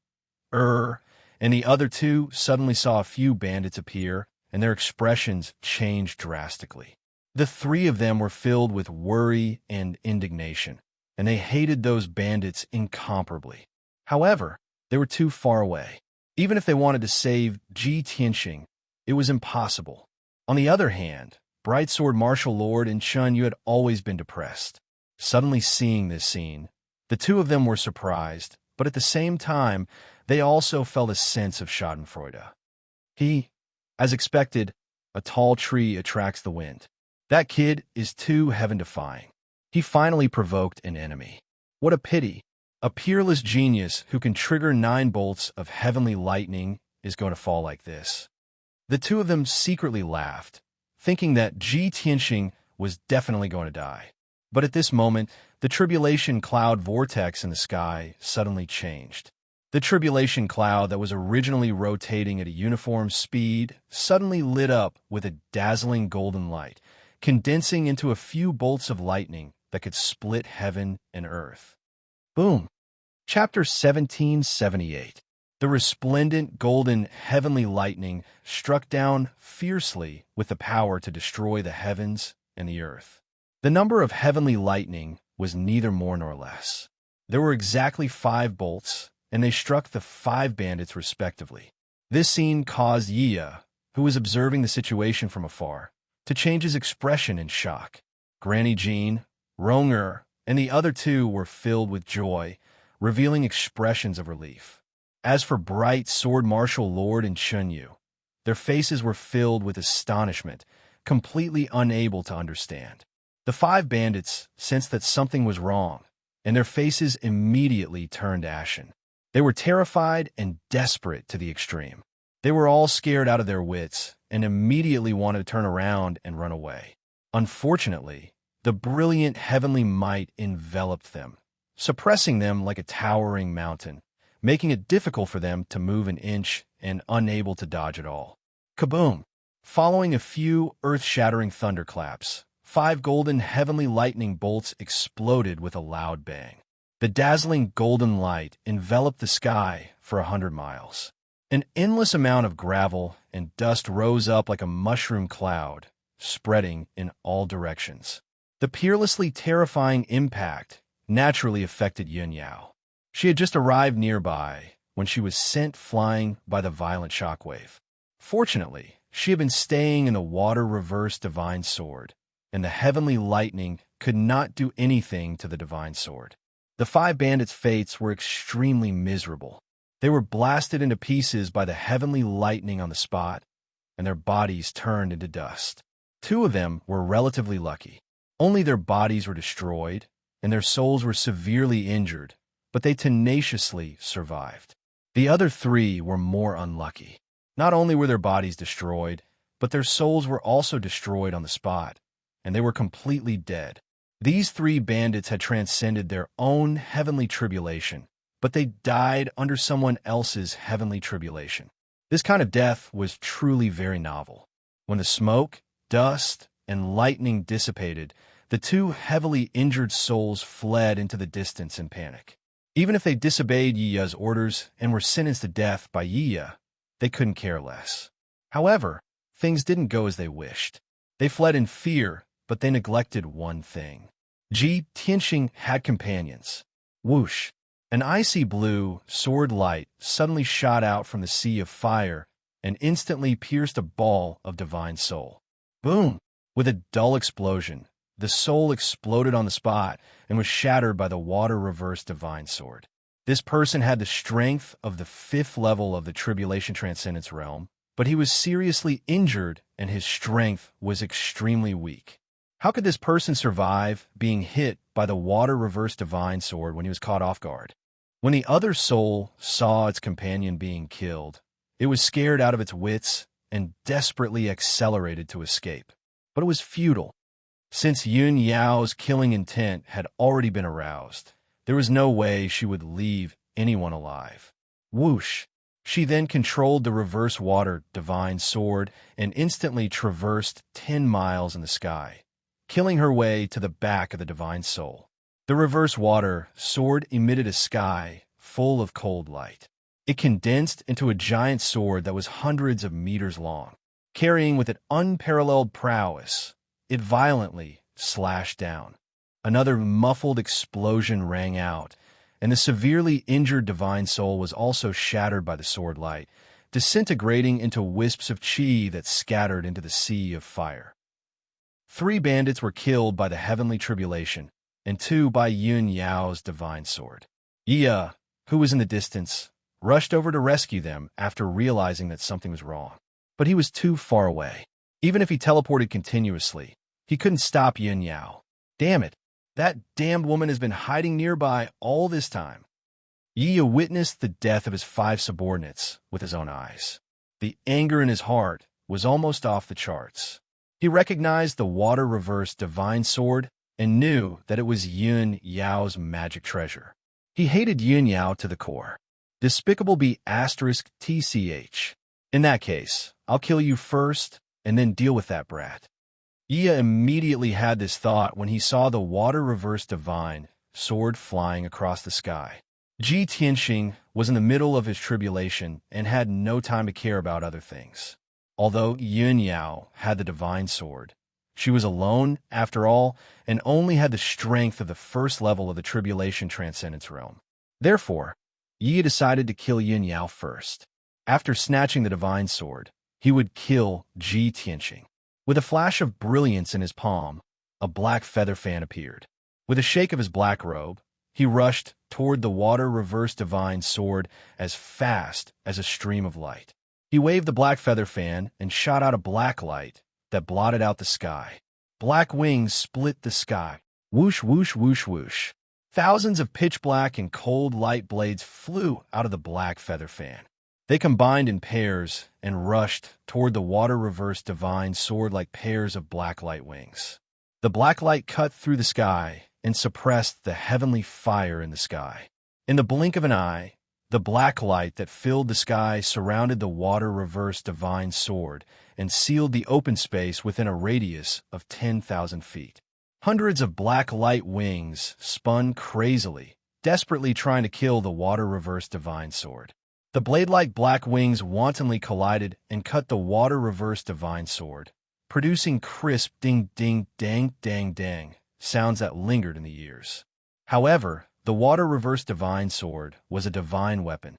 S1: and the other 2 suddenly saw a few bandits appear, and their expressions changed drastically. The 3 of them were filled with worry and indignation, and they hated those bandits incomparably. However, they were too far away. Even if they wanted to save Ji Tianxing, it was impossible. On the other hand, Bright Sword Martial Lord and Chun Yu had always been depressed. Suddenly seeing this scene, the 2 of them were surprised, but at the same time, they also felt a sense of schadenfreude. As expected, a tall tree attracts the wind. That kid is too heaven-defying. He finally provoked an enemy. What a pity. A peerless genius who can trigger 9 bolts of heavenly lightning is going to fall like this. The 2 of them secretly laughed, thinking that Ji Tianxing was definitely going to die. But at this moment, the tribulation cloud vortex in the sky suddenly changed. The tribulation cloud that was originally rotating at a uniform speed suddenly lit up with a dazzling golden light, condensing into a few bolts of lightning that could split heaven and earth. Boom. Chapter 1778. The resplendent golden heavenly lightning struck down fiercely with the power to destroy the heavens and the earth. The number of heavenly lightning was neither more nor less. There were exactly 5 bolts, and they struck the 5 bandits respectively. This scene caused Yia, who was observing the situation from afar, to change his expression in shock. Granny Jean, Ronger, and the other 2 were filled with joy, revealing expressions of relief. As for Bright Sword Martial Lord and Chunyu, their faces were filled with astonishment, completely unable to understand. The 5 bandits sensed that something was wrong, and their faces immediately turned ashen. They were terrified and desperate to the extreme. They were all scared out of their wits and immediately wanted to turn around and run away. Unfortunately, the brilliant heavenly might enveloped them, suppressing them like a towering mountain, making it difficult for them to move an inch and unable to dodge at all. Kaboom! Following a few earth-shattering thunderclaps, 5 golden heavenly lightning bolts exploded with a loud bang. The dazzling golden light enveloped the sky for 100 miles. An endless amount of gravel and dust rose up like a mushroom cloud, spreading in all directions. The peerlessly terrifying impact naturally affected Yun Yao. She had just arrived nearby when she was sent flying by the violent shockwave. Fortunately, she had been staying in the water-reverse divine sword, and the heavenly lightning could not do anything to the divine sword. The 5 bandits' fates were extremely miserable. They were blasted into pieces by the heavenly lightning on the spot, and their bodies turned into dust. 2 of them were relatively lucky. Only their bodies were destroyed, and their souls were severely injured, but they tenaciously survived. The other 3 were more unlucky. Not only were their bodies destroyed, but their souls were also destroyed on the spot, and they were completely dead. These 3 bandits had transcended their own heavenly tribulation, but they died under someone else's heavenly tribulation. This kind of death was truly very novel. When the smoke, dust, and lightning dissipated, the 2 heavily injured souls fled into the distance in panic. Even if they disobeyed Yiya's orders and were sentenced to death by Yiya, they couldn't care less. However, things didn't go as they wished. They fled in fear, but they neglected one thing. Ji Tianxing had companions. Whoosh! An icy blue sword light suddenly shot out from the sea of fire and instantly pierced a ball of divine soul. Boom! With a dull explosion, the soul exploded on the spot and was shattered by the water-reverse divine sword. This person had the strength of the 5th level of the Tribulation Transcendence realm, but he was seriously injured and his strength was extremely weak. How could this person survive being hit by the water-reverse divine sword when he was caught off guard? When the other soul saw its companion being killed, it was scared out of its wits and desperately accelerated to escape. But it was futile. Since Yun Yao's killing intent had already been aroused, there was no way she would leave anyone alive. Whoosh! She then controlled the reverse water divine sword and instantly traversed 10 miles in the sky, killing her way to the back of the divine soul. The reverse water sword emitted a sky full of cold light. It condensed into a giant sword that was hundreds of meters long. Carrying with it unparalleled prowess, it violently slashed down. Another muffled explosion rang out, and the severely injured divine soul was also shattered by the sword light, disintegrating into wisps of chi that scattered into the sea of fire. 3 bandits were killed by the heavenly tribulation, and 2 by Yun Yao's divine sword. Yiya, who was in the distance, rushed over to rescue them after realizing that something was wrong. But he was too far away. Even if he teleported continuously, he couldn't stop Yun Yao. Damn it, that damned woman has been hiding nearby all this time. Yiya witnessed the death of his 5 subordinates with his own eyes. The anger in his heart was almost off the charts. He recognized the water-reverse divine sword and knew that it was Yun Yao's magic treasure. He hated Yun Yao to the core. Despicable be *TCH. In that case, I'll kill you first and then deal with that brat. Yiya immediately had this thought when he saw the water-reverse divine sword flying across the sky. Ji Tianxing was in the middle of his tribulation and had no time to care about other things. Although Yun Yao had the divine sword, she was alone, after all, and only had the strength of the first level of the tribulation transcendence realm. Therefore, Yi decided to kill Yun Yao first. After snatching the divine sword, he would kill Ji Tianxing. With a flash of brilliance in his palm, a black feather fan appeared. With a shake of his black robe, he rushed toward the water-reversed divine sword as fast as a stream of light. He waved the black feather fan and shot out a black light that blotted out the sky. Black wings split the sky. Whoosh, whoosh, whoosh, whoosh. Thousands of pitch-black and cold light blades flew out of the black feather fan. They combined in pairs and rushed toward the water-reversed divine sword like pairs of black light wings. The black light cut through the sky and suppressed the heavenly fire in the sky. In the blink of an eye, the black light that filled the sky surrounded the water-reversed divine sword and sealed the open space within a radius of 10,000 feet. Hundreds of black light wings spun crazily, desperately trying to kill the water-reversed divine sword. The blade-like black wings wantonly collided and cut the water-reversed divine sword, producing crisp ding-ding-dang-dang-dang sounds that lingered in the ears. However, the water-reversed divine sword was a divine weapon.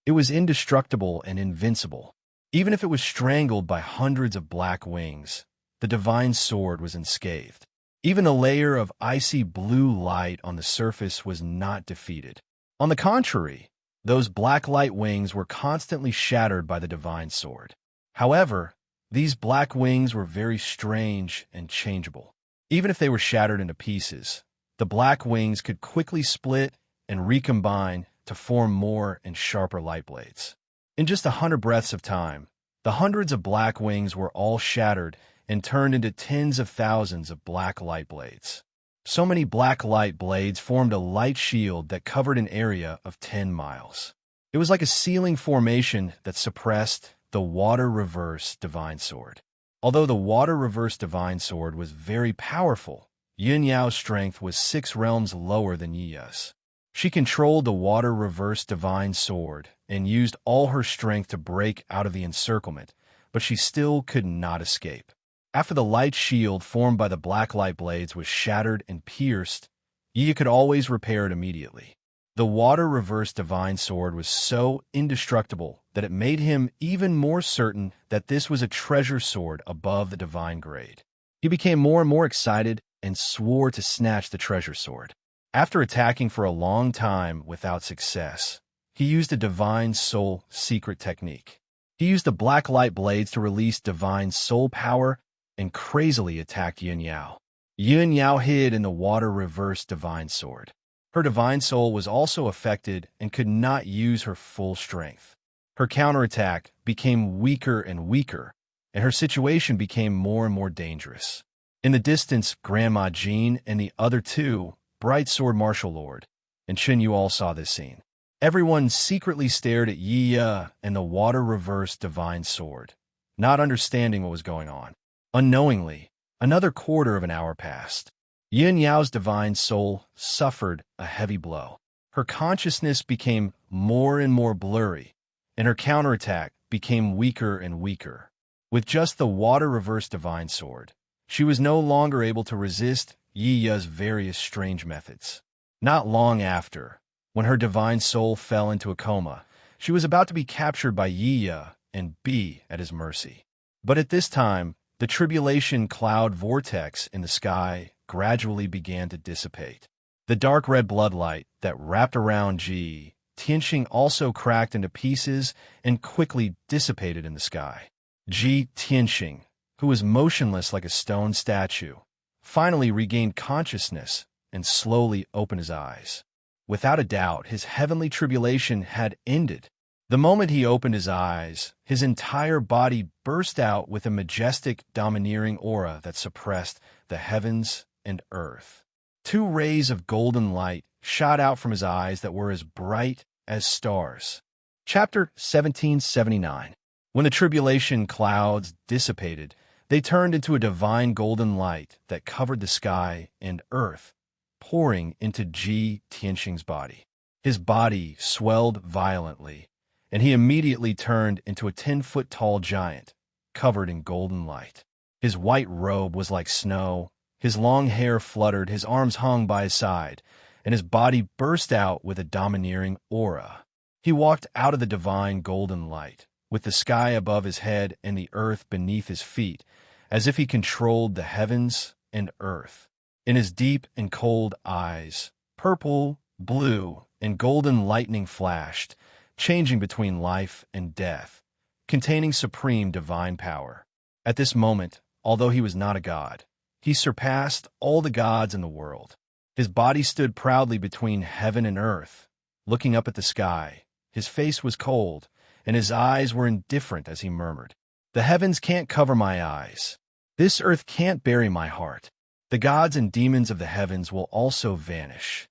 S1: It was indestructible and invincible. Even if it was strangled by hundreds of black wings, the divine sword was unscathed. Even a layer of icy blue light on the surface was not defeated. On the contrary, those black light wings were constantly shattered by the divine sword. However, these black wings were very strange and changeable. Even if they were shattered into pieces, the black wings could quickly split and recombine to form more and sharper light blades. In just 100 breaths of time, the hundreds of black wings were all shattered and turned into tens of thousands of black light blades. So many black light blades formed a light shield that covered an area of 10 miles. It was like a ceiling formation that suppressed the water-reversed divine sword. Although the water-reversed divine sword was very powerful, Yun Yao's strength was 6 realms lower than Yi's. She controlled the water-reversed divine sword and used all her strength to break out of the encirclement, but she still could not escape. After the light shield formed by the black light blades was shattered and pierced, Yi could always repair it immediately. The water-reversed divine sword was so indestructible that it made him even more certain that this was a treasure sword above the divine grade. He became more and more excited and swore to snatch the treasure sword. After attacking for a long time without success, he used a divine soul secret technique. He used the black light blades to release divine soul power and crazily attacked Yun Yao. Yun Yao hid in the water-reversed divine sword. Her divine soul was also affected and could not use her full strength. Her counterattack became weaker and weaker, and her situation became more and more dangerous. In the distance, Grandma Jean and the other 2, Bright Sword Martial Lord, and Chen Yu all saw this scene. Everyone secretly stared at Yi and the water-reversed divine sword, not understanding what was going on. Unknowingly, another quarter of an hour passed. Yun Yao's divine soul suffered a heavy blow. Her consciousness became more and more blurry, and her counterattack became weaker and weaker. With just the water-reversed divine sword, she was no longer able to resist Yi's various strange methods. Not long after, when her divine soul fell into a coma, she was about to be captured by Yi and be at his mercy. But at this time, the tribulation cloud vortex in the sky gradually began to dissipate. The dark red bloodlight that wrapped around Ji Tianxing also cracked into pieces and quickly dissipated in the sky. Ji Tianxing, who was motionless like a stone statue, finally regained consciousness and slowly opened his eyes. Without a doubt, his heavenly tribulation had ended. The moment he opened his eyes, his entire body burst out with a majestic, domineering aura that suppressed the heavens and earth. 2 rays of golden light shot out from his eyes that were as bright as stars. Chapter 1779. When the tribulation clouds dissipated, they turned into a divine golden light that covered the sky and earth, pouring into Ji Tianxing's body. His body swelled violently, and he immediately turned into a 10-foot-tall giant, covered in golden light. His white robe was like snow, his long hair fluttered, his arms hung by his side, and his body burst out with a domineering aura. He walked out of the divine golden light, with the sky above his head and the earth beneath his feet, as if he controlled the heavens and earth. In his deep and cold eyes, purple, blue, and golden lightning flashed, changing between life and death, containing supreme divine power. At this moment, although he was not a god, he surpassed all the gods in the world. His body stood proudly between heaven and earth, looking up at the sky. His face was cold, and his eyes were indifferent as he murmured, "The heavens can't cover my eyes. This earth can't bury my heart. The gods and demons of the heavens will also vanish."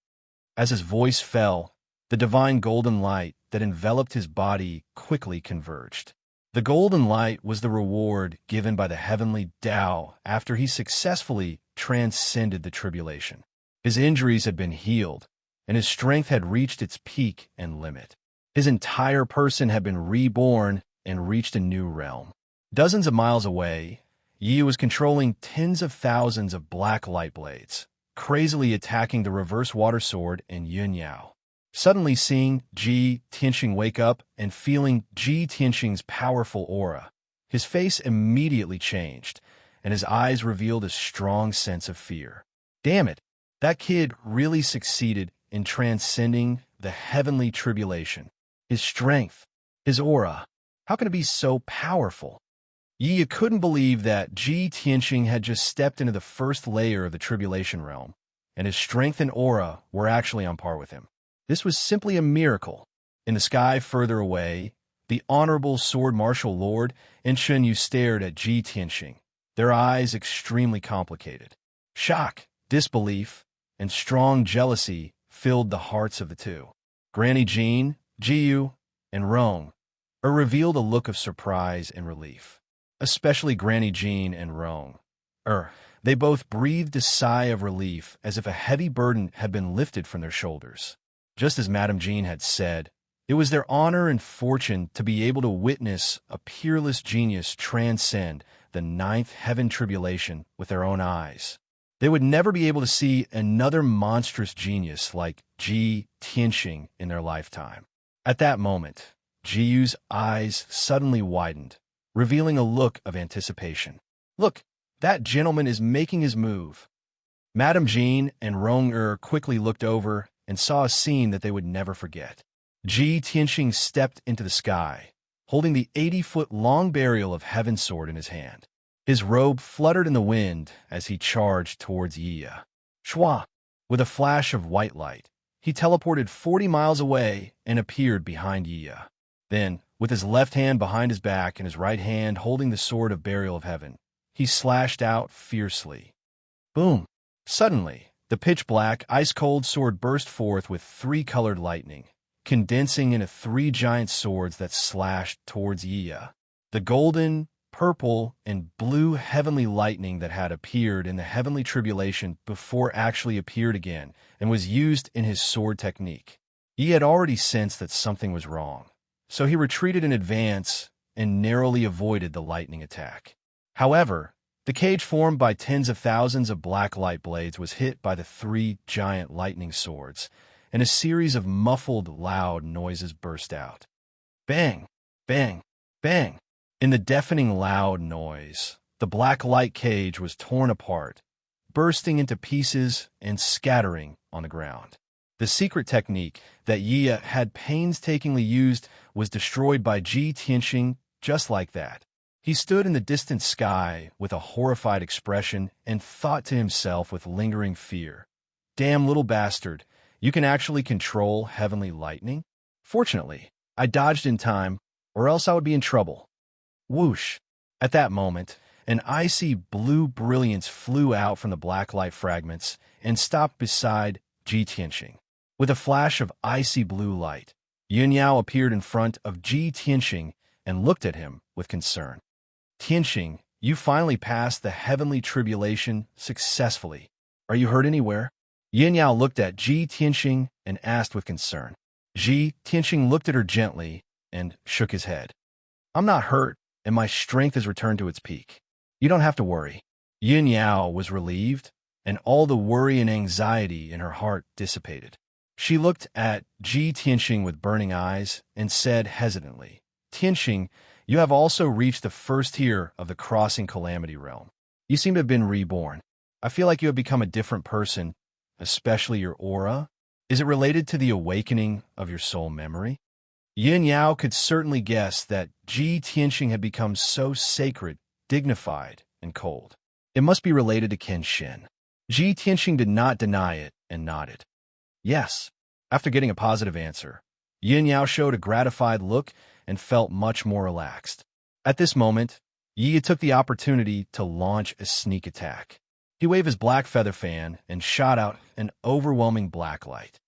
S1: As his voice fell, the divine golden light that enveloped his body quickly converged. The golden light was the reward given by the heavenly Tao after he successfully transcended the tribulation. His injuries had been healed, and his strength had reached its peak and limit. His entire person had been reborn and reached a new realm. Dozens of miles away, Yi was controlling tens of thousands of black light blades, crazily attacking the reverse water sword and Yun Yao. Suddenly seeing Ji Tianxing wake up and feeling Ji Tianxing's powerful aura, his face immediately changed, and his eyes revealed a strong sense of fear. Damn it, that kid really succeeded in transcending the heavenly tribulation. His strength, his aura, how can it be so powerful? Yi couldn't believe that Ji Tianxing had just stepped into the first layer of the tribulation realm, and his strength and aura were actually on par with him. This was simply a miracle. In the sky further away, the Honorable Sword Martial Lord and Shen Yu stared at Ji Tianxing, their eyes extremely complicated. Shock, disbelief, and strong jealousy filled the hearts of the two. Granny Jean, Jiyu, and Rong revealed a look of surprise and relief. Especially Granny Jean and Rong. They both breathed a sigh of relief as if a heavy burden had been lifted from their shoulders. Just as Madame Jean had said, it was their honor and fortune to be able to witness a peerless genius transcend the ninth heaven tribulation with their own eyes. They would never be able to see another monstrous genius like Ji Tianxing in their lifetime. At that moment, Jiyu's eyes suddenly widened, revealing a look of anticipation. Look, that gentleman is making his move. Madame Jean and Rong quickly looked over and saw a scene that they would never forget. Ji Tianxing stepped into the sky, holding the 80-foot-long barrel of Heaven Sword in his hand. His robe fluttered in the wind as he charged towards Yi. Shua! With a flash of white light, he teleported 40 miles away and appeared behind Yi. Then, with his left hand behind his back and his right hand holding the Sword of Burial of Heaven, he slashed out fiercely. Boom! Suddenly, the pitch-black, ice-cold sword burst forth with 3-colored lightning, condensing into 3 giant swords that slashed towards Yi. The golden, purple, and blue heavenly lightning that had appeared in the heavenly tribulation before actually appeared again and was used in his sword technique. Yi had already sensed that something was wrong, so he retreated in advance and narrowly avoided the lightning attack. However, the cage formed by tens of thousands of black light blades was hit by the 3 giant lightning swords, and a series of muffled, loud noises burst out. Bang! Bang! Bang! In the deafening loud noise, the black light cage was torn apart, bursting into pieces and scattering on the ground. The secret technique that Yi had painstakingly used was destroyed by Ji Tianxing just like that. He stood in the distant sky with a horrified expression and thought to himself with lingering fear, "Damn little bastard, you can actually control heavenly lightning? Fortunately, I dodged in time, or else I would be in trouble." Whoosh! At that moment, an icy blue brilliance flew out from the black light fragments and stopped beside Ji Tianxing. With a flash of icy blue light, Yun Yao appeared in front of Ji Tianxing and looked at him with concern. "Tianxing, you finally passed the heavenly tribulation successfully. Are you hurt anywhere?" Yin Yao looked at Ji Tianxing and asked with concern. Ji Tianxing looked at her gently and shook his head. I'm not hurt, and my strength has returned to its peak. You don't have to worry. Yin Yao was relieved, and all the worry and anxiety in her heart dissipated. She looked at Ji Tianxing with burning eyes and said hesitantly, Tianxing, you have also reached the first tier of the crossing calamity realm. You seem to have been reborn. I feel like you have become a different person, especially your aura. Is it related to the awakening of your soul memory? Yin Yao could certainly guess that Ji Tianxing had become so sacred, dignified, and cold. It must be related to Kenshin. Ji Tianxing did not deny it and nodded. Yes. After getting a positive answer, Yin Yao showed a gratified look and felt much more relaxed. At this moment, Yi took the opportunity to launch a sneak attack. He waved his black feather fan and shot out an overwhelming black light.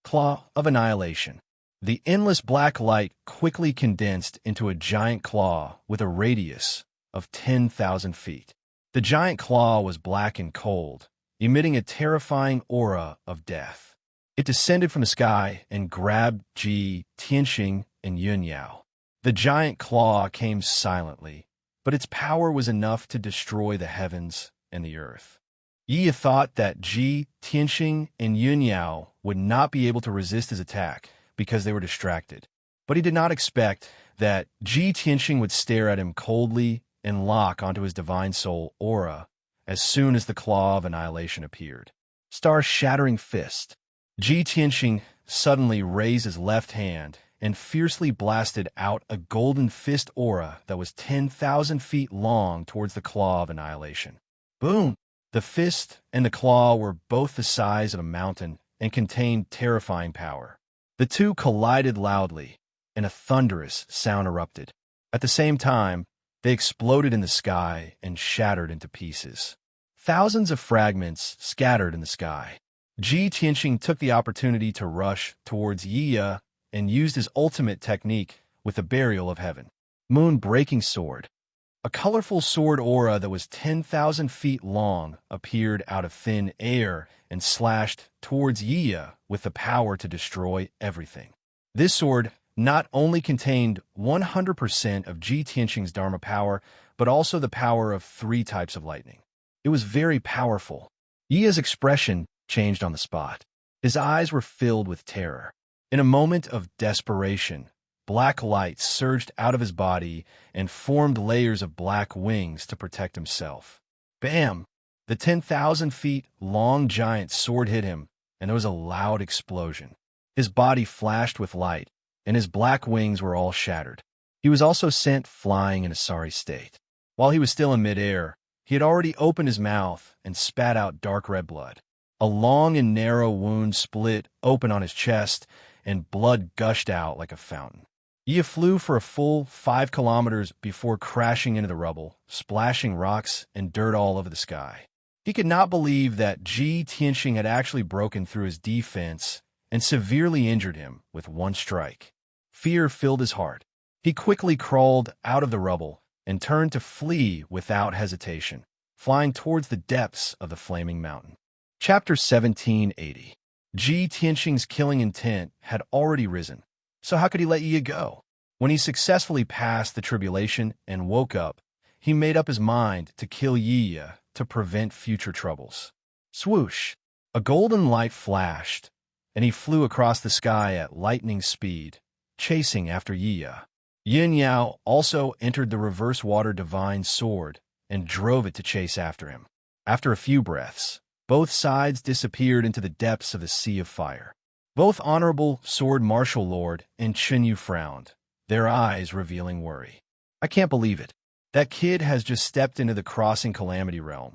S1: Claw of Annihilation. The endless black light quickly condensed into a giant claw with a radius of 10,000 feet. The giant claw was black and cold, emitting a terrifying aura of death. It descended from the sky and grabbed Ji Tianxing and Yin Yao. The giant claw came silently, but its power was enough to destroy the heavens and the earth. Yi thought that Ji Tianxing and Yin Yao would not be able to resist his attack because they were distracted, but he did not expect that Ji Tianxing would stare at him coldly and lock onto his divine soul aura as soon as the claw of annihilation appeared. Star-shattering fist. Ji Tianxing suddenly raised his left hand and fiercely blasted out a golden fist aura that was 10,000 feet long towards the claw of annihilation. Boom! The fist and the claw were both the size of a mountain and contained terrifying power. The two collided loudly, and a thunderous sound erupted. At the same time, they exploded in the sky and shattered into pieces. Thousands of fragments scattered in the sky. Ji Tianxing took the opportunity to rush towards Yi and used his ultimate technique with the Burial of Heaven. Moon-breaking sword. A colorful sword aura that was 10,000 feet long appeared out of thin air and slashed towards Yi with the power to destroy everything. This sword not only contained 100% of Ji Tianxing's Dharma power, but also the power of 3 types of lightning. It was very powerful. Yi's expression changed on the spot. His eyes were filled with terror. In a moment of desperation, black light surged out of his body and formed layers of black wings to protect himself. Bam! The 10,000 feet long giant sword hit him, and there was a loud explosion. His body flashed with light, and his black wings were all shattered. He was also sent flying in a sorry state. While he was still in midair, he had already opened his mouth and spat out dark red blood. A long and narrow wound split open on his chest, and blood gushed out like a fountain. Yi flew for a full 5 kilometers before crashing into the rubble, splashing rocks and dirt all over the sky. He could not believe that Ji Tianxing had actually broken through his defense and severely injured him with one strike. Fear filled his heart. He quickly crawled out of the rubble and turned to flee without hesitation, flying towards the depths of the flaming mountain. Chapter 1780. Ji Tianxing's killing intent had already risen, so how could he let Yi go? When he successfully passed the tribulation and woke up, he made up his mind to kill Yi to prevent future troubles. Swoosh! A golden light flashed, and he flew across the sky at lightning speed, chasing after Yi. Yin Yao also entered the reverse water divine sword and drove it to chase after him. After a few breaths, both sides disappeared into the depths of the sea of fire. Both Honorable Sword Martial Lord and Chenyu frowned, their eyes revealing worry. I can't believe it. That kid has just stepped into the Crossing Calamity Realm,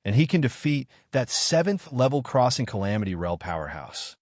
S1: and he can defeat that 7th level Crossing Calamity Realm powerhouse.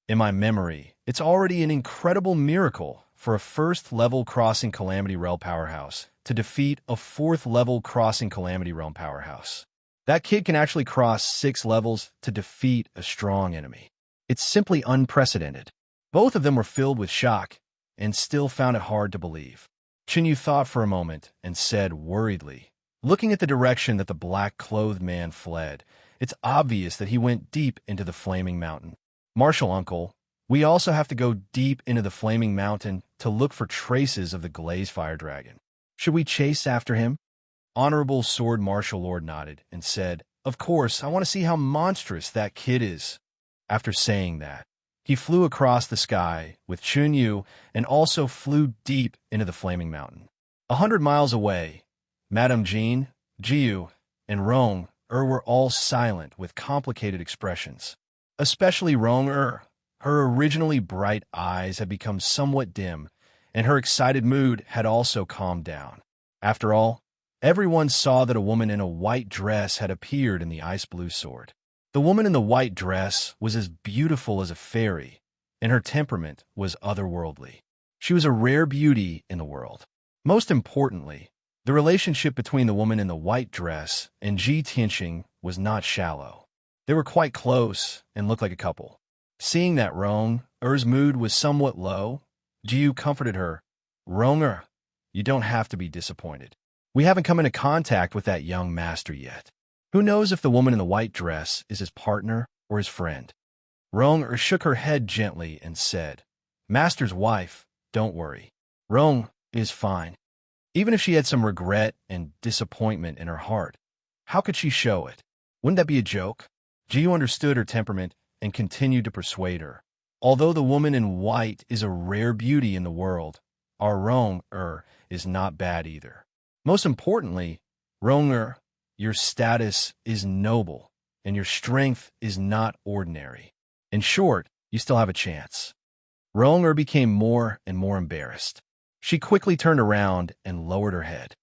S1: In my memory, it's already an incredible miracle for a 1st level Crossing Calamity Realm powerhouse to defeat a 4th level Crossing Calamity Realm powerhouse. That kid can actually cross 6 levels to defeat a strong enemy. It's simply unprecedented. Both of them were filled with shock and still found it hard to believe. Chenyu thought for a moment and said worriedly, looking at the direction that the black-clothed man fled, It's obvious that he went deep into the flaming mountain. Marshal uncle, we also have to go deep into the flaming mountain to look for traces of the glazed fire dragon. Should we chase after him? Honorable Sword Marshal Lord nodded and said, Of course, I want to see how monstrous that kid is. After saying that, he flew across the sky with Chun Yu and also flew deep into the flaming mountain. 100 miles away, Madame Jean, Jiu, and Rong were all silent with complicated expressions. Especially Rong. Her originally bright eyes had become somewhat dim, and her excited mood had also calmed down. After all, everyone saw that a woman in a white dress had appeared in the ice-blue sword. The woman in the white dress was as beautiful as a fairy, and her temperament was otherworldly. She was a rare beauty in the world. Most importantly, the relationship between the woman in the white dress and Ji Tianxing was not shallow. They were quite close and looked like a couple. Seeing that Rong-er's mood was somewhat low, Jiu comforted her. Rong-er, you don't have to be disappointed. We haven't come into contact with that young master yet. Who knows if the woman in the white dress is his partner or his friend? Rong shook her head gently and said, Master's wife, don't worry. Rong is fine. Even if she had some regret and disappointment in her heart, how could she show it? Wouldn't that be a joke? Jiu understood her temperament and continued to persuade her. Although the woman in white is a rare beauty in the world, our Rong is not bad either. Most importantly, Rong, your status is noble, and your strength is not ordinary. In short, you still have a chance. Rong became more and more embarrassed. She quickly turned around and lowered her head.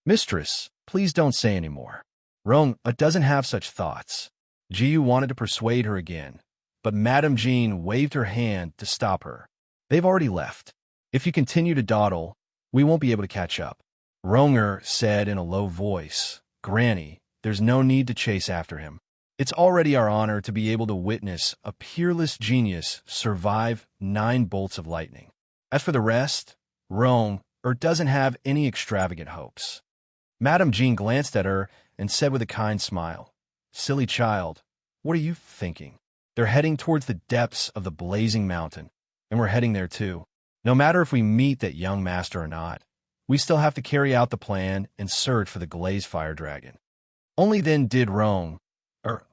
S1: Mistress, please don't say any more. Rong doesn't have such thoughts. Jiu wanted to persuade her again, but Madame Jean waved her hand to stop her. They've already left. If you continue to dawdle, we won't be able to catch up. Rong said in a low voice, Granny, there's no need to chase after him. It's already our honor to be able to witness a peerless genius survive 9 bolts of lightning. As for the rest, Rong doesn't have any extravagant hopes. Madame Jean glanced at her and said with a kind smile, Silly child, what are you thinking? They're heading towards the depths of the blazing mountain, and we're heading there too. No matter if we meet that young master or not, we still have to carry out the plan and search for the glazed fire dragon. Only then did Rong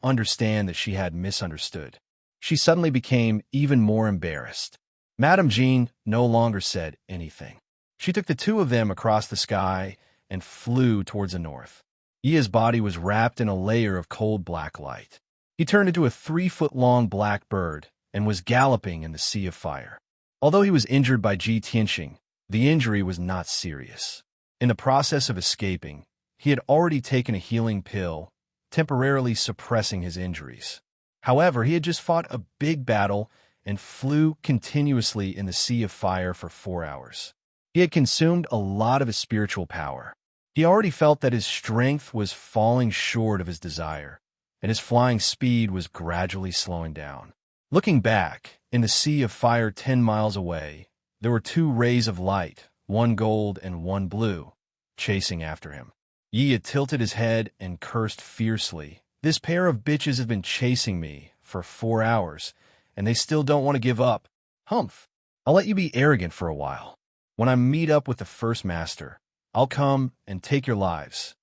S1: understand that she had misunderstood. She suddenly became even more embarrassed. Madame Jean no longer said anything. She took the two of them across the sky and flew towards the north. Yia's body was wrapped in a layer of cold black light. He turned into a 3-foot-long black bird and was galloping in the sea of fire. Although he was injured by Ji Tianxing, the injury was not serious. In the process of escaping, he had already taken a healing pill, temporarily suppressing his injuries. However, he had just fought a big battle and flew continuously in the sea of fire for 4 hours. He had consumed a lot of his spiritual power. He already felt that his strength was falling short of his desire, and his flying speed was gradually slowing down. Looking back, in the sea of fire 10 miles away, there were 2 rays of light, one gold and one blue, chasing after him. Yi tilted his head and cursed fiercely. This pair of bitches have been chasing me for 4 hours, and they still don't want to give up. Humph! I'll let you be arrogant for a while. When I meet up with the first master, I'll come and take your lives.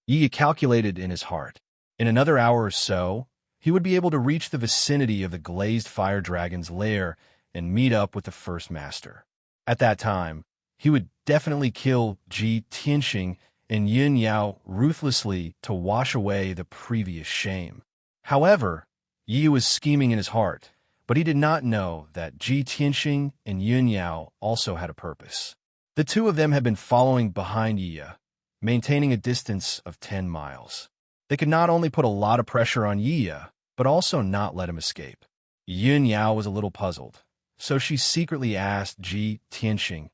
S1: Yi calculated in his heart. In another hour or so, he would be able to reach the vicinity of the glazed fire dragon's lair and meet up with the first master. At that time, he would definitely kill Ji Tianxing and Yin Yao ruthlessly to wash away the previous shame. However, Yi was scheming in his heart, but he did not know that Ji Tianxing and Yin Yao also had a purpose. The two of them had been following behind Yi, maintaining a distance of 10 miles. They could not only put a lot of pressure on Yi, but also not let him escape. Yin Yao was a little puzzled, so she secretly asked Ji Tianxing,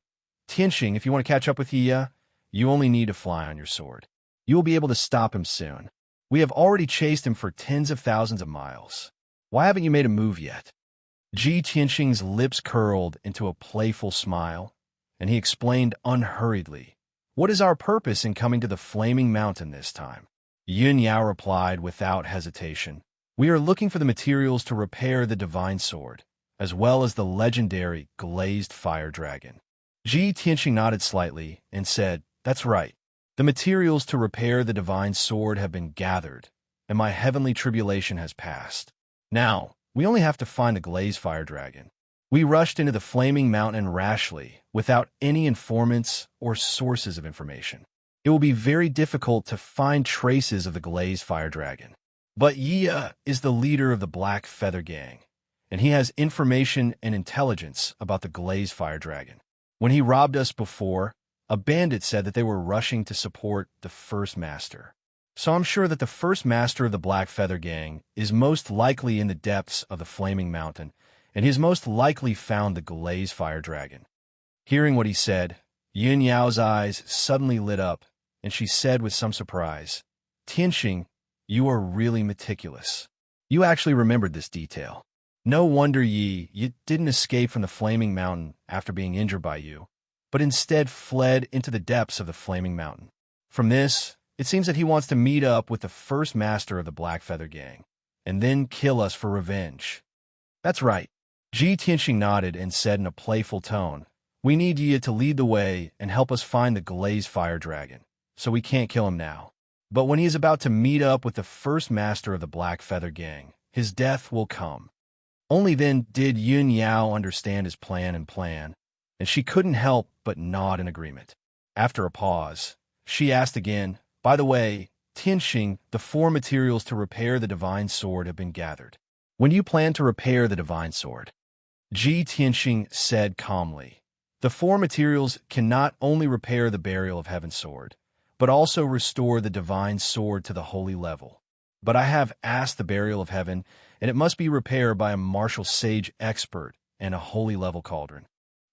S1: Tianxing, if you want to catch up with Yi, you only need to fly on your sword. You will be able to stop him soon. We have already chased him for tens of thousands of miles. Why haven't you made a move yet? Ji Tianxing's lips curled into a playful smile, and he explained unhurriedly, What is our purpose in coming to the flaming mountain this time? Yun Yao replied without hesitation. We are looking for the materials to repair the divine sword, as well as the legendary glazed fire dragon. Ji Tianxing nodded slightly and said, That's right. The materials to repair the divine sword have been gathered, and my heavenly tribulation has passed. Now, we only have to find the glazed fire dragon. We rushed into the flaming mountain rashly, without any informants or sources of information. It will be very difficult to find traces of the glazed fire dragon. But Yi is the leader of the Black Feather Gang, and he has information and intelligence about the glazed fire dragon. When he robbed us before, a bandit said that they were rushing to support the first master. So I'm sure that the first master of the Black Feather Gang is most likely in the depths of the Flaming Mountain, and he has most likely found the glazed fire dragon. Hearing what he said, Yun Yao's eyes suddenly lit up, and she said with some surprise, Tianxing, you are really meticulous. You actually remembered this detail. No wonder you didn't escape from the Flaming Mountain after being injured by you, but instead fled into the depths of the Flaming Mountain. From this, it seems that he wants to meet up with the first master of the Black Feather Gang, and then kill us for revenge. That's right. Ji Tianxing nodded and said in a playful tone, We need Yi to lead the way and help us find the glazed fire dragon, so we can't kill him now. But when he is about to meet up with the first master of the Black Feather Gang, his death will come. Only then did Yun Yao understand his plan, and she couldn't help but nod in agreement. After a pause, she asked again, By the way, Tianxing, the 4 materials to repair the divine sword have been gathered. When do you plan to repair the divine sword? Ji Tianxing said calmly, The 4 materials can not only repair the Burial of Heaven sword, but also restore the divine sword to the holy level. But I have asked the Burial of Heaven, and it must be repaired by a martial sage expert and a holy level cauldron.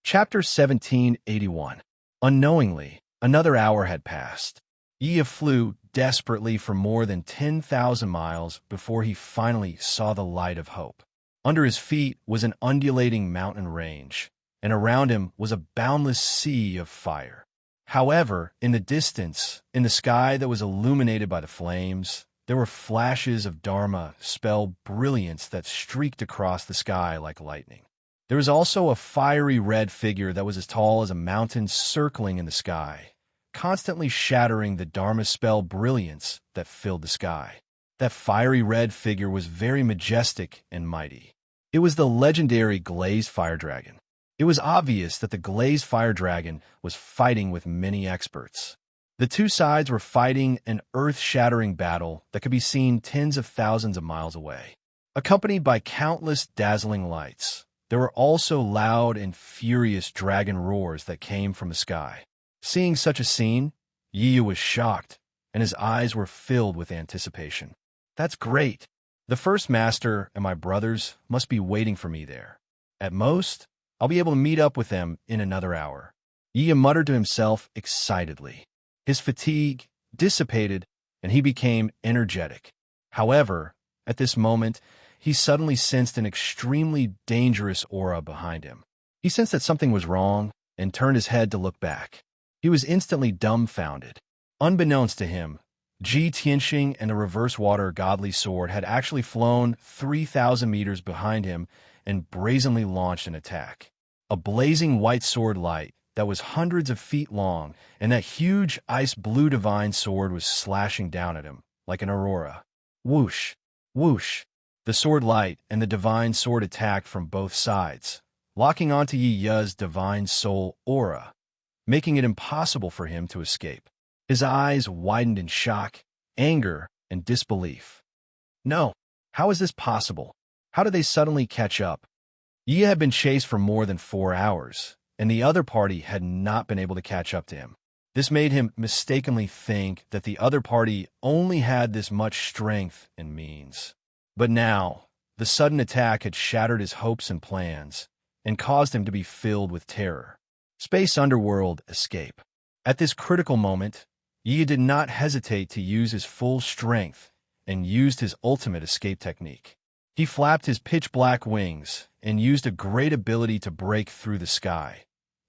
S1: Chapter 1781. Unknowingly, another hour had passed. Yi flew desperately for more than 10,000 miles before he finally saw the light of hope. Under his feet was an undulating mountain range, and around him was a boundless sea of fire. However, in the distance, in the sky that was illuminated by the flames, there were flashes of Dharma spell brilliance that streaked across the sky like lightning. There was also a fiery red figure that was as tall as a mountain circling in the sky, constantly shattering the Dharma spell brilliance that filled the sky. That fiery red figure was very majestic and mighty. It was the legendary glazed fire dragon. It was obvious that the glazed fire dragon was fighting with many experts. The two sides were fighting an earth-shattering battle that could be seen tens of thousands of miles away. Accompanied by countless dazzling lights, there were also loud and furious dragon roars that came from the sky. Seeing such a scene, Yi was shocked, and his eyes were filled with anticipation. That's great. The first master and my brothers must be waiting for me there. At most, I'll be able to meet up with them in another hour. Yi muttered to himself excitedly. His fatigue dissipated, and he became energetic. However, at this moment, he suddenly sensed an extremely dangerous aura behind him. He sensed that something was wrong and turned his head to look back. He was instantly dumbfounded. Unbeknownst to him, Ji Tianxing and the reverse water godly sword had actually flown 3,000 meters behind him and brazenly launched an attack. A blazing white sword light that was hundreds of feet long, and that huge ice-blue divine sword was slashing down at him like an aurora. Whoosh! Whoosh! The sword light and the divine sword attacked from both sides, locking onto Yi Ya's divine soul aura, making it impossible for him to escape. His eyes widened in shock, anger, and disbelief. No! How is this possible? How did they suddenly catch up? Yi had been chased for more than 4 hours, and the other party had not been able to catch up to him. This made him mistakenly think that the other party only had this much strength and means. But now, the sudden attack had shattered his hopes and plans, and caused him to be filled with terror. Space Underworld Escape. At this critical moment, Yi did not hesitate to use his full strength and used his ultimate escape technique. He flapped his pitch-black wings and used a great ability to break through the sky,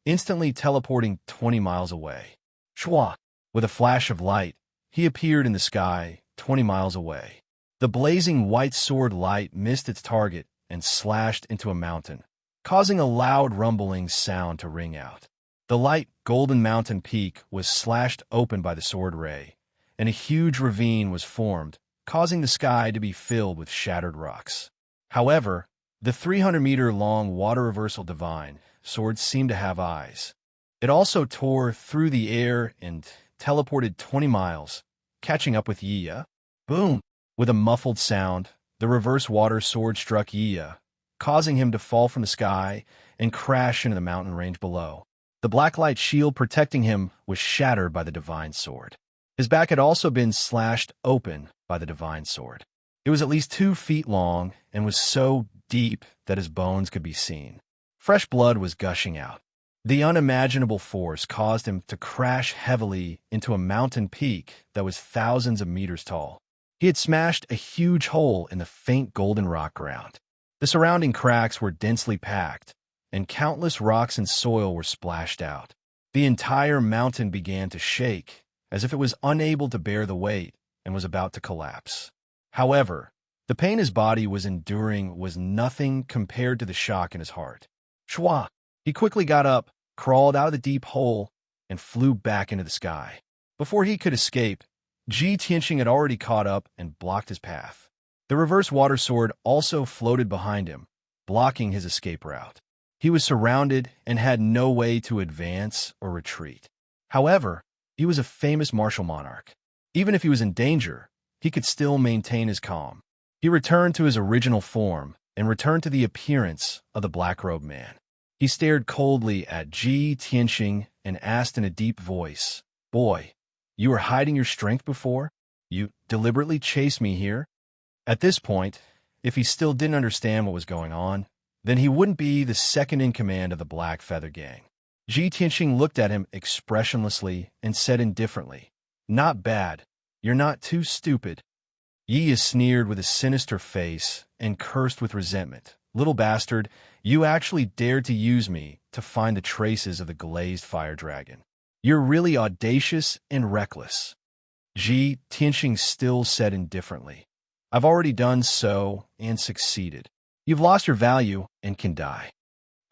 S1: instantly teleporting 20 miles away. Shwa! With a flash of light, he appeared in the sky, 20 miles away. The blazing white sword light missed its target and slashed into a mountain, causing a loud rumbling sound to ring out. The light golden mountain peak was slashed open by the sword ray, and a huge ravine was formed, causing the sky to be filled with shattered rocks. However, the 300-meter-long water reversal divine sword seemed to have eyes. It also tore through the air and teleported 20 miles, catching up with Yiya. Boom! With a muffled sound, the reverse water sword struck Yiya, causing him to fall from the sky and crash into the mountain range below. The black light shield protecting him was shattered by the divine sword. His back had also been slashed open by the divine sword. It was at least 2 feet long and was so deep that his bones could be seen. Fresh blood was gushing out. The unimaginable force caused him to crash heavily into a mountain peak that was thousands of meters tall. He had smashed a huge hole in the faint golden rock ground. The surrounding cracks were densely packed, and countless rocks and soil were splashed out. The entire mountain began to shake, as if it was unable to bear the weight and was about to collapse. However, the pain his body was enduring was nothing compared to the shock in his heart. Shwa! He quickly got up, crawled out of the deep hole, and flew back into the sky. Before he could escape, Ji Tianqing had already caught up and blocked his path. The reverse water sword also floated behind him, blocking his escape route. He was surrounded and had no way to advance or retreat. However, he was a famous martial monarch. Even if he was in danger, he could still maintain his calm. He returned to his original form and returned to the appearance of the black-robed man. He stared coldly at Ji Tianqing and asked in a deep voice, "Boy, you were hiding your strength before? You deliberately chased me here?" At this point, if he still didn't understand what was going on, then he wouldn't be the second in command of the Black Feather Gang. Ji Tianqing looked at him expressionlessly and said indifferently, "Not bad. You're not too stupid." Yi sneered with a sinister face and cursed with resentment. "Little bastard, you actually dared to use me to find the traces of the glazed fire dragon. You're really audacious and reckless." Ji Tianqing still said indifferently, "I've already done so and succeeded. You've lost your value and can die."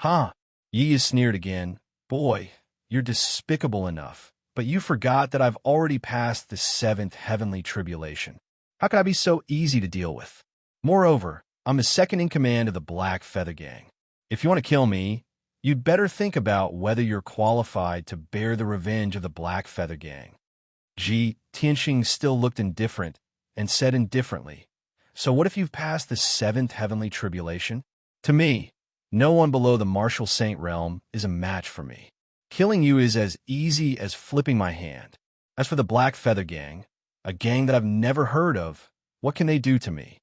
S1: "Huh?" Yi sneered again. "Boy, you're despicable enough, but you forgot that I've already passed the 7th heavenly tribulation. How could I be so easy to deal with? Moreover, I'm the second in command of the Black Feather Gang. If you want to kill me, you'd better think about whether you're qualified to bear the revenge of the Black Feather Gang." Ji Tianqing still looked indifferent and said indifferently, "So what if you've passed the 7th heavenly tribulation? To me, no one below the martial saint realm is a match for me. Killing you is as easy as flipping my hand. As for the Black Feather Gang, a gang that I've never heard of, what can they do to me?"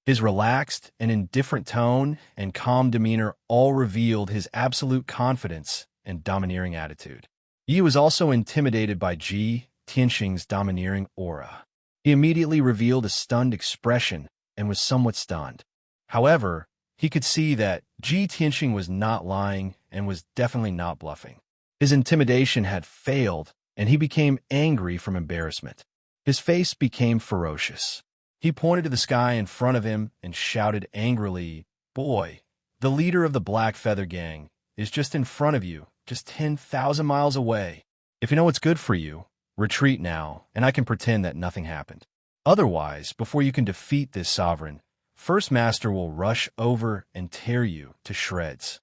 S1: His relaxed and indifferent tone and calm demeanor all revealed his absolute confidence and domineering attitude. Yi was also intimidated by Ji Tianqing's domineering aura. He immediately revealed a stunned expression and was somewhat stunned. However, he could see that Ji Tianqing was not lying and was definitely not bluffing. His intimidation had failed, and he became angry from embarrassment. His face became ferocious. He pointed to the sky in front of him and shouted angrily, "Boy, the leader of the Black Feather Gang is just in front of you, just 10,000 miles away. If you know what's good for you, retreat now, and I can pretend that nothing happened. Otherwise, before you can defeat this sovereign, First Master will rush over and tear you to shreds."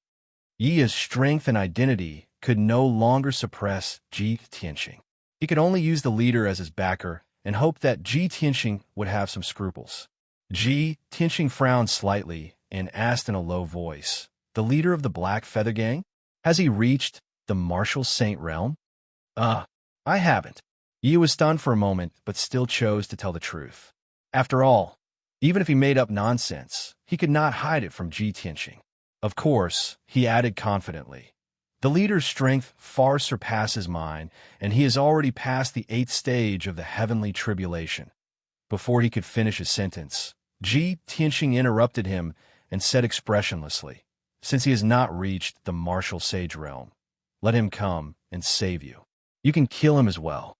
S1: Yi's strength and identity could no longer suppress Ji Tianqing. He could only use the leader as his backer and hope that Ji Tianqing would have some scruples. Ji Tianqing frowned slightly and asked in a low voice, "The leader of the Black Feather Gang? Has he reached the martial saint realm?" I haven't." Yi was stunned for a moment, but still chose to tell the truth. After all, even if he made up nonsense, he could not hide it from Ji Tianqing. Of course, he added confidently, "The leader's strength far surpasses mine, and he has already passed the 8th stage of the heavenly tribulation." Before he could finish his sentence, Ji Tianqing interrupted him and said expressionlessly, "Since he has not reached the martial sage realm, let him come and save you. You can kill him as well."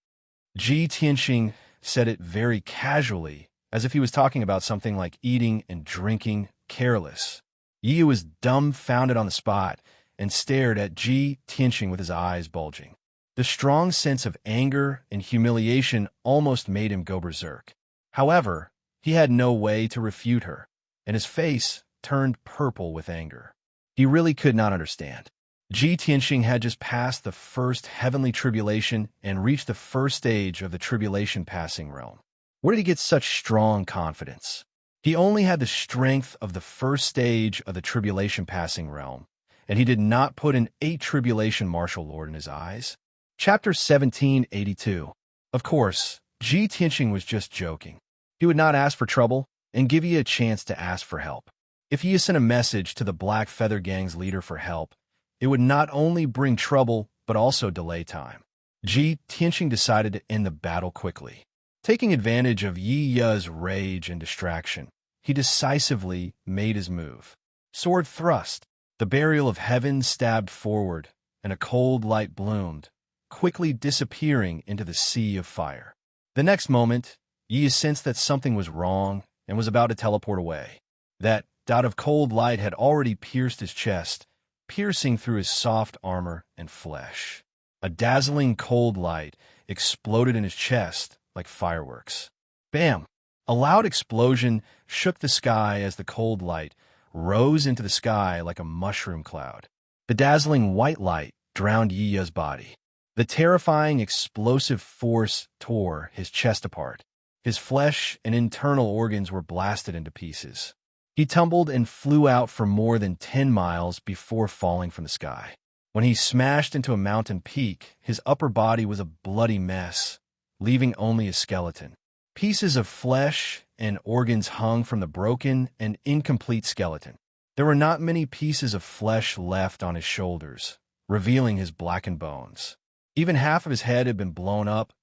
S1: Ji Tianqing said it very casually, as if he was talking about something like eating and drinking, careless. Yi was dumbfounded on the spot and stared at Ji Tianxing with his eyes bulging. The strong sense of anger and humiliation almost made him go berserk. However, he had no way to refute her, and his face turned purple with anger. He really could not understand. Ji Tianxing had just passed the first heavenly tribulation and reached the first stage of the tribulation passing realm. Where did he get such strong confidence? He only had the strength of the first stage of the tribulation passing realm, and he did not put an 8 tribulation martial lord in his eyes. Chapter 1782. Of course, Ji Tianxing was just joking. He would not ask for trouble and give you a chance to ask for help. If he sent a message to the Black Feather Gang's leader for help, it would not only bring trouble, but also delay time. Ji Tianxing decided to end the battle quickly. Taking advantage of Yi Ya's rage and distraction, he decisively made his move. Sword thrust. The burial of heaven stabbed forward, and a cold light bloomed, quickly disappearing into the sea of fire. The next moment, Yi sensed that something was wrong and was about to teleport away. That dot of cold light had already pierced his chest, piercing through his soft armor and flesh. A dazzling cold light exploded in his chest like fireworks. Bam! A loud explosion shook the sky as the cold light rose into the sky like a mushroom cloud. The dazzling white light drowned Yi Ya's body. The terrifying explosive force tore his chest apart. His flesh and internal organs were blasted into pieces. He tumbled and flew out for more than 10 miles before falling from the sky. When he smashed into a mountain peak, his upper body was a bloody mess, leaving only a skeleton. Pieces of flesh and organs hung from the broken and incomplete skeleton. There were not many pieces of flesh left on his shoulders, revealing his blackened bones. Even half of his head had been blown up,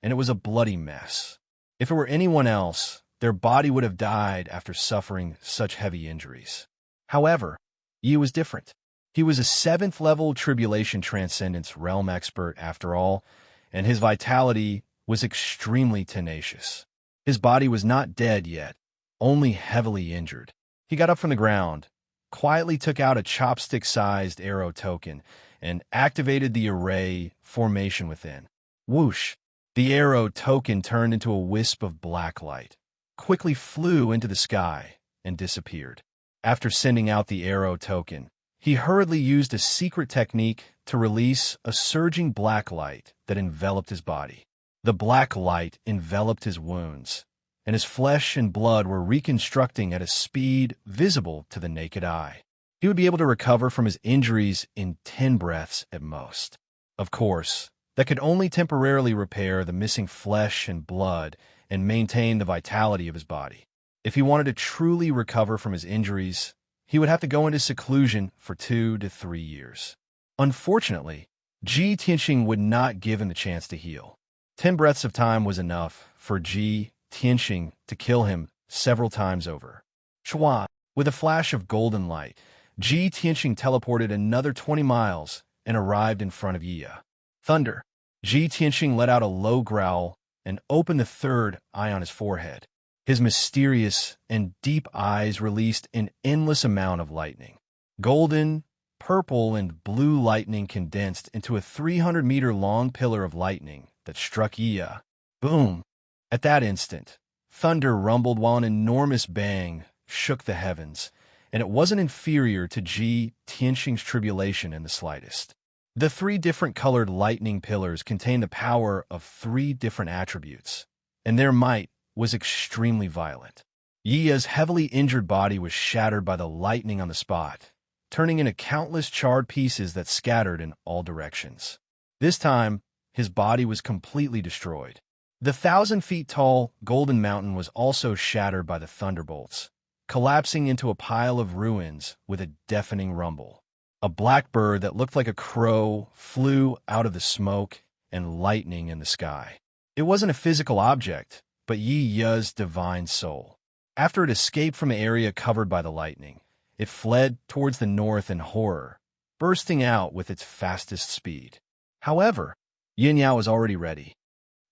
S1: and it was a bloody mess. If it were anyone else, their body would have died after suffering such heavy injuries. However, Yi was different. He was a 7th-level Tribulation Transcendence realm expert after all, and his vitality was extremely tenacious. His body was not dead yet, only heavily injured. He got up from the ground, quietly took out a chopstick-sized arrow token, and activated the array formation within. Whoosh! The arrow token turned into a wisp of black light, quickly flew into the sky, and disappeared. After sending out the arrow token, he hurriedly used a secret technique to release a surging black light that enveloped his body. The black light enveloped his wounds, and his flesh and blood were reconstructing at a speed visible to the naked eye. He would be able to recover from his injuries in 10 breaths at most. Of course, that could only temporarily repair the missing flesh and blood and maintain the vitality of his body. If he wanted to truly recover from his injuries, he would have to go into seclusion for 2 to 3 years. Unfortunately, Ji Tianxing would not give him the chance to heal. 10 breaths of time was enough for Ji Tianxing to kill him several times over. Chua! With a flash of golden light, Ji Tianxing teleported another 20 miles and arrived in front of Yi Ya. Thunder! Ji Tianxing let out a low growl and opened the third eye on his forehead. His mysterious and deep eyes released an endless amount of lightning. Golden, purple, and blue lightning condensed into a 300-meter-long pillar of lightning that struck Yi Ya. Boom! At that instant, thunder rumbled while an enormous bang shook the heavens, and it wasn't inferior to Ji Tianxing's tribulation in the slightest. The 3 different colored lightning pillars contained the power of 3 different attributes, and their might was extremely violent. Yi Ya's heavily injured body was shattered by the lightning on the spot, turning into countless charred pieces that scattered in all directions. This time, his body was completely destroyed. The 1,000-feet-tall Golden Mountain was also shattered by the thunderbolts, collapsing into a pile of ruins with a deafening rumble. A black bird that looked like a crow flew out of the smoke and lightning in the sky. It wasn't a physical object, but Yi Ya's divine soul. After it escaped from the area covered by the lightning, it fled towards the north in horror, bursting out with its fastest speed. However, Yin Yao was already ready.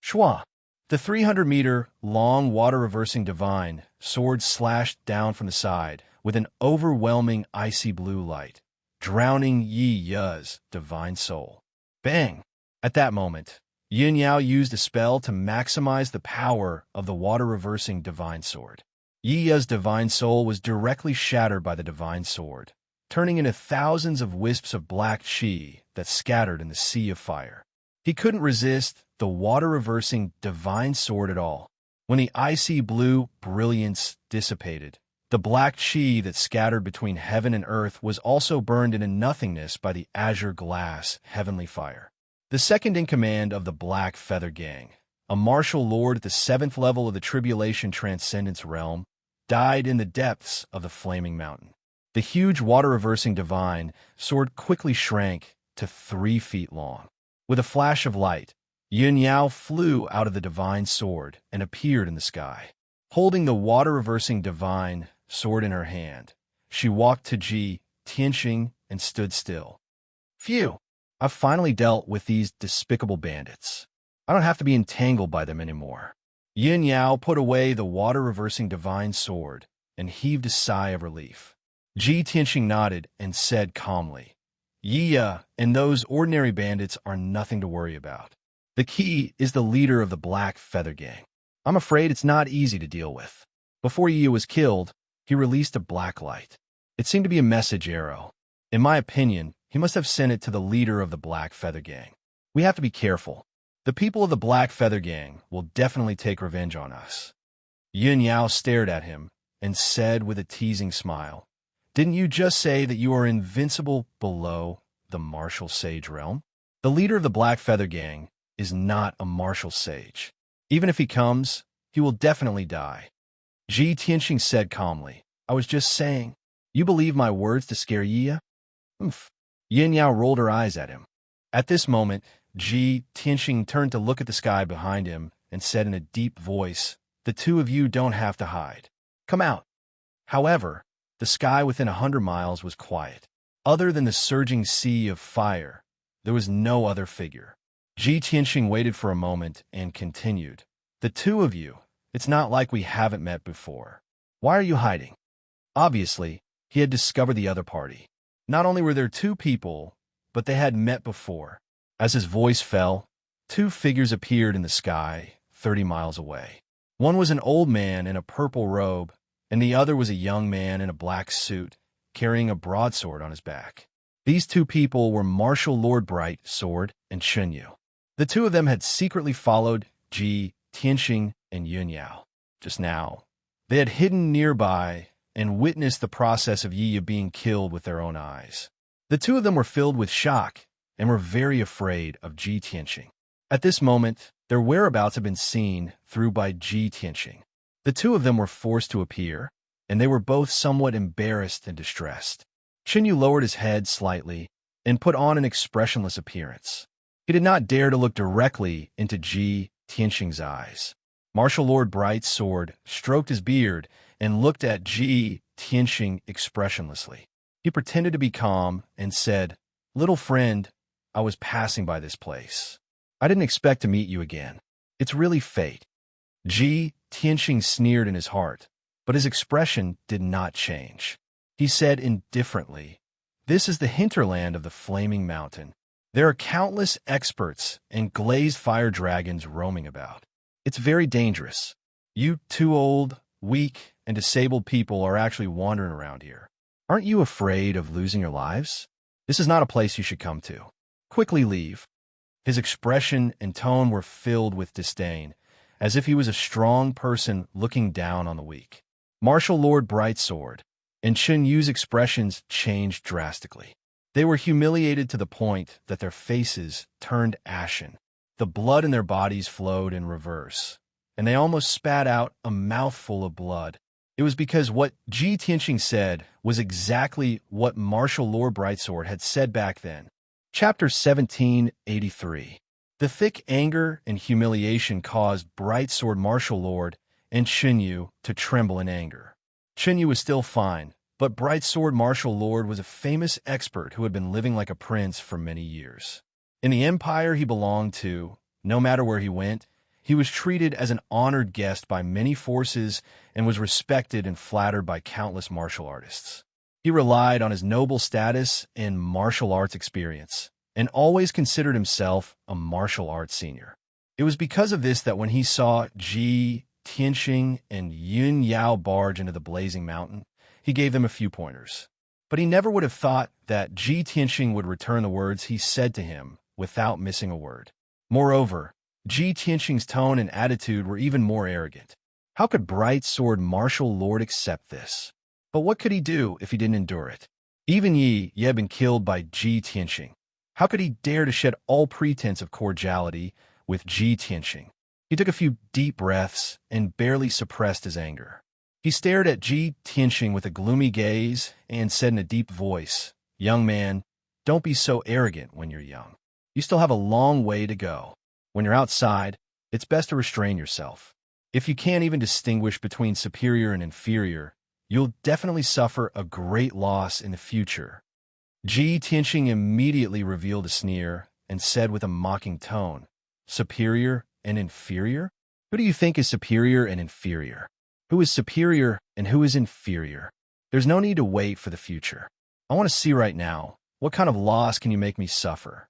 S1: Shua! The 300-meter-long water-reversing divine sword slashed down from the side with an overwhelming icy blue light, drowning Yi Ya's divine soul. Bang! At that moment, Yin Yao used a spell to maximize the power of the water-reversing divine sword. Yi Ya's divine soul was directly shattered by the divine sword, turning into thousands of wisps of black chi that scattered in the sea of fire. He couldn't resist the water-reversing divine sword at all. When the icy blue brilliance dissipated, the black chi that scattered between heaven and earth was also burned into nothingness by the azure glass heavenly fire. The second in command of the Black Feather Gang, a martial lord at the 7th level of the Tribulation Transcendence realm, died in the depths of the Flaming Mountain. The huge water-reversing divine sword quickly shrank to 3 feet long. With a flash of light, Yin Yao flew out of the divine sword and appeared in the sky. Holding the water-reversing divine sword in her hand, she walked to Ji Tianxing and stood still. Phew! I've finally dealt with these despicable bandits. I don't have to be entangled by them anymore. Yin Yao put away the water-reversing divine sword and heaved a sigh of relief. Ji Tianxing nodded and said calmly, Yi Ya and those ordinary bandits are nothing to worry about. The key is the leader of the Black Feather Gang. I'm afraid it's not easy to deal with. Before Yi Ya was killed, he released a black light. It seemed to be a message arrow. In my opinion, he must have sent it to the leader of the Black Feather Gang. We have to be careful. The people of the Black Feather Gang will definitely take revenge on us. Yin Yao stared at him and said with a teasing smile, Didn't you just say that you are invincible below the martial sage realm? The leader of the Black Feather Gang is not a martial sage. Even if he comes, he will definitely die. Ji Tianxing said calmly, I was just saying. You believe my words to scare Yi Ya? Oomph. Yin Yao rolled her eyes at him. At this moment, Ji Tianxing turned to look at the sky behind him and said in a deep voice, The two of you don't have to hide. Come out. However, the sky within 100 miles was quiet. Other than the surging sea of fire, there was no other figure. Ji Tianxing waited for a moment and continued, The two of you, it's not like we haven't met before. Why are you hiding? Obviously, he had discovered the other party. Not only were there 2 people, but they had met before. As his voice fell, 2 figures appeared in the sky 30 miles away. One was an old man in a purple robe, and the other was a young man in a black suit, carrying a broadsword on his back. These 2 people were Martial Lord Bright Sword and Chunyu. The 2 of them had secretly followed Ji Tianxing and Yin Yao. Just now, they had hidden nearby and witnessed the process of Yi Ya being killed with their own eyes. The 2 of them were filled with shock and were very afraid of Ji Tianxing. At this moment, their whereabouts had been seen through by Ji Tianxing. The 2 of them were forced to appear, and they were both somewhat embarrassed and distressed. Chunyu lowered his head slightly and put on an expressionless appearance. He did not dare to look directly into Ji Tianxing's eyes. Martial Lord Bright's sword stroked his beard and looked at Ji Tianxing expressionlessly. He pretended to be calm and said, Little friend, I was passing by this place. I didn't expect to meet you again. It's really fate. Ji Tianxing sneered in his heart, but his expression did not change. He said indifferently, This is the hinterland of the Flaming Mountain. There are countless experts and glazed fire dragons roaming about. It's very dangerous. You 2 old, weak, and disabled people are actually wandering around here. Aren't you afraid of losing your lives? This is not a place you should come to. Quickly leave. His expression and tone were filled with disdain, as if he was a strong person looking down on the weak. Martial Lord Brightsword and Chun Yu's expressions changed drastically. They were humiliated to the point that their faces turned ashen. The blood in their bodies flowed in reverse, and they almost spat out a mouthful of blood. It was because what Ji Tianxing said was exactly what Martial Lord Brightsword had said back then. Chapter 1783. The thick anger and humiliation caused Brightsword Martial Lord and Chunyu to tremble in anger. Chunyu was still fine, but Brightsword Martial Lord was a famous expert who had been living like a prince for many years. In the empire he belonged to, no matter where he went, He was treated as an honored guest by many forces and was respected and flattered by countless martial artists. He relied on his noble status and martial arts experience, and always considered himself a martial arts senior. It was because of this that when he saw Ji, Tianxing, and Yun Yao barge into the blazing mountain, he gave them a few pointers. But he never would have thought that Ji Tianxing would return the words he said to him without missing a word. Moreover, Ji Tianxing's tone and attitude were even more arrogant. How could Bright Sword Martial Lord accept this? But what could he do if he didn't endure it? Even Yi had been killed by Ji Tianxing. How could he dare to shed all pretense of cordiality with Ji Tianxing? He took a few deep breaths and barely suppressed his anger. He stared at Ji Tianxing with a gloomy gaze and said in a deep voice, "Young man, don't be so arrogant when you're young. You still have a long way to go. When you're outside, it's best to restrain yourself. If you can't even distinguish between superior and inferior, you'll definitely suffer a great loss in the future." Ji Tianxing immediately revealed a sneer and said with a mocking tone, "Superior and inferior? Who do you think is superior and inferior? Who is superior and who is inferior? There's no need to wait for the future. I want to see right now, what kind of loss can you make me suffer?"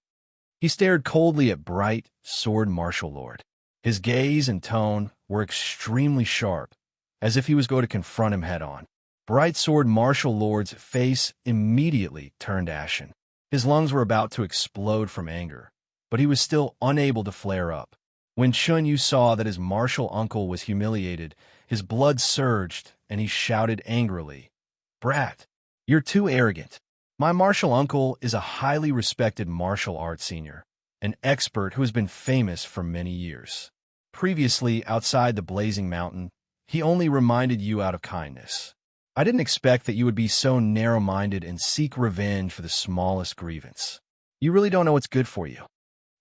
S1: He stared coldly at Bright Sword Martial Lord. His gaze and tone were extremely sharp, as if he was going to confront him head-on. Bright Sword Martial Lord's face immediately turned ashen. His lungs were about to explode from anger, but he was still unable to flare up. When Chun Yu saw that his martial uncle was humiliated, his blood surged, and he shouted angrily, "Brat, you're too arrogant. My martial uncle is a highly respected martial arts senior, an expert who has been famous for many years. Previously, outside the blazing mountain, he only reminded you out of kindness. I didn't expect that you would be so narrow-minded and seek revenge for the smallest grievance. You really don't know what's good for you."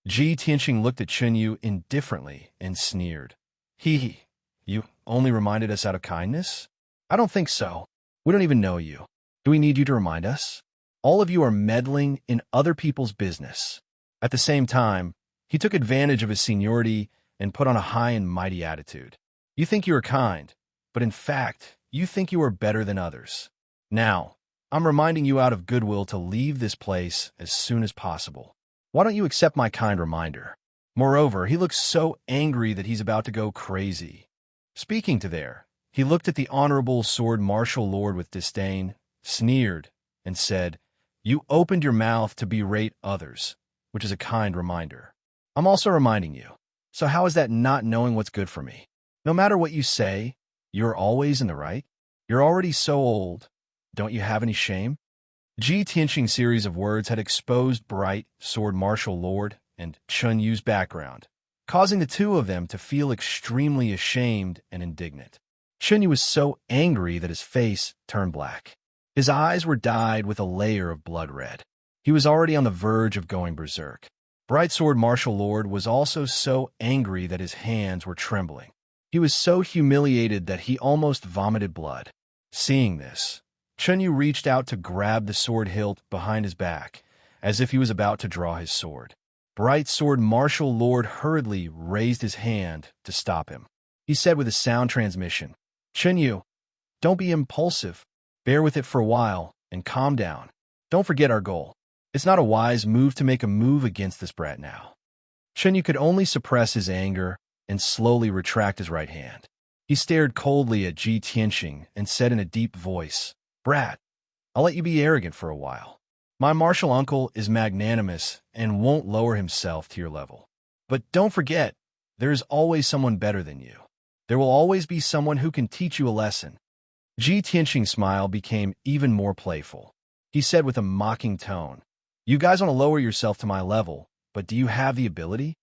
S1: Ji Tianxing looked at Chun Yu indifferently and sneered. You only reminded us out of kindness? I don't think so. We don't even know you. Do we need you to remind us? All of you are meddling in other people's business." At the same time, he took advantage of his seniority and put on a high and mighty attitude. "You think you are kind, but in fact, you think you are better than others. Now, I'm reminding you out of goodwill to leave this place as soon as possible. Why don't you accept my kind reminder?" Moreover, he looks so angry that he's about to go crazy. Speaking to there, he looked at the Honorable Sword Martial Lord with disdain, sneered, and said, "You opened your mouth to berate others, which is a kind reminder. I'm also reminding you. So how is that not knowing what's good for me? No matter what you say, you're always in the right. You're already so old. Don't you have any shame?" Ji Tianxing's series of words had exposed Bright Sword Martial Lord and Chun Yu's background, causing the two of them to feel extremely ashamed and indignant. Chun Yu was so angry that his face turned black. His eyes were dyed with a layer of blood red. He was already on the verge of going berserk. Bright Sword Martial Lord was also so angry that his hands were trembling. He was so humiliated that he almost vomited blood. Seeing this, Chun Yu reached out to grab the sword hilt behind his back, as if he was about to draw his sword. Bright Sword Martial Lord hurriedly raised his hand to stop him. He said with a sound transmission, "Chun Yu, don't be impulsive. Bear with it for a while and calm down. Don't forget our goal. It's not a wise move to make a move against this brat now." Chun Yu could only suppress his anger and slowly retract his right hand. He stared coldly at Ji Tianxing and said in a deep voice, "Brat, I'll let you be arrogant for a while. My martial uncle is magnanimous and won't lower himself to your level. But don't forget, there is always someone better than you. There will always be someone who can teach you a lesson." Ji Tianxing's smile became even more playful. He said with a mocking tone, "You guys want to lower yourself to my level, but do you have the ability?"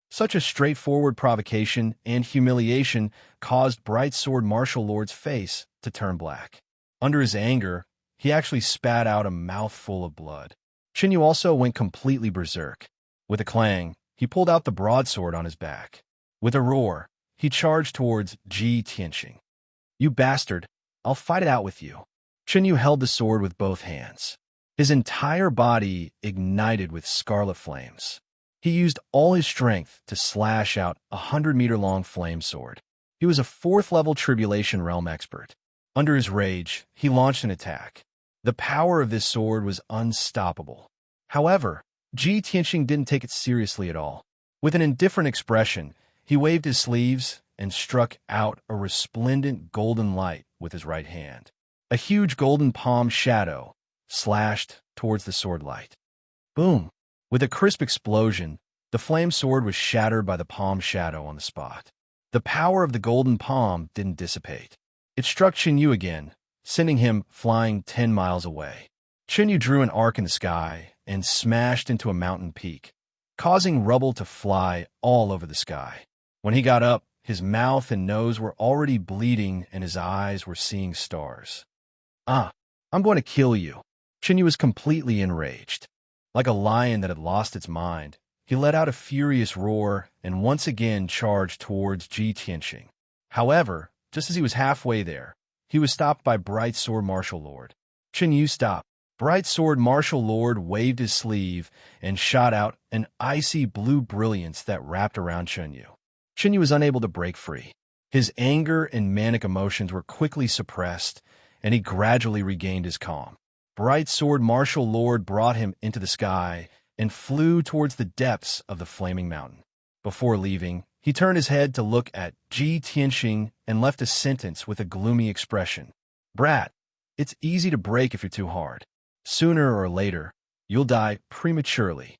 S1: Such a straightforward provocation and humiliation caused Bright Sword Martial Lord's face to turn black. Under his anger, he actually spat out a mouthful of blood. Chun Yu also went completely berserk. With a clang, he pulled out the broadsword on his back. With a roar, he charged towards Ji Tianxing. "You bastard, I'll fight it out with you." Chun Yu held the sword with both hands. His entire body ignited with scarlet flames. He used all his strength to slash out a 100-meter-long flame sword. He was a 4th-level Tribulation Realm expert. Under his rage, he launched an attack. The power of this sword was unstoppable. However, Ji Tianxing didn't take it seriously at all. With an indifferent expression, he waved his sleeves and struck out a resplendent golden light with his right hand. A huge golden palm shadow slashed towards the sword light. Boom! With a crisp explosion, the flame sword was shattered by the palm shadow on the spot. The power of the golden palm didn't dissipate. It struck Chenyu again, sending him flying 10 miles away. Chenyu drew an arc in the sky and smashed into a mountain peak, causing rubble to fly all over the sky. When he got up, his mouth and nose were already bleeding and his eyes were seeing stars. "Ah, I'm going to kill you." Chenyu was completely enraged. Like a lion that had lost its mind, he let out a furious roar and once again charged towards Ji Tianxing. However, just as he was halfway there, he was stopped by Bright Sword Martial Lord. Chenyu stopped. Bright Sword Martial Lord waved his sleeve and shot out an icy blue brilliance that wrapped around Chenyu. Chenyu was unable to break free. His anger and manic emotions were quickly suppressed, and he gradually regained his calm. Bright Sword Martial Lord brought him into the sky and flew towards the depths of the flaming mountain. Before leaving, he turned his head to look at Ji Tianxing and left a sentence with a gloomy expression. "Brat, it's easy to break if you're too hard. Sooner or later, you'll die prematurely."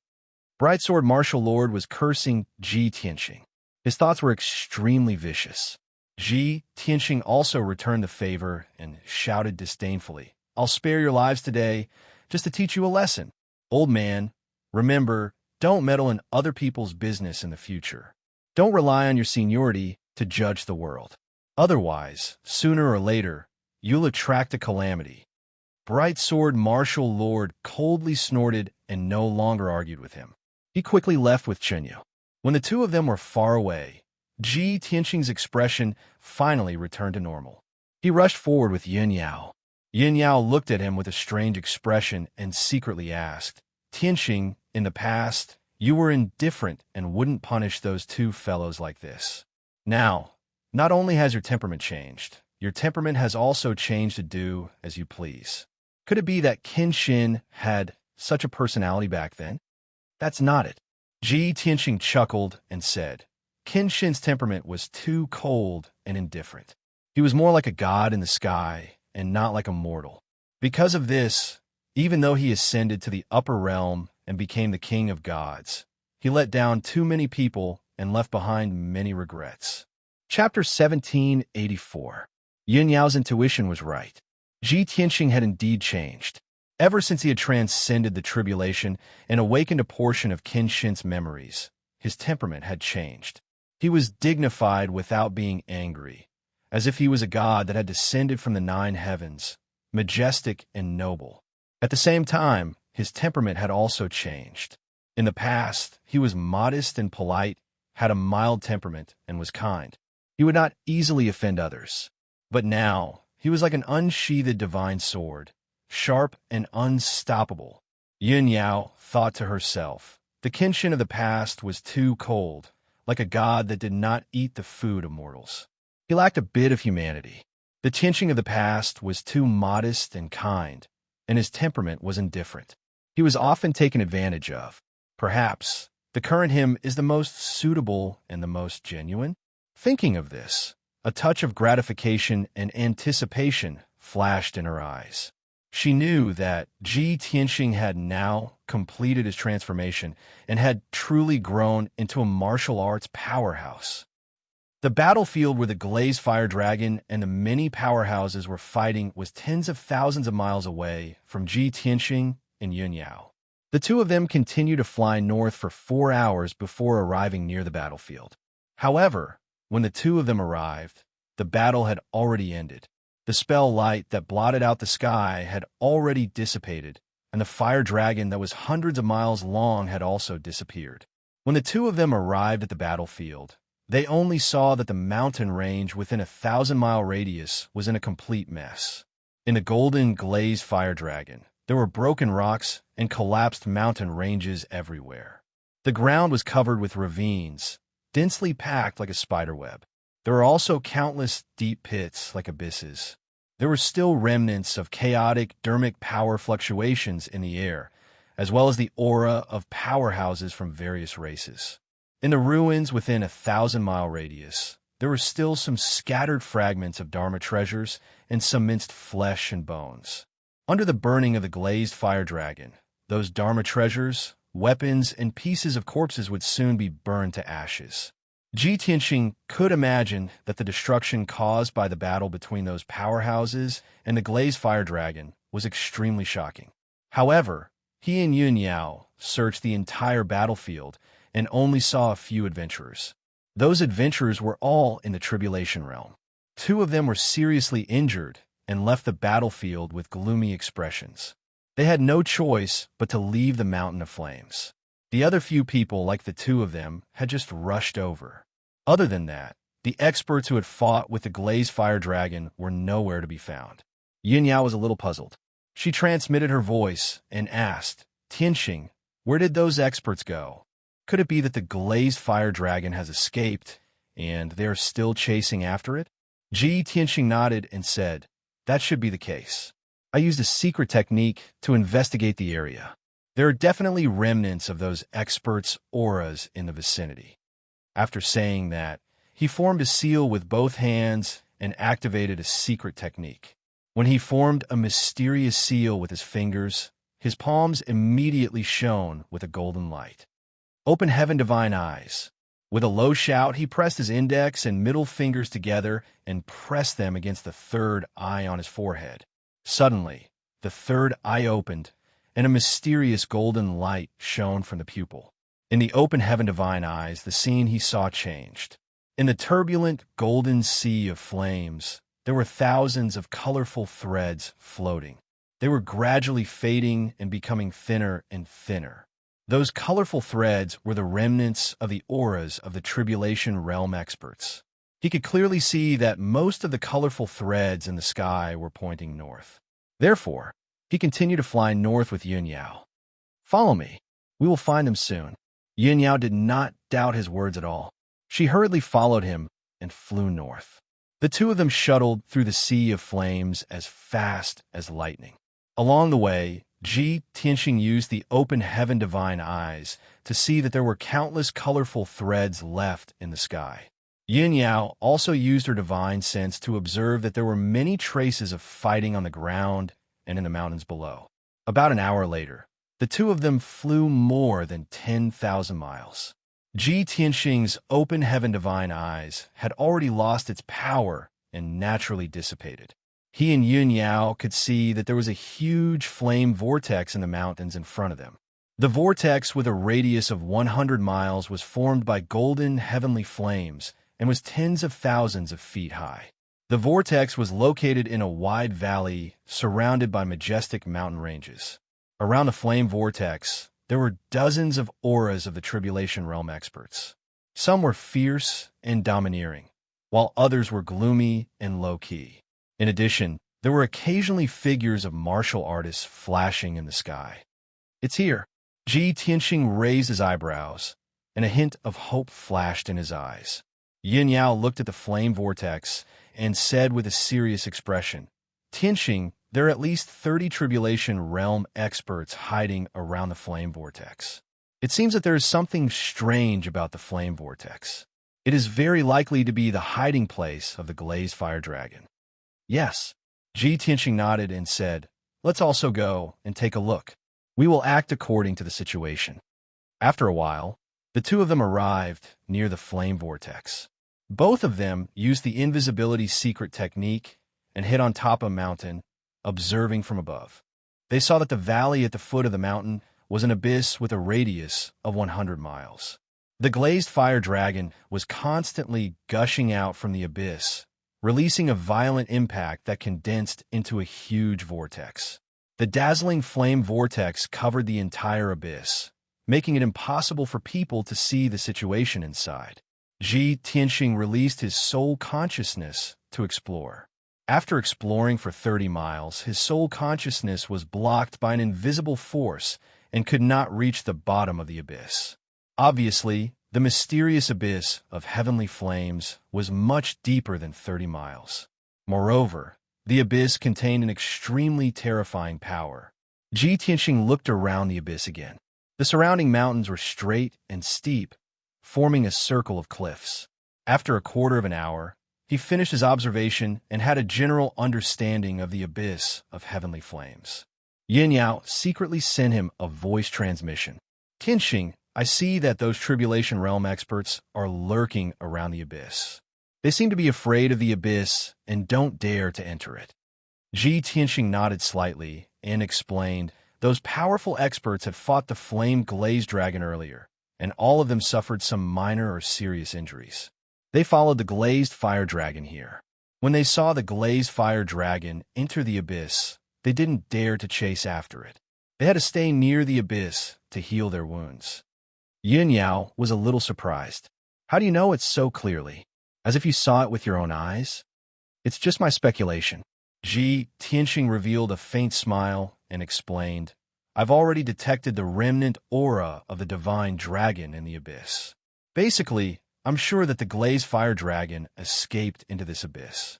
S1: Bright Sword Martial Lord was cursing Ji Tianxing. His thoughts were extremely vicious. Ji Tianxing also returned the favor and shouted disdainfully, "I'll spare your lives today, just to teach you a lesson. Old man, remember, don't meddle in other people's business in the future. Don't rely on your seniority to judge the world. Otherwise, sooner or later, you'll attract a calamity." Bright Sword Martial Lord coldly snorted and no longer argued with him. He quickly left with Chenyu. When the two of them were far away, Ji Tianxing's expression finally returned to normal. He rushed forward with Yin Yao. Yin Yao looked at him with a strange expression and secretly asked, "Tianxing, in the past, you were indifferent and wouldn't punish those two fellows like this. Now, not only has your temperament changed, your temperament has also changed to do as you please. Could it be that Kenshin had such a personality back then?" "That's not it." Ji Tianxing chuckled and said, "Kenshin's temperament was too cold and indifferent. He was more like a god in the sky and not like a mortal. Because of this, even though he ascended to the upper realm and became the king of gods, he let down too many people and left behind many regrets." Chapter 1784. Yin Yao's intuition was right. Ji Tianxing had indeed changed. Ever since he had transcended the tribulation and awakened a portion of Kenshin's memories, his temperament had changed. He was dignified without being angry, as if he was a god that had descended from the 9 heavens, majestic and noble. At the same time, his temperament had also changed. In the past, he was modest and polite, had a mild temperament, and was kind. He would not easily offend others. But now, he was like an unsheathed divine sword, sharp and unstoppable. Yin Yao thought to herself, the Kenshin of the past was too cold, like a god that did not eat the food of mortals. He lacked a bit of humanity. The Tianxing of the past was too modest and kind, and his temperament was indifferent. He was often taken advantage of. Perhaps the current him is the most suitable and the most genuine? Thinking of this, a touch of gratification and anticipation flashed in her eyes. She knew that Ji Tianxing had now completed his transformation and had truly grown into a martial arts powerhouse. The battlefield where the glazed fire dragon and the many powerhouses were fighting was tens of thousands of miles away from Ji Tianxing and Yin Yao. The two of them continued to fly north for 4 hours before arriving near the battlefield. However, when the two of them arrived, the battle had already ended. The spell light that blotted out the sky had already dissipated, and the fire dragon that was hundreds of miles long had also disappeared. When the two of them arrived at the battlefield, they only saw that the mountain range within a 1,000-mile radius was in a complete mess. In the golden glazed fire dragon, there were broken rocks and collapsed mountain ranges everywhere. The ground was covered with ravines, densely packed like a spiderweb. There were also countless deep pits like abysses. There were still remnants of chaotic dermic power fluctuations in the air, as well as the aura of powerhouses from various races. In the ruins within a 1,000-mile radius, there were still some scattered fragments of Dharma treasures and some minced flesh and bones. Under the burning of the glazed fire dragon, those Dharma treasures, weapons, and pieces of corpses would soon be burned to ashes. Ji Tianxing could imagine that the destruction caused by the battle between those powerhouses and the glazed fire dragon was extremely shocking. However, he and Yun Yao searched the entire battlefield and only saw a few adventurers. Those adventurers were all in the Tribulation Realm. 2 of them were seriously injured and left the battlefield with gloomy expressions. They had no choice but to leave the mountain of flames. The other few people, like the 2 of them, had just rushed over. Other than that, the experts who had fought with the glazed fire dragon were nowhere to be found. Yin Yao was a little puzzled. She transmitted her voice and asked, "Tianxing, where did those experts go? Could it be that the glazed fire dragon has escaped, and they're still chasing after it?" Ji Tianxing nodded and said, "That should be the case. I used a secret technique to investigate the area. There are definitely remnants of those experts' auras in the vicinity." After saying that, he formed a seal with both hands and activated a secret technique. When he formed a mysterious seal with his fingers, his palms immediately shone with a golden light. "Open heaven, divine eyes." With a low shout, he pressed his index and middle fingers together and pressed them against the third eye on his forehead. Suddenly, the third eye opened, and a mysterious golden light shone from the pupil. In the open heaven divine eyes, the scene he saw changed. In the turbulent golden sea of flames, there were thousands of colorful threads floating. They were gradually fading and becoming thinner and thinner. Those colorful threads were the remnants of the auras of the Tribulation Realm experts. He could clearly see that most of the colorful threads in the sky were pointing north. Therefore, he continued to fly north with Yun Yao. "Follow me. We will find them soon." Yun Yao did not doubt his words at all. She hurriedly followed him and flew north. The 2 of them shuttled through the sea of flames as fast as lightning. Along the way, Ji Tianxing used the open heaven divine eyes to see that there were countless colorful threads left in the sky. Yin Yao also used her divine sense to observe that there were many traces of fighting on the ground and in the mountains below. About an hour later, the 2 of them flew more than 10,000 miles. Ji Tianxing's open heaven divine eyes had already lost its power and naturally dissipated. He and Yun Yao could see that there was a huge flame vortex in the mountains in front of them. The vortex, with a radius of 100 miles, was formed by golden heavenly flames and was tens of thousands of feet high. The vortex was located in a wide valley surrounded by majestic mountain ranges. Around the flame vortex, there were dozens of auras of the Tribulation Realm experts. Some were fierce and domineering, while others were gloomy and low-key. In addition, there were occasionally figures of martial artists flashing in the sky. "It's here." Ji Tianxing raised his eyebrows, and a hint of hope flashed in his eyes. Yin Yao looked at the flame vortex and said with a serious expression, "Tianxing, there are at least 30 Tribulation Realm experts hiding around the flame vortex. It seems that there is something strange about the flame vortex. It is very likely to be the hiding place of the glazed fire dragon." "Yes." Ji Tianxing nodded and said, "Let's also go and take a look. We will act according to the situation." After a while, the 2 of them arrived near the flame vortex. Both of them used the invisibility secret technique and hid on top of a mountain, observing from above. They saw that the valley at the foot of the mountain was an abyss with a radius of 100 miles. The glazed fire dragon was constantly gushing out from the abyss, releasing a violent impact that condensed into a huge vortex. The dazzling flame vortex covered the entire abyss, making it impossible for people to see the situation inside. Ji Tianxing released his soul consciousness to explore. After exploring for 30 miles, his soul consciousness was blocked by an invisible force and could not reach the bottom of the abyss. Obviously, the mysterious abyss of heavenly flames was much deeper than 30 miles. Moreover, the abyss contained an extremely terrifying power. Ji Tianxing looked around the abyss again. The surrounding mountains were straight and steep, forming a circle of cliffs. After a quarter of an hour, he finished his observation and had a general understanding of the abyss of heavenly flames. Yin Yao secretly sent him a voice transmission. Tianxing, I see that those Tribulation Realm experts are lurking around the abyss. They seem to be afraid of the abyss and don't dare to enter it. Ji Tianxing nodded slightly and explained, those powerful experts had fought the flamed glazed dragon earlier, and all of them suffered some minor or serious injuries. They followed the glazed fire dragon here. When they saw the glazed fire dragon enter the abyss, they didn't dare to chase after it. They had to stay near the abyss to heal their wounds. Yin Yao was a little surprised. How do you know it so clearly? As if you saw it with your own eyes? It's just my speculation. Ji Tianxing revealed a faint smile and explained, I've already detected the remnant aura of the divine dragon in the abyss. Basically, I'm sure that the glazed fire dragon escaped into this abyss.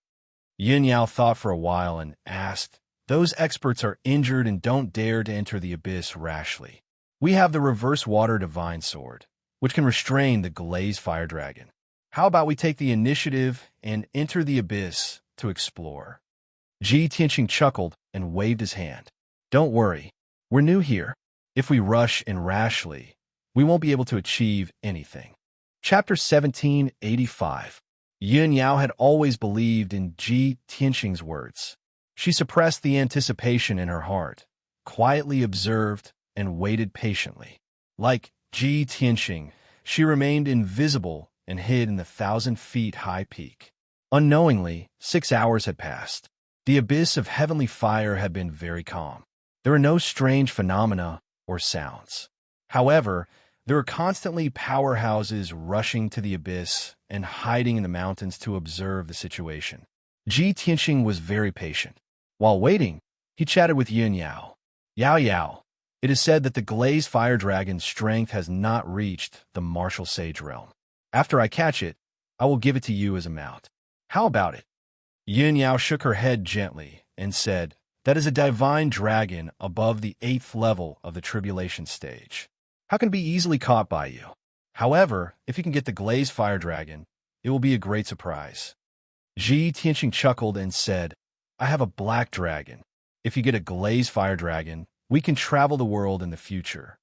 S1: Yin Yao thought for a while and asked, those experts are injured and don't dare to enter the abyss rashly. We have the reverse water divine sword, which can restrain the glazed fire dragon. How about we take the initiative and enter the abyss to explore? Ji Tianxing chuckled and waved his hand. Don't worry, we're new here. If we rush in rashly, we won't be able to achieve anything. Chapter 1785. Yin Yao had always believed in Ji Tianxing's words. She suppressed the anticipation in her heart, quietly observed, and waited patiently. Like Ji Tianxing, she remained invisible and hid in the 1,000-feet-high peak. Unknowingly, 6 hours had passed. The abyss of heavenly fire had been very calm. There were no strange phenomena or sounds. However, there were constantly powerhouses rushing to the abyss and hiding in the mountains to observe the situation. Ji Tianxing was very patient. While waiting, he chatted with Yin Yao. Yao Yao, it is said that the glazed fire dragon's strength has not reached the martial sage realm. After I catch it, I will give it to you as a mount. How about it? Yin Yao shook her head gently and said, that is a divine dragon above the 8th level of the tribulation stage. How can it be easily caught by you? However, if you can get the glazed fire dragon, it will be a great surprise. Ji Tianxing chuckled and said, I have a black dragon. If you get a glazed fire dragon, we can travel the world in the future.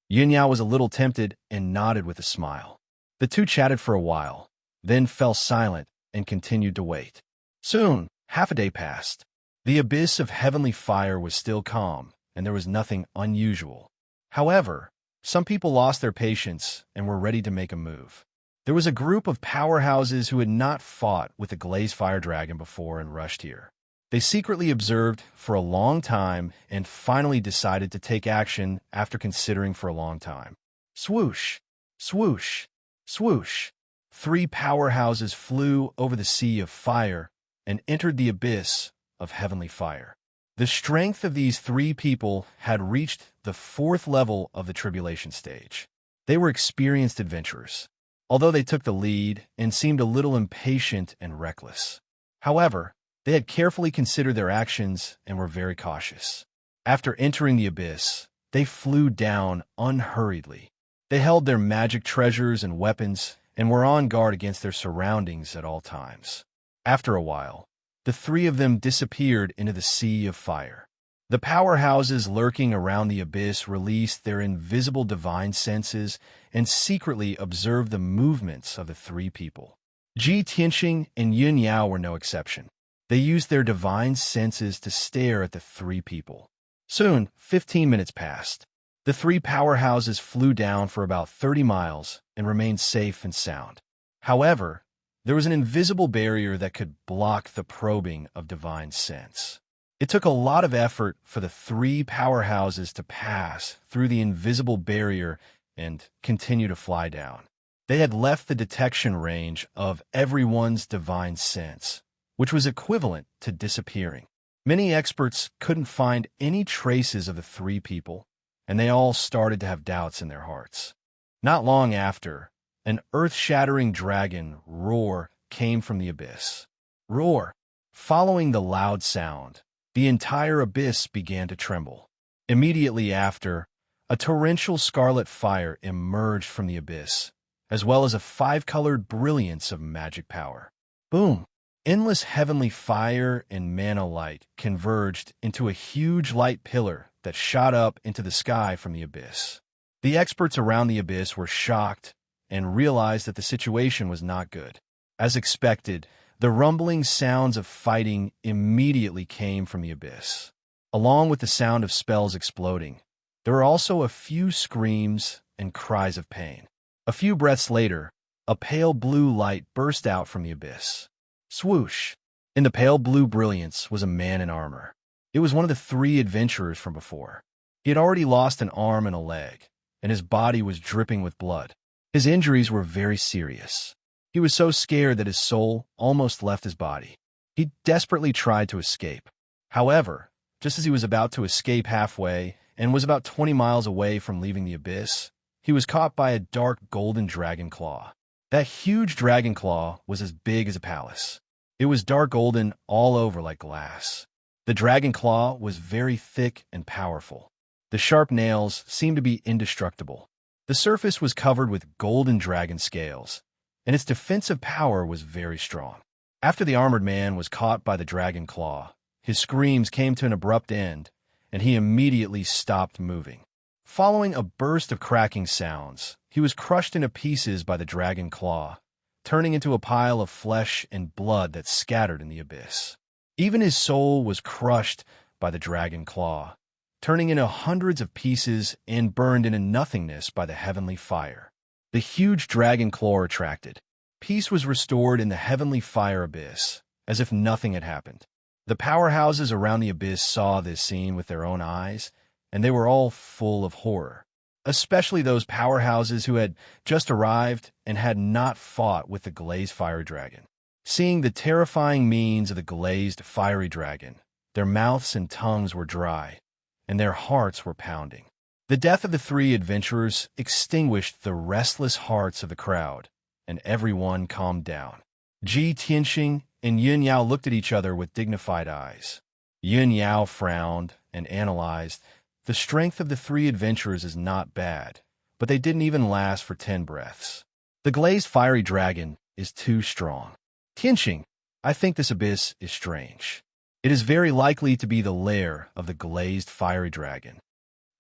S1: Yin Yao was a little tempted and nodded with a smile. The two chatted for a while, then fell silent and continued to wait. Soon, half a day passed. The abyss of heavenly fire was still calm, and there was nothing unusual. However, some people lost their patience and were ready to make a move. There was a group of powerhouses who had not fought with the glazed fire dragon before and rushed here. They secretly observed for a long time and finally decided to take action after considering for a long time. Swoosh, swoosh, swoosh. 3 powerhouses flew over the sea of fire and entered the abyss of heavenly fire. The strength of these 3 people had reached the 4th level of the tribulation stage. They were experienced adventurers, although they took the lead and seemed a little impatient and reckless. However, they had carefully considered their actions and were very cautious. After entering the abyss, they flew down unhurriedly. They held their magic treasures and weapons and were on guard against their surroundings at all times. After a while, the 3 of them disappeared into the sea of fire. The powerhouses lurking around the abyss released their invisible divine senses and secretly observed the movements of the 3 people. Ji Tianxing and Yin Yao were no exception. They used their divine senses to stare at the 3 people. Soon, 15 minutes passed. The 3 powerhouses flew down for about 30 miles and remained safe and sound. However, there was an invisible barrier that could block the probing of divine sense. It took a lot of effort for the 3 powerhouses to pass through the invisible barrier and continue to fly down. They had left the detection range of everyone's divine sense, which was equivalent to disappearing. Many experts couldn't find any traces of the 3 people, and they all started to have doubts in their hearts. Not long after, an earth-shattering dragon roar came from the abyss. Roar! Following the loud sound, the entire abyss began to tremble. Immediately after, a torrential scarlet fire emerged from the abyss, as well as a five-colored brilliance of magic power. Boom! Endless heavenly fire and mana light converged into a huge light pillar that shot up into the sky from the abyss. The experts around the abyss were shocked and realized that the situation was not good. As expected, the rumbling sounds of fighting immediately came from the abyss. Along with the sound of spells exploding, there were also a few screams and cries of pain. A few breaths later, a pale blue light burst out from the abyss. Swoosh! In the pale blue brilliance was a man in armor. It was one of the three adventurers from before. He had already lost an arm and a leg, and his body was dripping with blood. His injuries were very serious. He was so scared that his soul almost left his body. He desperately tried to escape. However, just as he was about to escape halfway and was about 20 miles away from leaving the abyss, he was caught by a dark golden dragon claw. That huge dragon claw was as big as a palace. It was dark golden all over like glass. The dragon claw was very thick and powerful. The sharp nails seemed to be indestructible. The surface was covered with golden dragon scales, and its defensive power was very strong. After the armored man was caught by the dragon claw, his screams came to an abrupt end, and he immediately stopped moving. Following a burst of cracking sounds, he was crushed into pieces by the dragon claw, turning into a pile of flesh and blood that scattered in the abyss. Even his soul was crushed by the dragon claw, turning into hundreds of pieces and burned into nothingness by the heavenly fire. The huge dragon claw retracted. Peace was restored in the heavenly fire abyss, as if nothing had happened. The powerhouses around the abyss saw this scene with their own eyes, and they were all full of horror, especially those powerhouses who had just arrived and had not fought with the glazed fiery dragon. Seeing the terrifying means of the glazed fiery dragon, their mouths and tongues were dry, and their hearts were pounding. The death of the three adventurers extinguished the restless hearts of the crowd, and everyone calmed down. Ji Tianxing and Yun Yao looked at each other with dignified eyes. Yun Yao frowned and analyzed. The strength of the three adventurers is not bad, but they didn't even last for 10 breaths. The glazed fiery dragon is too strong. Tianxing, I think this abyss is strange. It is very likely to be the lair of the glazed fiery dragon.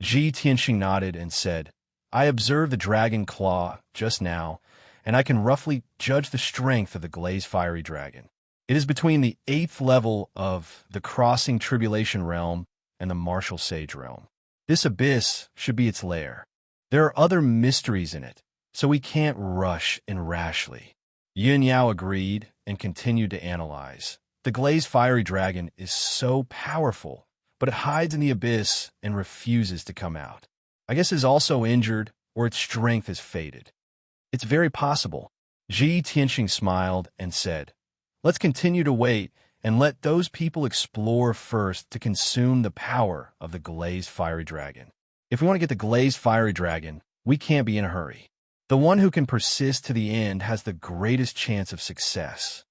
S1: Ji Tianxing nodded and said, I observed the dragon claw just now, and I can roughly judge the strength of the glazed fiery dragon. It is between the 8th level of the crossing tribulation realm and the martial sage realm. This abyss should be its lair. There are other mysteries in it, so we can't rush in rashly. Yun Yao agreed and continued to analyze. The glazed fiery dragon is so powerful, but it hides in the abyss and refuses to come out. I guess it is also injured, or its strength has faded. It's very possible. Ji Tianxing smiled and said, let's continue to wait and let those people explore first to consume the power of the glazed fiery dragon. If we want to get the glazed fiery dragon, we can't be in a hurry. The one who can persist to the end has the greatest chance of success.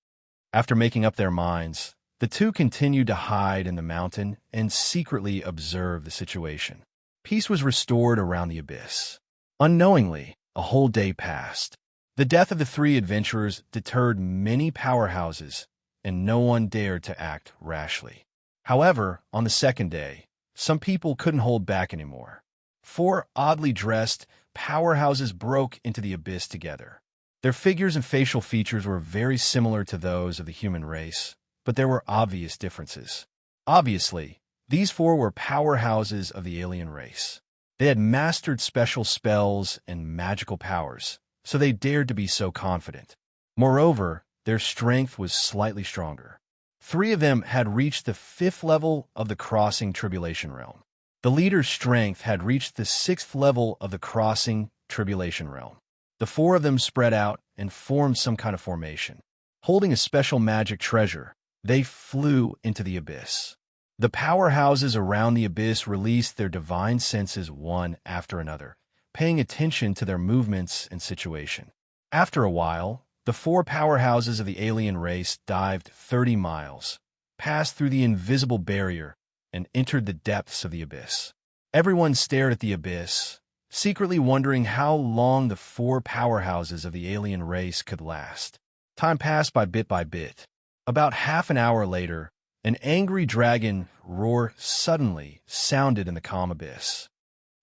S1: After making up their minds, the two continued to hide in the mountain and secretly observe the situation. Peace was restored around the abyss. Unknowingly, a whole day passed. The death of the three adventurers deterred many powerhouses, and no one dared to act rashly. However, on the second day, some people couldn't hold back anymore. 4 oddly dressed powerhouses broke into the abyss together. Their figures and facial features were very similar to those of the human race, but there were obvious differences. Obviously, these 4 were powerhouses of the alien race. They had mastered special spells and magical powers, so they dared to be so confident. Moreover, their strength was slightly stronger. 3 of them had reached the 5th level of the crossing tribulation realm. The leader's strength had reached the 6th level of the crossing tribulation realm. The 4 of them spread out and formed some kind of formation. Holding a special magic treasure, they flew into the abyss. The powerhouses around the abyss released their divine senses one after another, paying attention to their movements and situation. After a while, the four powerhouses of the alien race dived 30 miles, passed through the invisible barrier, and entered the depths of the abyss. Everyone stared at the abyss, secretly wondering how long the four powerhouses of the alien race could last. Time passed by bit. About half an hour later, an angry dragon roar suddenly sounded in the calm abyss.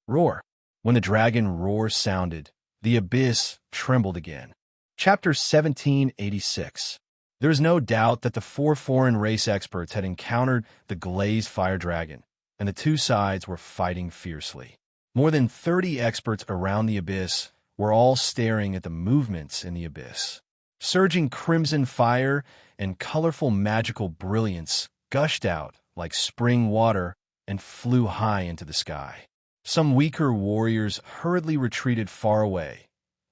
S1: Roar. When the dragon roar sounded, the abyss trembled again. Chapter 1786. There is no doubt that the four foreign race experts had encountered the glazed fire dragon, and the two sides were fighting fiercely. More than 30 experts around the abyss were all staring at the movements in the abyss. Surging crimson fire and colorful magical brilliance gushed out like spring water and flew high into the sky. Some weaker warriors hurriedly retreated far away,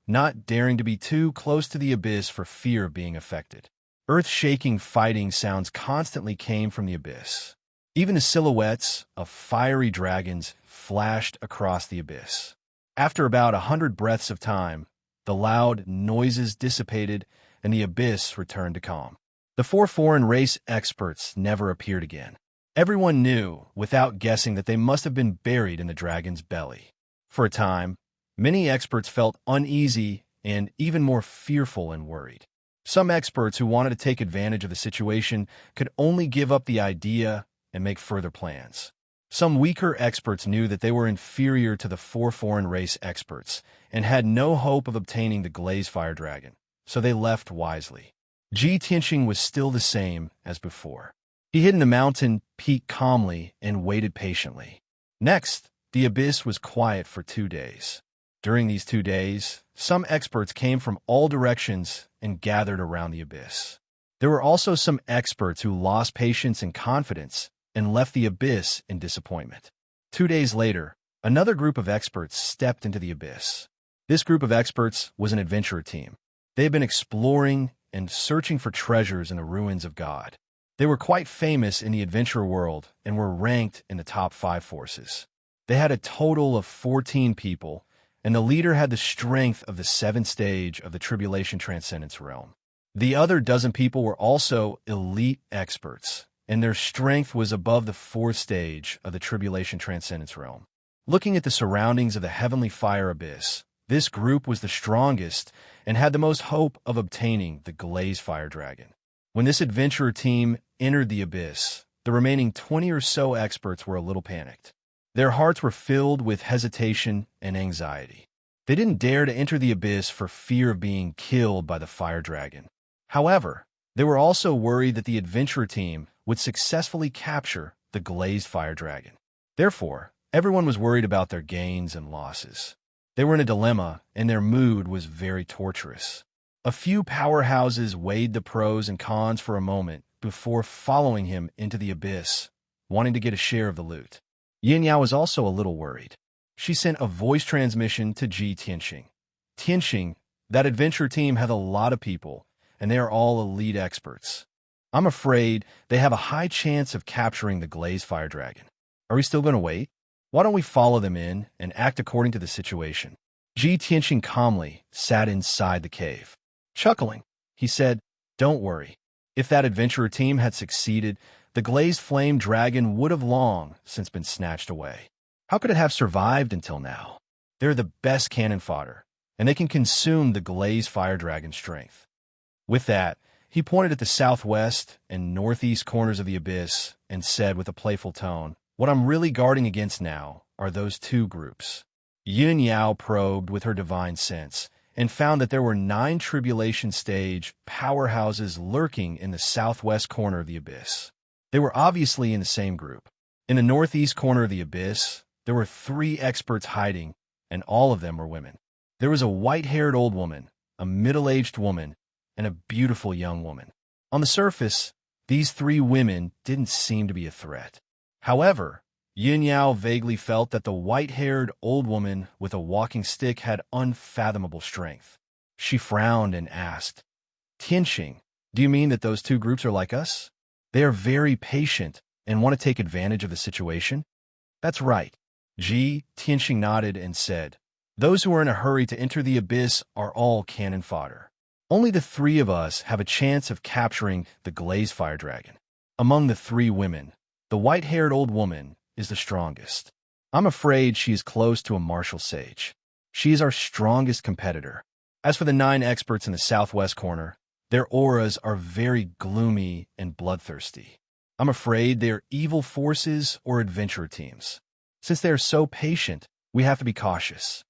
S1: not daring to be too close to the abyss for fear of being affected. Earth-shaking fighting sounds constantly came from the abyss. Even the silhouettes of fiery dragons flashed across the abyss. After about 100 breaths of time, the loud noises dissipated and the abyss returned to calm. The four foreign race experts never appeared again. Everyone knew, without guessing, that they must have been buried in the dragon's belly. For a time, many experts felt uneasy and even more fearful and worried. Some experts who wanted to take advantage of the situation could only give up the idea and make further plans. Some weaker experts knew that they were inferior to the four foreign race experts and had no hope of obtaining the glazed fire dragon, so they left wisely. Ji Tianxing was still the same as before. He hid in the mountain peak calmly and waited patiently. Next, the abyss was quiet for 2 days. During these 2 days, some experts came from all directions and gathered around the abyss. There were also some experts who lost patience and confidence and left the abyss in disappointment. 2 days later, another group of experts stepped into the abyss. This group of experts was an adventurer team. They had been exploring and searching for treasures in the ruins of God. They were quite famous in the adventure world and were ranked in the top 5 forces. They had a total of 14 people, and the leader had the strength of the 7th stage of the Tribulation Transcendence realm. The other dozen people were also elite experts, and their strength was above the 4th stage of the Tribulation Transcendence realm. Looking at the surroundings of the heavenly fire abyss, this group was the strongest and had the most hope of obtaining the glazed fire dragon. When this adventurer team entered the abyss, the remaining 20 or so experts were a little panicked. Their hearts were filled with hesitation and anxiety. They didn't dare to enter the abyss for fear of being killed by the fire dragon. However, they were also worried that the adventurer team would successfully capture the glazed fire dragon. Therefore, everyone was worried about their gains and losses. They were in a dilemma, and their mood was very torturous. A few powerhouses weighed the pros and cons for a moment before following him into the abyss, wanting to get a share of the loot. Yin Yao was also a little worried. She sent a voice transmission to Ji Tianxing. Tianxing, that adventure team had a lot of people, and they are all elite experts. I'm afraid they have a high chance of capturing the glazed fire dragon. Are we still going to wait? Why don't we follow them in and act according to the situation? Ji Tianxing calmly sat inside the cave. Chuckling, he said, "Don't worry. If that adventurer team had succeeded, the glazed flame dragon would have long since been snatched away. How could it have survived until now? They're the best cannon fodder, and they can consume the glazed fire dragon's strength." With that, he pointed at the southwest and northeast corners of the abyss and said with a playful tone, "What I'm really guarding against now are those 2 groups." Yin Yao probed with her divine sense and found that there were 9 tribulation stage powerhouses lurking in the southwest corner of the abyss. They were obviously in the same group. In the northeast corner of the abyss, there were 3 experts hiding, and all of them were women. There was a white-haired old woman, a middle-aged woman, and a beautiful young woman. On the surface, these 3 women didn't seem to be a threat. However, Yin Yao vaguely felt that the white-haired old woman with a walking stick had unfathomable strength. She frowned and asked, "Tianxing, do you mean that those 2 groups are like us? They are very patient and want to take advantage of the situation?" "That's right." Ji Tianxing nodded and said, Those who are in a hurry to enter the abyss are all cannon fodder. Only the three of us have a chance of capturing the glazed fire dragon. Among the three women, the white-haired old woman is the strongest. I'm afraid she is close to a martial sage. She is our strongest competitor. As for the 9 experts in the southwest corner, their auras are very gloomy and bloodthirsty. I'm afraid they are evil forces or adventurer teams. Since they are so patient, we have to be cautious.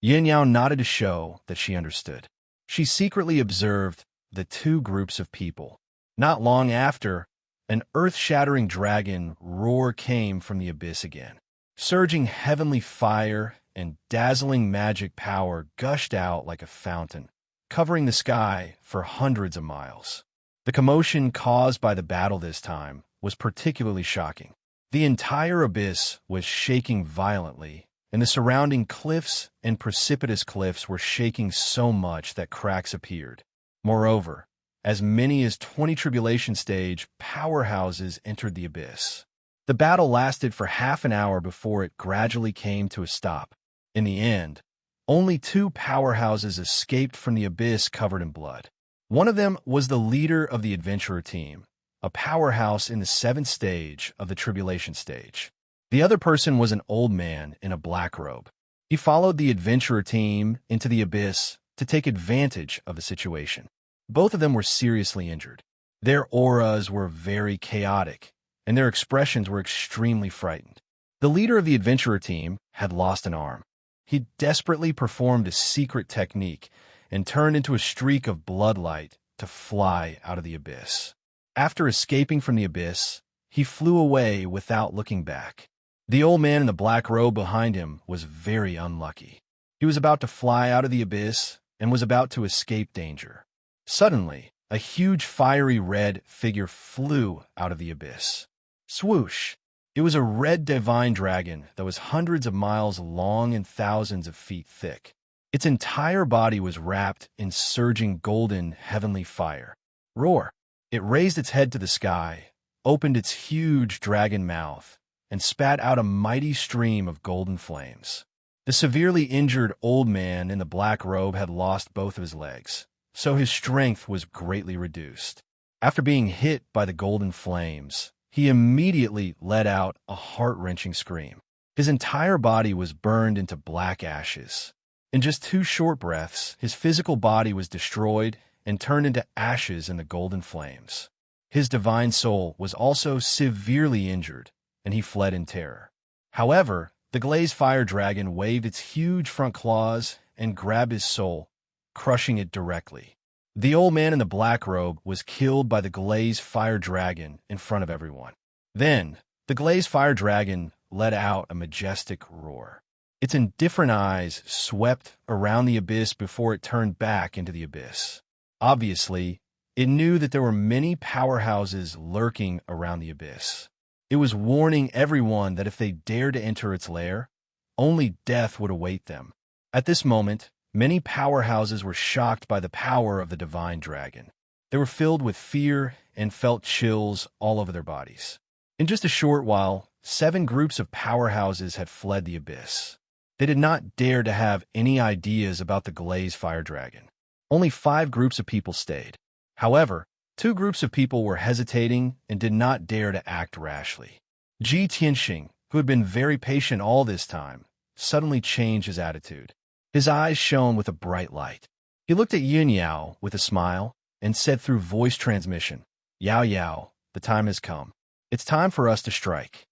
S1: Yin Yao nodded to show that she understood. She secretly observed the 2 groups of people. Not long after, an earth-shattering dragon roar came from the abyss again. Surging heavenly fire and dazzling magic power gushed out like a fountain, covering the sky for hundreds of miles. The commotion caused by the battle this time was particularly shocking. The entire abyss was shaking violently, and the surrounding cliffs and precipitous cliffs were shaking so much that cracks appeared. Moreover, as many as 20 tribulation stage powerhouses entered the abyss. The battle lasted for half an hour before it gradually came to a stop. In the end, only 2 powerhouses escaped from the abyss covered in blood. One of them was the leader of the adventurer team, a powerhouse in the 7th stage of the tribulation stage. The other person was an old man in a black robe. He followed the adventurer team into the abyss to take advantage of the situation. Both of them were seriously injured. Their auras were very chaotic, and their expressions were extremely frightened. The leader of the adventurer team had lost an arm. He desperately performed a secret technique and turned into a streak of bloodlight to fly out of the abyss. After escaping from the abyss, he flew away without looking back. The old man in the black robe behind him was very unlucky. He was about to fly out of the abyss and was about to escape danger. Suddenly, a huge fiery red figure flew out of the abyss. Swoosh! It was a red divine dragon that was hundreds of miles long and thousands of feet thick. Its entire body was wrapped in surging golden heavenly fire. Roar! It raised its head to the sky, opened its huge dragon mouth, and spat out a mighty stream of golden flames. The severely injured old man in the black robe had lost both of his legs, so his strength was greatly reduced. After being hit by the golden flames, he immediately let out a heart-wrenching scream. His entire body was burned into black ashes. In just 2 short breaths, his physical body was destroyed and turned into ashes in the golden flames. His divine soul was also severely injured, and he fled in terror. However, the glazed fire dragon waved its huge front claws and grabbed his soul, crushing it directly. The old man in the black robe was killed by the glazed fire dragon in front of everyone. Then, the glazed fire dragon let out a majestic roar. Its indifferent eyes swept around the abyss before it turned back into the abyss. Obviously, it knew that there were many powerhouses lurking around the abyss. It was warning everyone that if they dared to enter its lair, only death would await them. At this moment, many powerhouses were shocked by the power of the divine dragon. They were filled with fear and felt chills all over their bodies. In just a short while, 7 groups of powerhouses had fled the abyss. They did not dare to have any ideas about the glazed fire dragon. Only 5 groups of people stayed. However, 2 groups of people were hesitating and did not dare to act rashly. Ji Tianxing, who had been very patient all this time, suddenly changed his attitude. His eyes shone with a bright light. He looked at Yin Yao with a smile and said through voice transmission, "Yao Yao, the time has come. It's time for us to strike."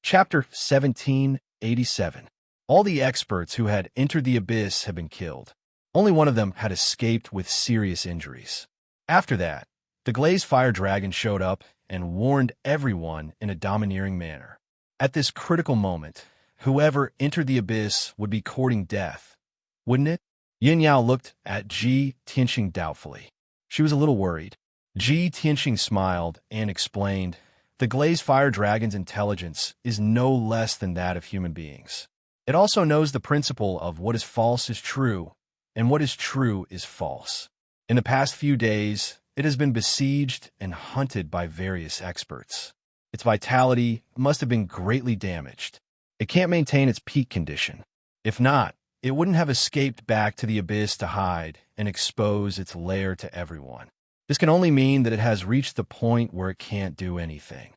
S1: Chapter 1787. All the experts who had entered the abyss had been killed. Only one of them had escaped with serious injuries. After that, the glazed fire dragon showed up and warned everyone in a domineering manner. At this critical moment, whoever entered the abyss would be courting death, wouldn't it? Yin Yao looked at Ji Tianxing doubtfully. She was a little worried. Ji Tianxing smiled and explained, "The glazed fire dragon's intelligence is no less than that of human beings. It also knows the principle of what is false is true, and what is true is false. In the past few days, it has been besieged and hunted by various experts. Its vitality must have been greatly damaged. It can't maintain its peak condition. If not, it wouldn't have escaped back to the abyss to hide and expose its lair to everyone. This can only mean that it has reached the point where it can't do anything.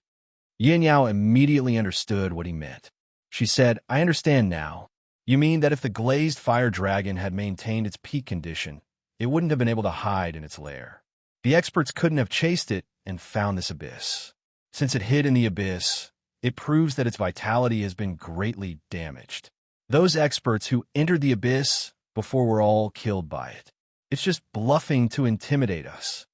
S1: Yin Yao immediately understood what he meant. She said, I understand now. You mean that if the glazed fire dragon had maintained its peak condition, it wouldn't have been able to hide in its lair. The experts couldn't have chased it and found this abyss. Since it hid in the abyss, it proves that its vitality has been greatly damaged. Those experts who entered the abyss before were all killed by it. It's just bluffing to intimidate us.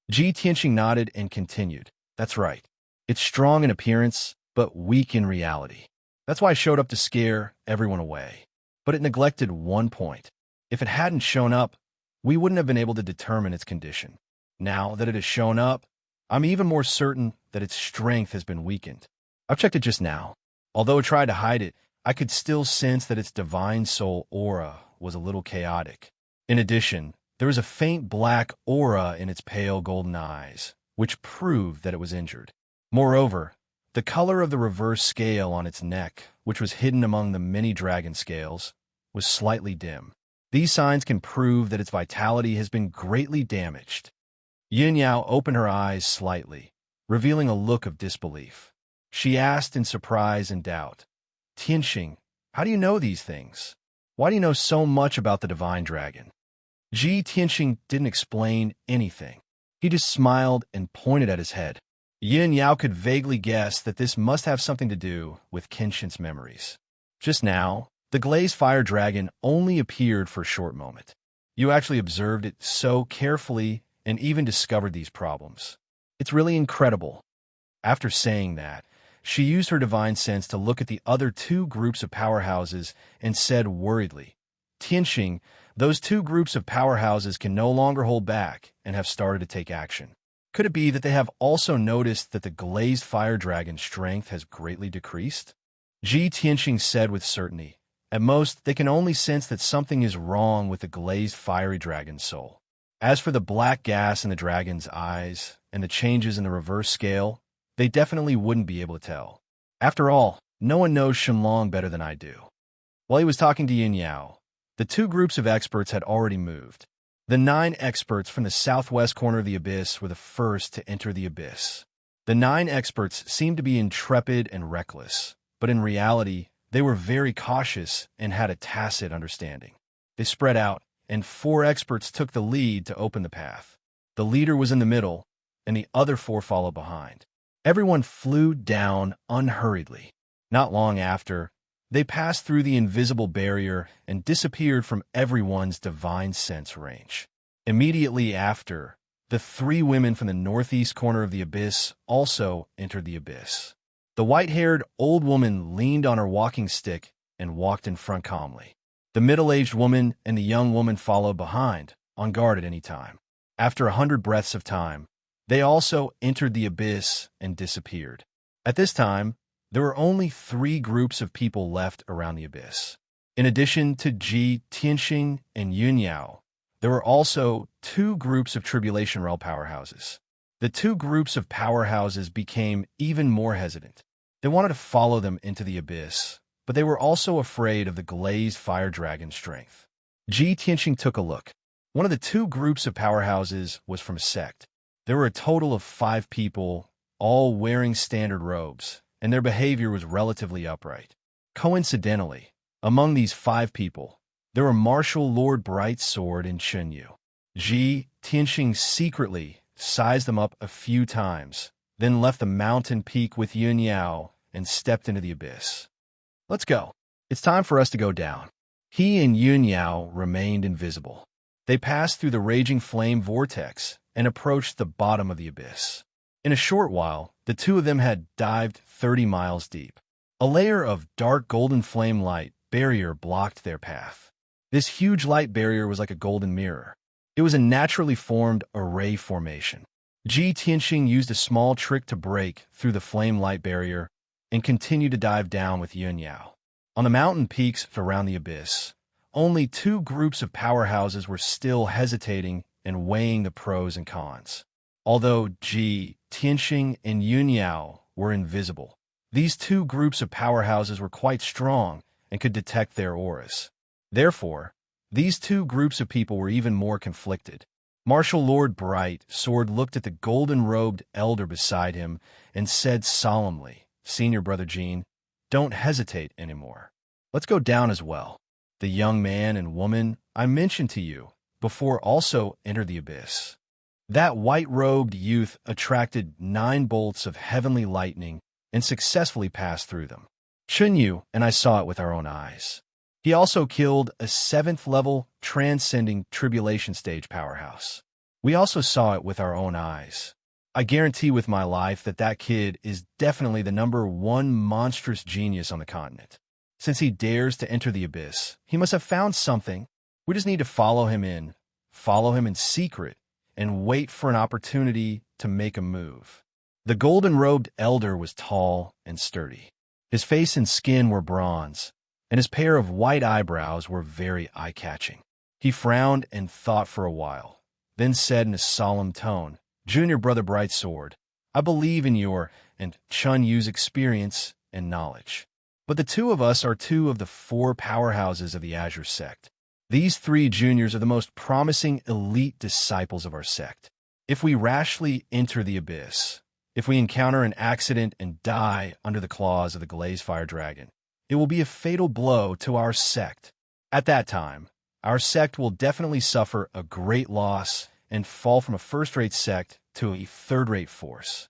S1: Ji Tianqing nodded and continued. That's right. It's strong in appearance, but weak in reality. That's why it showed up to scare everyone away. But it neglected one point. If it hadn't shown up, we wouldn't have been able to determine its condition. Now that it has shown up, I'm even more certain that its strength has been weakened. I've checked it just now. Although it tried to hide it, I could still sense that its divine soul aura was a little chaotic. In addition, there was a faint black aura in its pale golden eyes, which proved that it was injured. Moreover, the color of the reverse scale on its neck, which was hidden among the many dragon scales, was slightly dim. These signs can prove that its vitality has been greatly damaged. Yin Yao opened her eyes slightly, revealing a look of disbelief. She asked in surprise and doubt, Tianqing, how do you know these things? Why do you know so much about the divine dragon? Ji Tianqing didn't explain anything. He just smiled and pointed at his head. Yin Yao could vaguely guess that this must have something to do with Kenshin's memories. Just now, the glazed fire dragon only appeared for a short moment. You actually observed it so carefully and even discovered these problems. It's really incredible. After saying that, she used her divine sense to look at the other two groups of powerhouses and said worriedly, Tianqing, those two groups of powerhouses can no longer hold back and have started to take action. Could it be that they have also noticed that the glazed fire dragon's strength has greatly decreased? Ji Tianqing said with certainty. At most, they can only sense that something is wrong with the glazed fiery dragon's soul. As for the black gas in the dragon's eyes and the changes in the reverse scale, they definitely wouldn't be able to tell. After all, no one knows Shenlong better than I do. While he was talking to Yin Yao, the two groups of experts had already moved. The 9 experts from the southwest corner of the abyss were the first to enter the abyss. The 9 experts seemed to be intrepid and reckless, but in reality, they were very cautious and had a tacit understanding. They spread out, and 4 experts took the lead to open the path. The leader was in the middle, and the other 4 followed behind. Everyone flew down unhurriedly. Not long after, they passed through the invisible barrier and disappeared from everyone's divine sense range. Immediately after, the 3 women from the northeast corner of the abyss also entered the abyss. The white-haired old woman leaned on her walking stick and walked in front calmly. The middle-aged woman and the young woman followed behind, on guard at any time. After 100 breaths of time, they also entered the abyss and disappeared. At this time, there were only 3 groups of people left around the abyss. In addition to Ji Tianqing and Yin Yao, there were also 2 groups of Tribulation Realm powerhouses. The 2 groups of powerhouses became even more hesitant. They wanted to follow them into the abyss, but they were also afraid of the glazed fire dragon's strength. Ji Tianqing took a look. One of the 2 groups of powerhouses was from a sect. There were a total of 5 people, all wearing standard robes, and their behavior was relatively upright. Coincidentally, among these 5 people, there were Martial Lord Brightsword and Chenyu. Ji Tianqing secretly sized them up a few times, then left the mountain peak with Yin Yao and stepped into the abyss. Let's go. It's time for us to go down. He and Yin Yao remained invisible. They passed through the raging flame vortex and approached the bottom of the abyss. In a short while, the 2 of them had dived 30 miles deep. A layer of dark golden flame light barrier blocked their path. This huge light barrier was like a golden mirror. It was a naturally formed array formation. Ji Tianqing used a small trick to break through the flame light barrier and continued to dive down with Yin Yao. On the mountain peaks around the abyss, only 2 groups of powerhouses were still hesitating and weighing the pros and cons. Although Ji Tianqing and Yin Yao were invisible, these 2 groups of powerhouses were quite strong and could detect their auras. Therefore, these two groups of people were even more conflicted. Martial Lord Bright Sword looked at the golden-robed elder beside him and said solemnly, "Senior Brother Gene, don't hesitate anymore. Let's go down as well. The young man and woman I mentioned to you before also enter the abyss." That white-robed youth attracted 9 bolts of heavenly lightning and successfully passed through them. Chunyu and I saw it with our own eyes. He also killed a 7th-level transcending tribulation stage powerhouse. We also saw it with our own eyes. I guarantee with my life that that kid is definitely the #1 monstrous genius on the continent. Since he dares to enter the abyss, he must have found something. We just need to follow him in secret, and wait for an opportunity to make a move. The golden-robed elder was tall and sturdy. His face and skin were bronze, and his pair of white eyebrows were very eye-catching. He frowned and thought for a while, then said in a solemn tone, "Junior Brother Brightsword, I believe in your and Chun-Yu's experience and knowledge. But the two of us are 2 of the 4 powerhouses of the Azure sect. These 3 juniors are the most promising elite disciples of our sect. If we rashly enter the abyss, if we encounter an accident and die under the claws of the Glazed Fire Dragon, it will be a fatal blow to our sect. At that time, our sect will definitely suffer a great loss and fall from a first-rate sect to a third-rate force."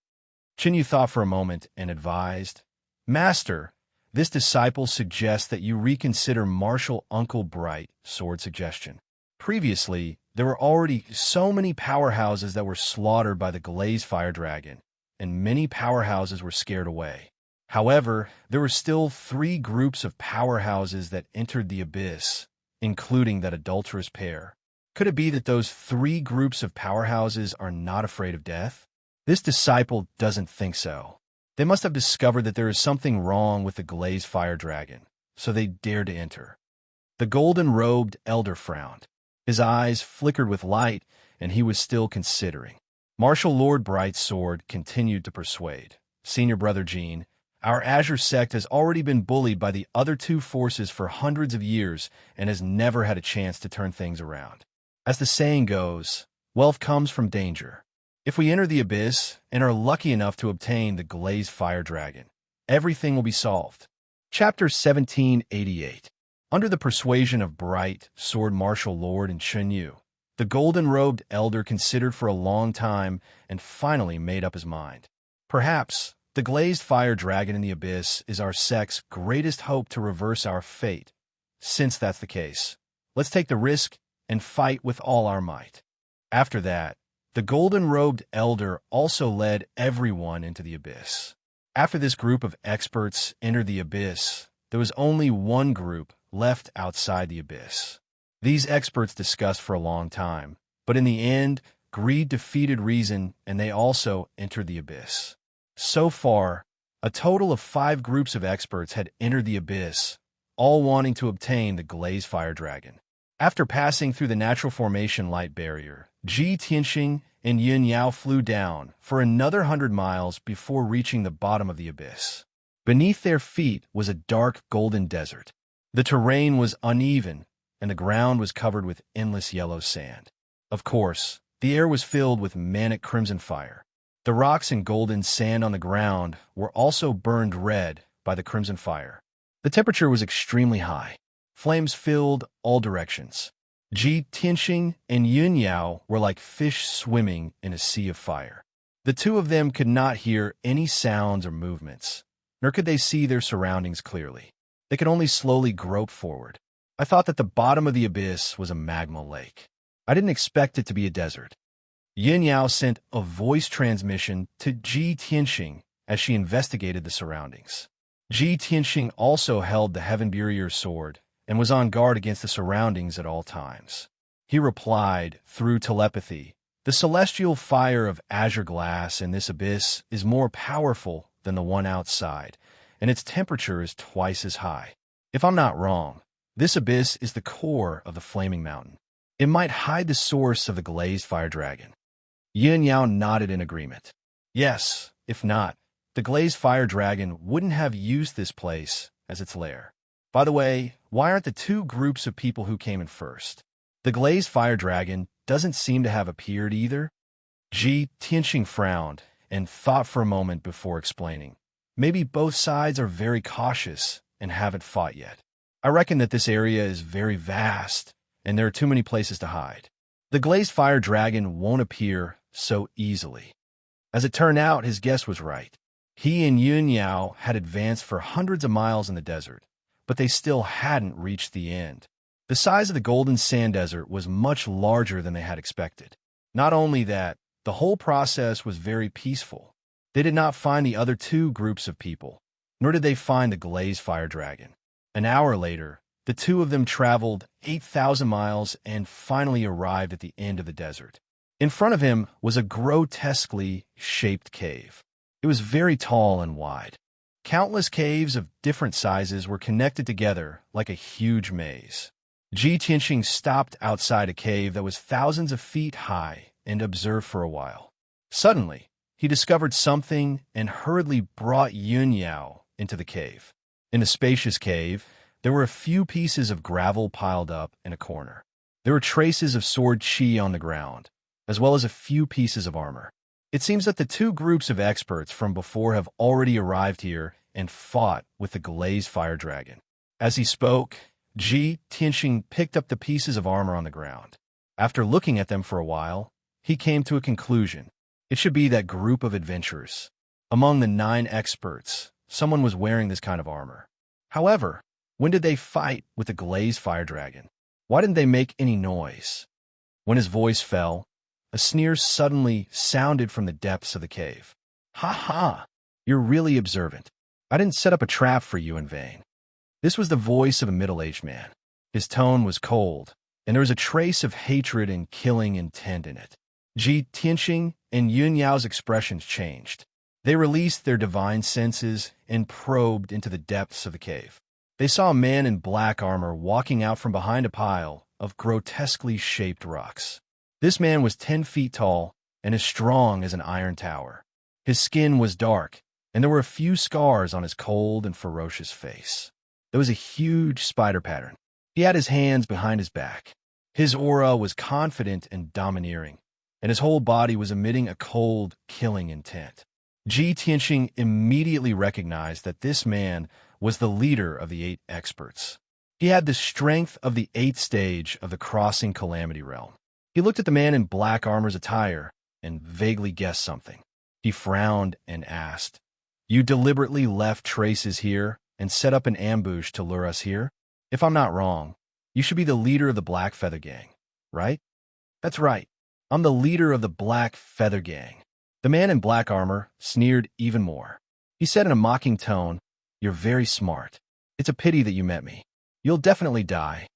S1: Chinyu thought for a moment and advised, "Master, this disciple suggests that you reconsider Martial Uncle Bright Sword's suggestion. Previously, there were already so many powerhouses that were slaughtered by the Glazed Fire Dragon, and many powerhouses were scared away. However, there were still 3 groups of powerhouses that entered the abyss, including that adulterous pair. Could it be that those 3 groups of powerhouses are not afraid of death? This disciple doesn't think so. They must have discovered that there is something wrong with the Glazed Fire Dragon, so they dared to enter." The golden-robed elder frowned. His eyes flickered with light, and he was still considering. Martial Lord Brightsword continued to persuade, "Senior Brother Gene, our Azure sect has already been bullied by the other 2 forces for hundreds of years and has never had a chance to turn things around. As the saying goes, wealth comes from danger. If we enter the abyss and are lucky enough to obtain the Glazed Fire Dragon, everything will be solved." Chapter 1788. Under the persuasion of Bright Sword Martial Lord and Chunyu, the golden-robed elder considered for a long time and finally made up his mind. Perhaps the Glazed Fire Dragon in the abyss is our sect's greatest hope to reverse our fate. Since that's the case, let's take the risk and fight with all our might. After that, the golden-robed elder also led everyone into the abyss. After this group of experts entered the abyss, there was only one group left outside the abyss. These experts discussed for a long time, but in the end, greed defeated reason, and they also entered the abyss. So far, a total of 5 groups of experts had entered the abyss, all wanting to obtain the Glazed Fire Dragon. After passing through the natural formation light barrier, Ji Tianxing and Yun Yao flew down for another 100 miles before reaching the bottom of the abyss. Beneath their feet was a dark golden desert. The terrain was uneven, and the ground was covered with endless yellow sand. Of course, the air was filled with manic crimson fire. The rocks and golden sand on the ground were also burned red by the crimson fire. The temperature was extremely high. Flames filled all directions. Ji Tianxing and Yun Yao were like fish swimming in a sea of fire. The 2 of them could not hear any sounds or movements, nor could they see their surroundings clearly. They could only slowly grope forward. I thought that the bottom of the abyss was a magma lake. I didn't expect it to be a desert. Yin Yao sent a voice transmission to Ji Tianxing as she investigated the surroundings. Ji Tianxing also held the Heaven Barrier sword and was on guard against the surroundings at all times. He replied through telepathy, "The celestial fire of azure glass in this abyss is more powerful than the one outside, and its temperature is twice as high. If I'm not wrong, this abyss is the core of the Flaming Mountain. It might hide the source of the Glazed Fire Dragon." Yin Yao nodded in agreement. Yes, if not, the Glazed Fire Dragon wouldn't have used this place as its lair. By the way, why aren't the two groups of people who came in first? The glazed fire dragon doesn't seem to have appeared either. Tianxing frowned and thought for a moment before explaining. Maybe both sides are very cautious and haven't fought yet. I reckon that this area is very vast, and there are too many places to hide. The glazed fire dragon won't appear so easily. As it turned out, his guess was right. He and Yun Yao had advanced for hundreds of miles in the desert, but they still hadn't reached the end. The size of the golden sand desert was much larger than they had expected. Not only that, the whole process was very peaceful. They did not find the other two groups of people, nor did they find the glazed fire dragon. An hour later, the two of them traveled 8,000 miles and finally arrived at the end of the desert. In front of him was a grotesquely shaped cave. It was very tall and wide. Countless caves of different sizes were connected together like a huge maze. Tianxing stopped outside a cave that was thousands of feet high and observed for a while. Suddenly, he discovered something and hurriedly brought Yun Yao into the cave. In the spacious cave, there were a few pieces of gravel piled up in a corner. There were traces of sword qi on the ground, as well as a few pieces of armor. It seems that the two groups of experts from before have already arrived here and fought with the glazed fire dragon. As he spoke, Tianxing picked up the pieces of armor on the ground. After looking at them for a while, he came to a conclusion. It should be that group of adventurers. Among the 9 experts, someone was wearing this kind of armor. However, when did they fight with the glazed fire dragon? Why didn't they make any noise? When his voice fell, a sneer suddenly sounded from the depths of the cave. Ha ha! You're really observant. I didn't set up a trap for you in vain. This was the voice of a middle-aged man. His tone was cold, and there was a trace of hatred and killing intent in it. Tianxing and Yun Yao's expressions changed. They released their divine senses and probed into the depths of the cave. They saw a man in black armor walking out from behind a pile of grotesquely shaped rocks. This man was 10 feet tall and as strong as an iron tower. His skin was dark, and there were a few scars on his cold and ferocious face. There was a huge spider pattern. He had his hands behind his back. His aura was confident and domineering, and his whole body was emitting a cold, killing intent. Tianxing immediately recognized that this man was the leader of the 8 experts. He had the strength of the 8th stage of the crossing calamity realm. He looked at the man in black armor's attire and vaguely guessed something. He frowned and asked, "You deliberately left traces here and set up an ambush to lure us here? If I'm not wrong, you should be the leader of the Black Feather Gang, right?" "That's right. I'm the leader of the Black Feather Gang." The man in black armor sneered even more. He said in a mocking tone, "You're very smart. It's a pity that you met me. You'll definitely die."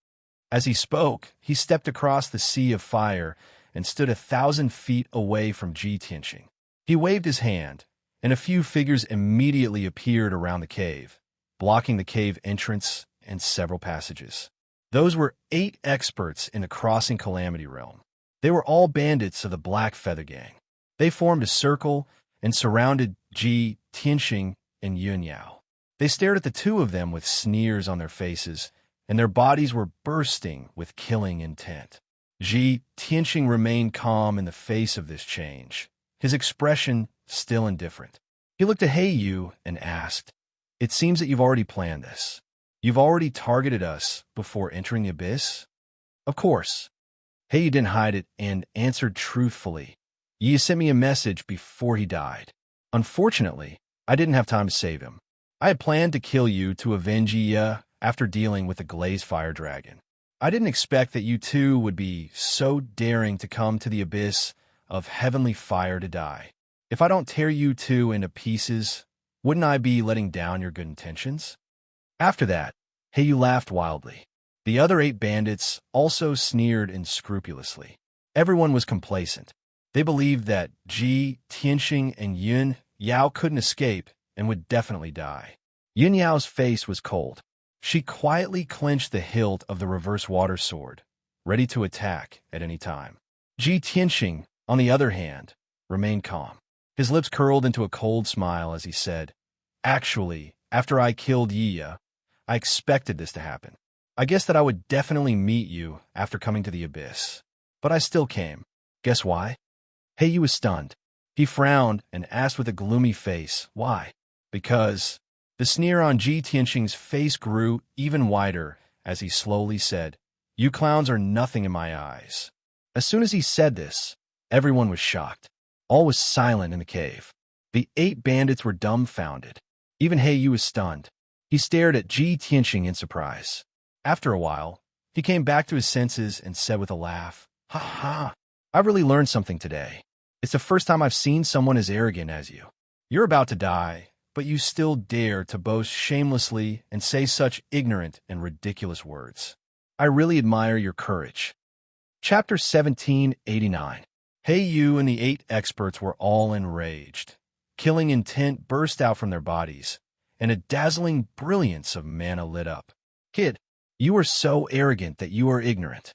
S1: As he spoke, he stepped across the sea of fire and stood 1,000 feet away from Tianxing. He waved his hand, and a few figures immediately appeared around the cave, blocking the cave entrance and several passages. Those were 8 experts in the crossing calamity realm. They were all bandits of the Black Feather Gang. They formed a circle and surrounded Tianxing and Yun Yao. They stared at the two of them with sneers on their faces, and their bodies were bursting with killing intent. Tianxing remained calm in the face of this change, his expression still indifferent. He looked at Yu and asked, "It seems that you've already planned this. You've already targeted us before entering the abyss?" "Of course." Yu didn't hide it and answered truthfully. "Yi sent me a message before he died. Unfortunately, I didn't have time to save him. I had planned to kill you to avenge Yi after dealing with the glazed fire dragon. I didn't expect that you two would be so daring to come to the abyss of heavenly fire to die. If I don't tear you two into pieces, wouldn't I be letting down your good intentions?" After that, Yu laughed wildly. The other 8 bandits also sneered unscrupulously. Everyone was complacent. They believed that Tianxing and Yun Yao couldn't escape and would definitely die. Yun Yao's face was cold. She quietly clenched the hilt of the reverse water sword, ready to attack at any time. Tianxing, on the other hand, remained calm. His lips curled into a cold smile as he said, "Actually, after I killed Yi, I expected this to happen. I guessed that I would definitely meet you after coming to the abyss. But I still came. Guess why? Heiyu was stunned. He frowned and asked with a gloomy face, why? Because the sneer on Ji Tianxing's face grew even wider as he slowly said, you clowns are nothing in my eyes. As soon as he said this, everyone was shocked. All was silent in the cave. The 8 bandits were dumbfounded. Even Heiyu was stunned. He stared at Ji Tianxing in surprise. After a while, he came back to his senses and said with a laugh, ha ha, I've really learned something today. It's the first time I've seen someone as arrogant as you. You're about to die, but you still dare to boast shamelessly and say such ignorant and ridiculous words. I really admire your courage. Chapter 1789. Heiyu and the 8 experts were all enraged. Killing intent burst out from their bodies, and a dazzling brilliance of mana lit up. Kid, you are so arrogant that you are ignorant.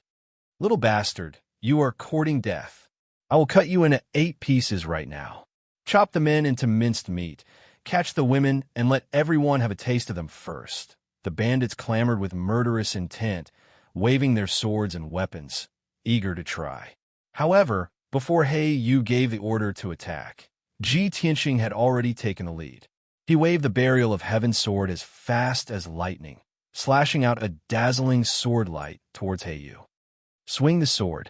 S1: Little bastard, you are courting death. I will cut you into 8 pieces right now. Chop the men into minced meat, catch the women, and let everyone have a taste of them first. The bandits clamored with murderous intent, waving their swords and weapons, eager to try. However, before Heiyu gave the order to attack, Ji Tianxing had already taken the lead. He waved the Burial of Heaven sword as fast as lightning, slashing out a dazzling sword light towards Heiyu. Swing the sword.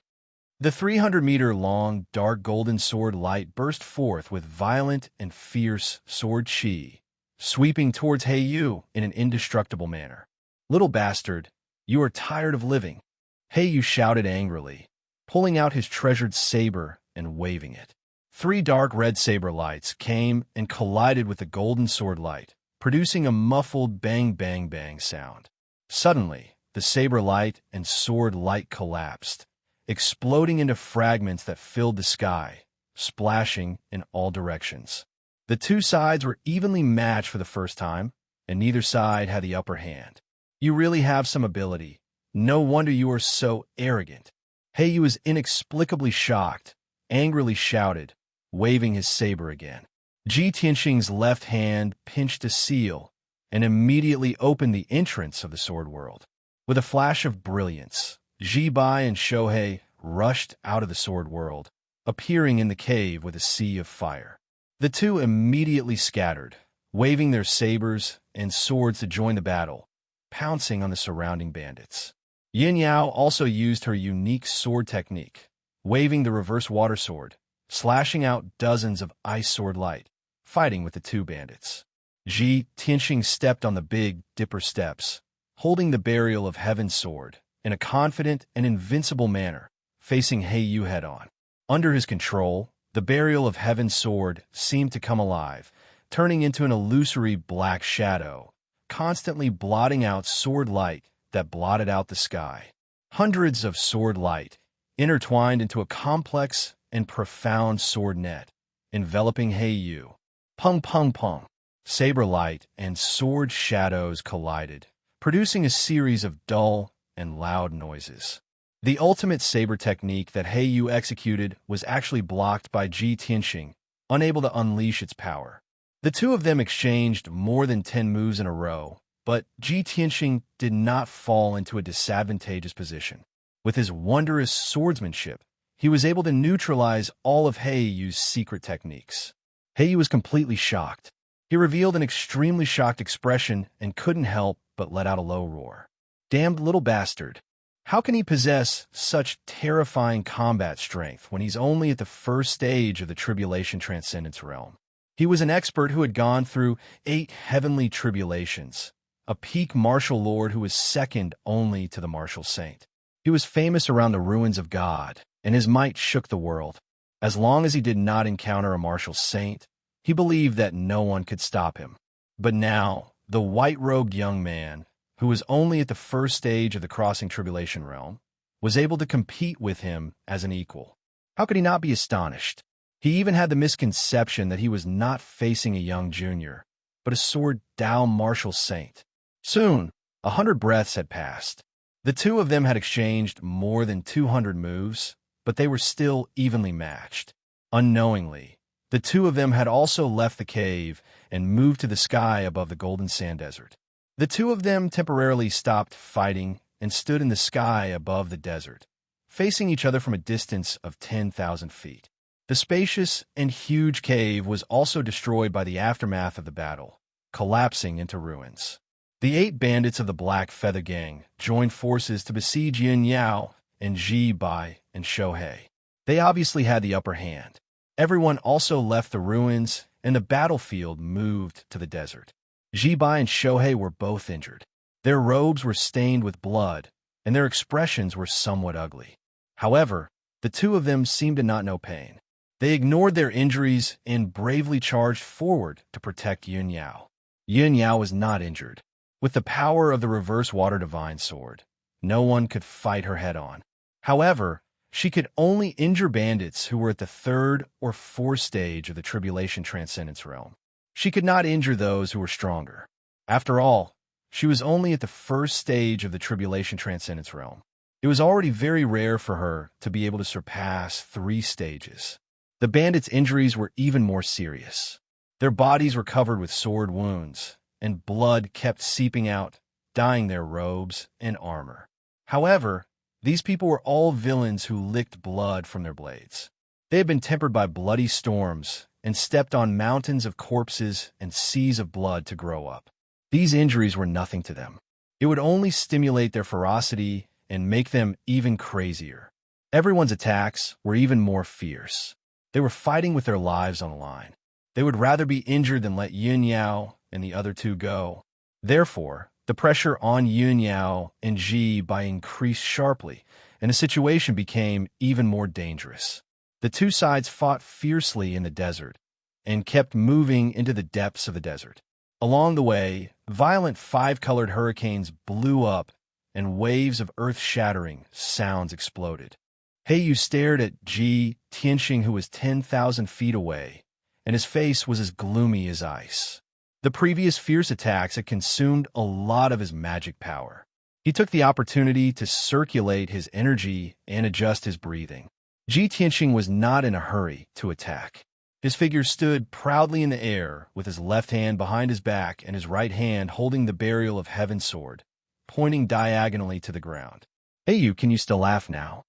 S1: The 300-meter-long, dark golden sword light burst forth with violent and fierce sword chi, sweeping towards Heiyu in an indestructible manner. Little bastard, you are tired of living. Heiyu shouted angrily, pulling out his treasured saber and waving it. 3 dark red saber lights came and collided with the golden sword light, producing a muffled bang-bang-bang sound. Suddenly, the saber light and sword light collapsed, exploding into fragments that filled the sky, splashing in all directions. The 2 sides were evenly matched for the first time, and neither side had the upper hand. You really have some ability. No wonder you are so arrogant. Heiyu was inexplicably shocked, angrily shouted, waving his saber again. Ji Tianxing's left hand pinched a seal and immediately opened the entrance of the sword world. With a flash of brilliance, Jibai and Shohei rushed out of the sword world, appearing in the cave with a sea of fire. The 2 immediately scattered, waving their sabers and swords to join the battle, pouncing on the surrounding bandits. Yin Yao also used her unique sword technique, waving the reverse water sword, slashing out dozens of ice sword light, fighting with the 2 bandits. Ji Tianxing stepped on the big dipper steps, holding the Burial of Heaven sword in a confident and invincible manner, facing Heiyu head-on. Under his control, the Burial of Heaven sword seemed to come alive, turning into an illusory black shadow, constantly blotting out sword light that blotted out the sky. Hundreds of sword light intertwined into a complex and profound sword net, enveloping Heiyu. Pung pung pung. Saber light and sword shadows collided, producing a series of dull and loud noises. The ultimate saber technique that Heiyu executed was actually blocked by Ji Tianxing, unable to unleash its power. The 2 of them exchanged more than 10 moves in a row, but Ji Tianxing did not fall into a disadvantageous position. With his wondrous swordsmanship, he was able to neutralize all of Heiyu's secret techniques. Heiyu was completely shocked. He revealed an extremely shocked expression and couldn't help but let out a low roar. Damned little bastard. How can he possess such terrifying combat strength when he's only at the first stage of the Tribulation Transcendence realm? He was an expert who had gone through 8 heavenly tribulations, a peak martial lord who was second only to the martial saint. He was famous around the ruins of God, and his might shook the world. As long as he did not encounter a martial saint, he believed that no one could stop him. But now, the white-robed young man, who was only at the first stage of the crossing tribulation realm, was able to compete with him as an equal. How could he not be astonished? He even had the misconception that he was not facing a young junior, but a sword Dao martial saint. Soon, 100 breaths had passed. The 2 of them had exchanged more than 200 moves, but they were still evenly matched. Unknowingly, the 2 of them had also left the cave and moved to the sky above the golden sand desert. The two of them temporarily stopped fighting and stood in the sky above the desert, facing each other from a distance of 10,000 feet. The spacious and huge cave was also destroyed by the aftermath of the battle, collapsing into ruins. The 8 bandits of the Black Feather Gang joined forces to besiege Yun Yao and Ji Bai and Shohei. They obviously had the upper hand. Everyone also left the ruins, and the battlefield moved to the desert. Ji Bai and Shohei were both injured. Their robes were stained with blood, and their expressions were somewhat ugly. However, the two of them seemed to not know pain. They ignored their injuries and bravely charged forward to protect Yun Yao. Yun Yao was not injured. With the power of the reverse water divine sword, no one could fight her head-on. However, she could only injure bandits who were at the 3rd or 4th stage of the Tribulation Transcendence realm. She could not injure those who were stronger. After all, she was only at the 1st stage of the Tribulation Transcendence realm. It was already very rare for her to be able to surpass 3 stages. The bandits' injuries were even more serious. Their bodies were covered with sword wounds, and blood kept seeping out, dyeing their robes and armor. However, these people were all villains who licked blood from their blades. They had been tempered by bloody storms and stepped on mountains of corpses and seas of blood to grow up. These injuries were nothing to them. It would only stimulate their ferocity and make them even crazier. Everyone's attacks were even more fierce. They were fighting with their lives on the line. They would rather be injured than let Yun Yao and the other two go. Therefore, the pressure on Yun Yao and Ji Bai increased sharply, and the situation became even more dangerous. The two sides fought fiercely in the desert and kept moving into the depths of the desert. Along the way, violent 5-colored hurricanes blew up, and waves of earth-shattering sounds exploded. Heiyu stared at Ji Tianxing, who was 10,000 feet away, and his face was as gloomy as ice. The previous fierce attacks had consumed a lot of his magic power. He took the opportunity to circulate his energy and adjust his breathing. Ji Tianxing was not in a hurry to attack. His figure stood proudly in the air, with his left hand behind his back and his right hand holding the Burial of Heaven sword, pointing diagonally to the ground. "Heiyu, can you still laugh now?"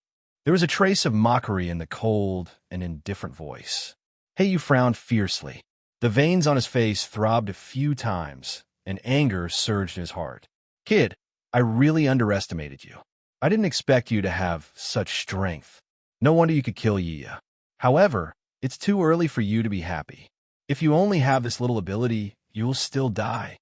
S1: There was a trace of mockery in the cold and indifferent voice. Heiyu frowned fiercely. The veins on his face throbbed a few times, and anger surged in his heart. "Kid, I really underestimated you. I didn't expect you to have such strength. No wonder you could kill Yiya. However, it's too early for you to be happy. If you only have this little ability, you will still die."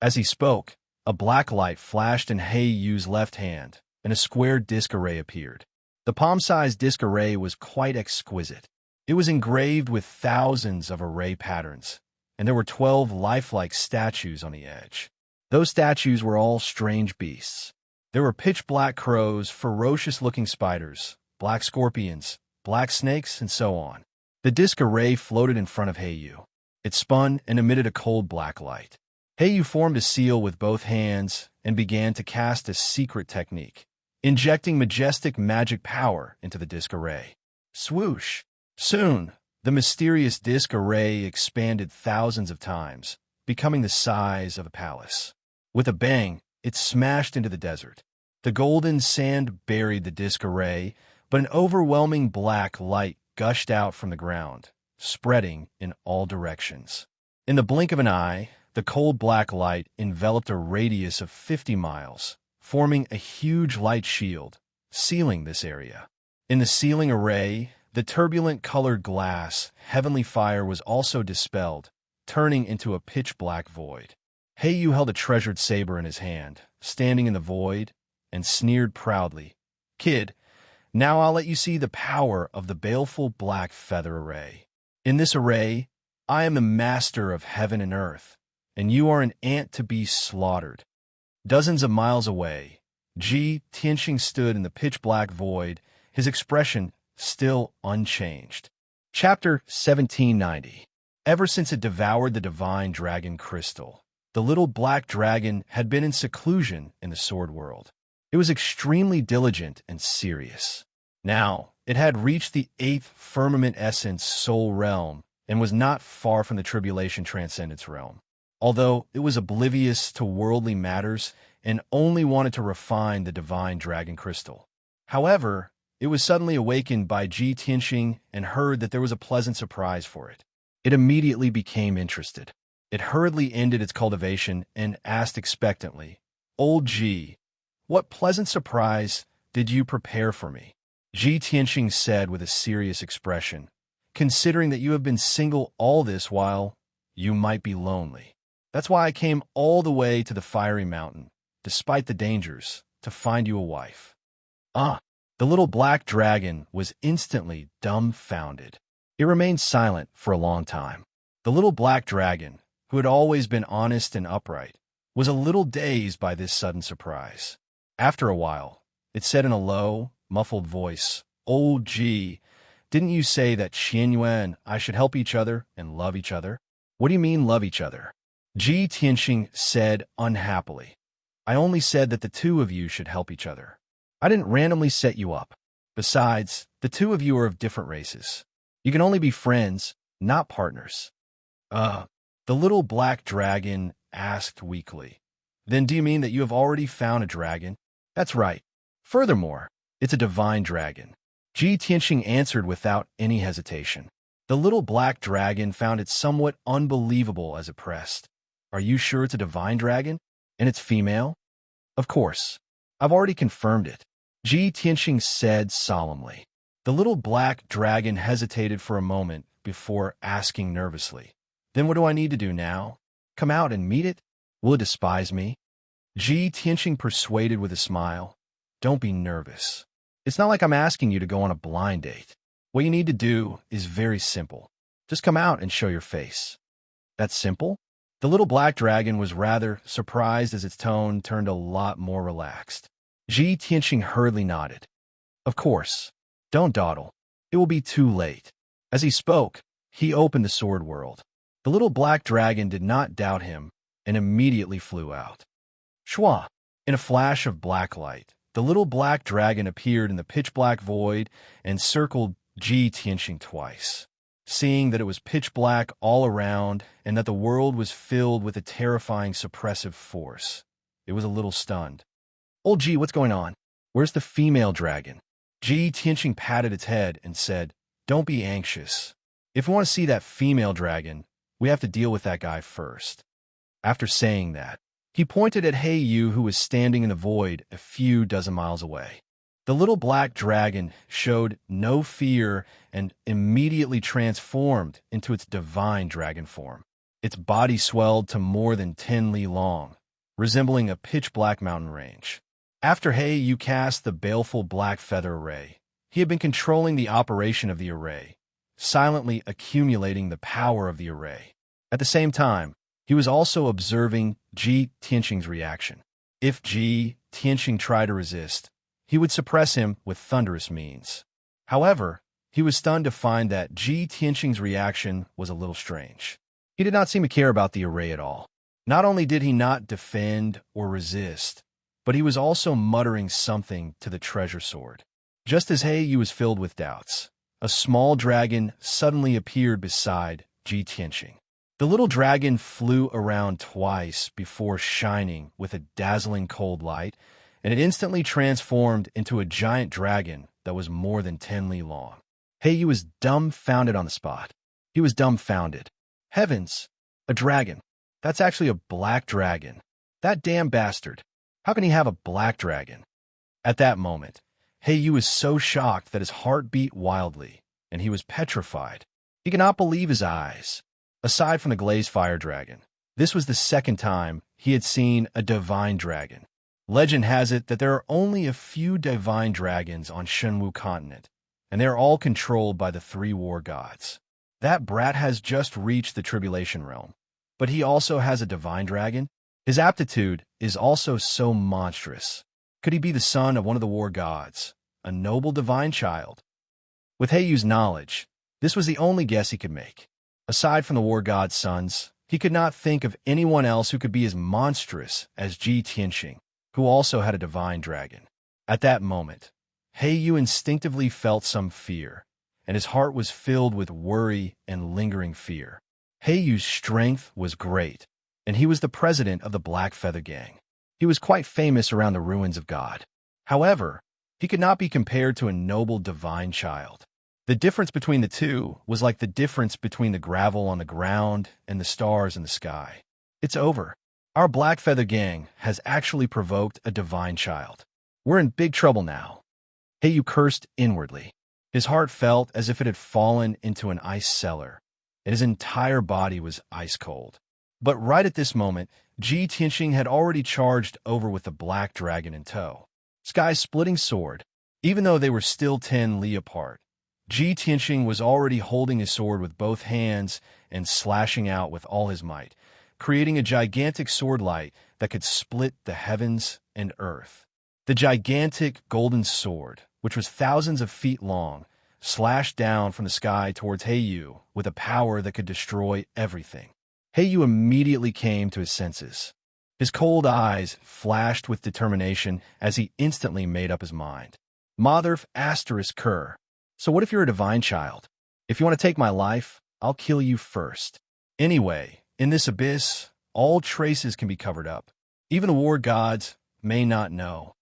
S1: As he spoke, a black light flashed in Heiyu's left hand, and a square disc array appeared. The palm-sized disc array was quite exquisite. It was engraved with thousands of array patterns, and there were 12 lifelike statues on the edge. Those statues were all strange beasts. There were pitch-black crows, ferocious-looking spiders, black scorpions, black snakes, and so on. The disc array floated in front of Heiyu. It spun and emitted a cold black light. Heiyu formed a seal with both hands and began to cast a secret technique, injecting majestic magic power into the disc array. Swoosh! Soon, the mysterious disc array expanded thousands of times, becoming the size of a palace. With a bang, it smashed into the desert. The golden sand buried the disc array, but an overwhelming black light gushed out from the ground, spreading in all directions. In the blink of an eye, the cold black light enveloped a radius of 50 miles, forming a huge light shield, sealing this area. In the sealing array, the turbulent colored glass, heavenly fire was also dispelled, turning into a pitch-black void. Heiyu held a treasured saber in his hand, standing in the void, and sneered proudly, "Kid, now I'll let you see the power of the baleful black feather array. In this array, I am the master of heaven and earth, and you are an ant to be slaughtered." Dozens of miles away, Ji Tianxing stood in the pitch-black void, his expression still unchanged. Chapter 1790. Ever since it devoured the divine dragon crystal, the little black dragon had been in seclusion in the sword world. It was extremely diligent and serious. Now, it had reached the 8th firmament essence soul realm and was not far from the tribulation transcendence realm. although it was oblivious to worldly matters and only wanted to refine the divine dragon crystal. However, it was suddenly awakened by Ji Tianxing and heard that there was a pleasant surprise for it. It immediately became interested. It hurriedly ended its cultivation and asked expectantly, "Old Ji, what pleasant surprise did you prepare for me?" Ji Tianxing said with a serious expression, "Considering that you have been single all this while, you might be lonely. That's why I came all the way to the fiery mountain, despite the dangers, to find you a wife." Ah! The little black dragon was instantly dumbfounded. It remained silent for a long time. The little black dragon, who had always been honest and upright, was a little dazed by this sudden surprise. After a while, it said in a low, muffled voice, "Old Ji, didn't you say that Xianyue and I should help each other and love each other?" "What do you mean, love each other?" Ji Tianxing said unhappily. "I only said that the two of you should help each other. I didn't randomly set you up. Besides, the two of you are of different races. You can only be friends, not partners." The little black dragon asked weakly. "Then do you mean that you have already found a dragon?" "That's right. Furthermore, it's a divine dragon." Ji Tianxing answered without any hesitation. The little black dragon found it somewhat unbelievable as it pressed. "Are you sure it's a divine dragon? And it's female?" "Of course. I've already confirmed it," Ji Tianxing said solemnly. The little black dragon hesitated for a moment before asking nervously, "Then what do I need to do now? Come out and meet it? Will it despise me?" Ji Tianxing persuaded with a smile, "Don't be nervous. It's not like I'm asking you to go on a blind date. What you need to do is very simple. Just come out and show your face." "That's simple?" The little black dragon was rather surprised as its tone turned a lot more relaxed. Ji Tianxing hurriedly nodded. "Of course. Don't dawdle. It will be too late." As he spoke, he opened the sword world. The little black dragon did not doubt him and immediately flew out. Shwa! In a flash of black light, the little black dragon appeared in the pitch-black void and circled Ji Tianxing twice. Seeing that it was pitch black all around and that the world was filled with a terrifying suppressive force, it was a little stunned. "Old Ji, what's going on? Where's the female dragon?" Ji Tianxing patted its head and said, "Don't be anxious. If we want to see that female dragon, we have to deal with that guy first." After saying that, he pointed at He Yu, who was standing in the void a few dozen miles away. The little black dragon showed no fear and immediately transformed into its divine dragon form. Its body swelled to more than 10 li long, resembling a pitch-black mountain range. After He Yu cast the baleful black feather array, he had been controlling the operation of the array, silently accumulating the power of the array. At the same time, he was also observing Ji Tianxing's reaction. If Ji Tianxing tried to resist, he would suppress him with thunderous means. However, he was stunned to find that Ji Tianxing's reaction was a little strange. He did not seem to care about the array at all. Not only did he not defend or resist, but he was also muttering something to the treasure sword. Just as He Yu was filled with doubts, a small dragon suddenly appeared beside Ji Tianxing. The little dragon flew around twice before shining with a dazzling cold light, and it instantly transformed into a giant dragon that was more than 10 li long. He Yu was dumbfounded on the spot. He was dumbfounded. Heavens! A dragon! That's actually a black dragon. That damn bastard! How can he have a black dragon? At that moment, He Yu was so shocked that his heart beat wildly, and he was petrified. He could not believe his eyes. Aside from the glazed fire dragon, this was the second time he had seen a divine dragon. Legend has it that there are only a few divine dragons on Shenwu continent, and they are all controlled by the 3 war gods. That brat has just reached the tribulation realm, but he also has a divine dragon. His aptitude is also so monstrous. Could he be the son of one of the war gods, a noble divine child? With He Yu's knowledge, this was the only guess he could make. Aside from the war god's sons, he could not think of anyone else who could be as monstrous as Ji Tianxing, who also had a divine dragon. At that moment, He Yu instinctively felt some fear, and his heart was filled with worry and lingering fear. He Yu's strength was great, and he was the president of the Black Feather Gang. He was quite famous around the ruins of God. However, he could not be compared to a noble divine child. The difference between the two was like the difference between the gravel on the ground and the stars in the sky. It's over. Our Black Feather Gang has actually provoked a divine child. We're in big trouble now. Heiyu cursed inwardly. His heart felt as if it had fallen into an ice cellar, and his entire body was ice cold. But right at this moment, Ji Tianxing had already charged over with the black dragon in tow. Sky's splitting sword. Even though they were still 10 li apart, Ji Tianxing was already holding his sword with both hands and slashing out with all his might, creating a gigantic sword light that could split the heavens and earth. The gigantic golden sword, which was thousands of feet long, slashed down from the sky towards Heiyu with a power that could destroy everything. Heiyu immediately came to his senses. His cold eyes flashed with determination as he instantly made up his mind. Motherf asterisk Kerr. So what if you're a divine child? If you want to take my life, I'll kill you first. Anyway, in this abyss, all traces can be covered up. Even the war gods may not know.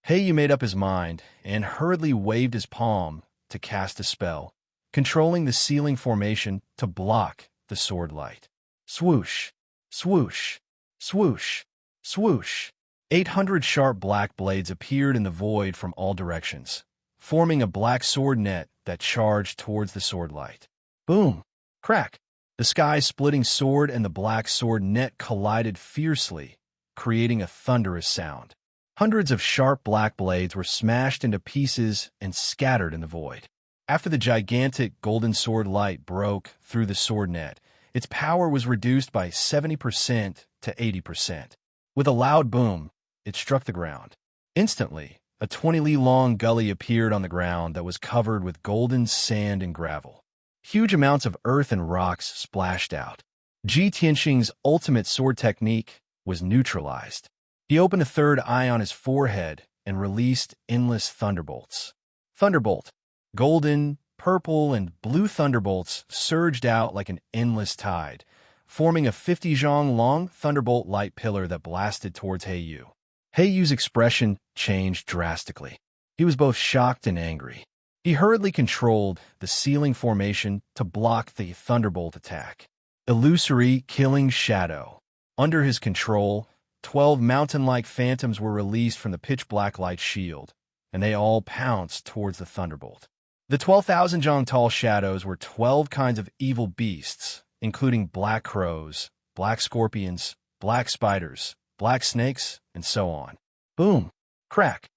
S1: Heiyu made up his mind and hurriedly waved his palm to cast a spell, controlling the ceiling formation to block the sword light. Swoosh, swoosh, swoosh, swoosh. 800 sharp black blades appeared in the void from all directions, forming a black sword net that charged towards the sword light. Boom! Crack! The sky-splitting sword and the black sword net collided fiercely, creating a thunderous sound. Hundreds of sharp black blades were smashed into pieces and scattered in the void. After the gigantic golden sword light broke through the sword net, its power was reduced by 70% to 80%. With a loud boom, it struck the ground. Instantly, a 20-li-long gully appeared on the ground that was covered with golden sand and gravel. Huge amounts of earth and rocks splashed out. Ji Tianxing's ultimate sword technique was neutralized. He opened a third eye on his forehead and released endless thunderbolts. Thunderbolt. Golden, purple, and blue thunderbolts surged out like an endless tide, forming a 50-zhong-long thunderbolt light pillar that blasted towards Heiyu. Heiyu's expression changed drastically. He was both shocked and angry. He hurriedly controlled the ceiling formation to block the thunderbolt attack. Illusory killing shadow. Under his control, 12 mountain-like phantoms were released from the pitch-black light shield, and they all pounced towards the thunderbolt. The 12,000 zhang tall shadows were 12 kinds of evil beasts, including black crows, black scorpions, black spiders, black snakes, and so on. Boom! Crack!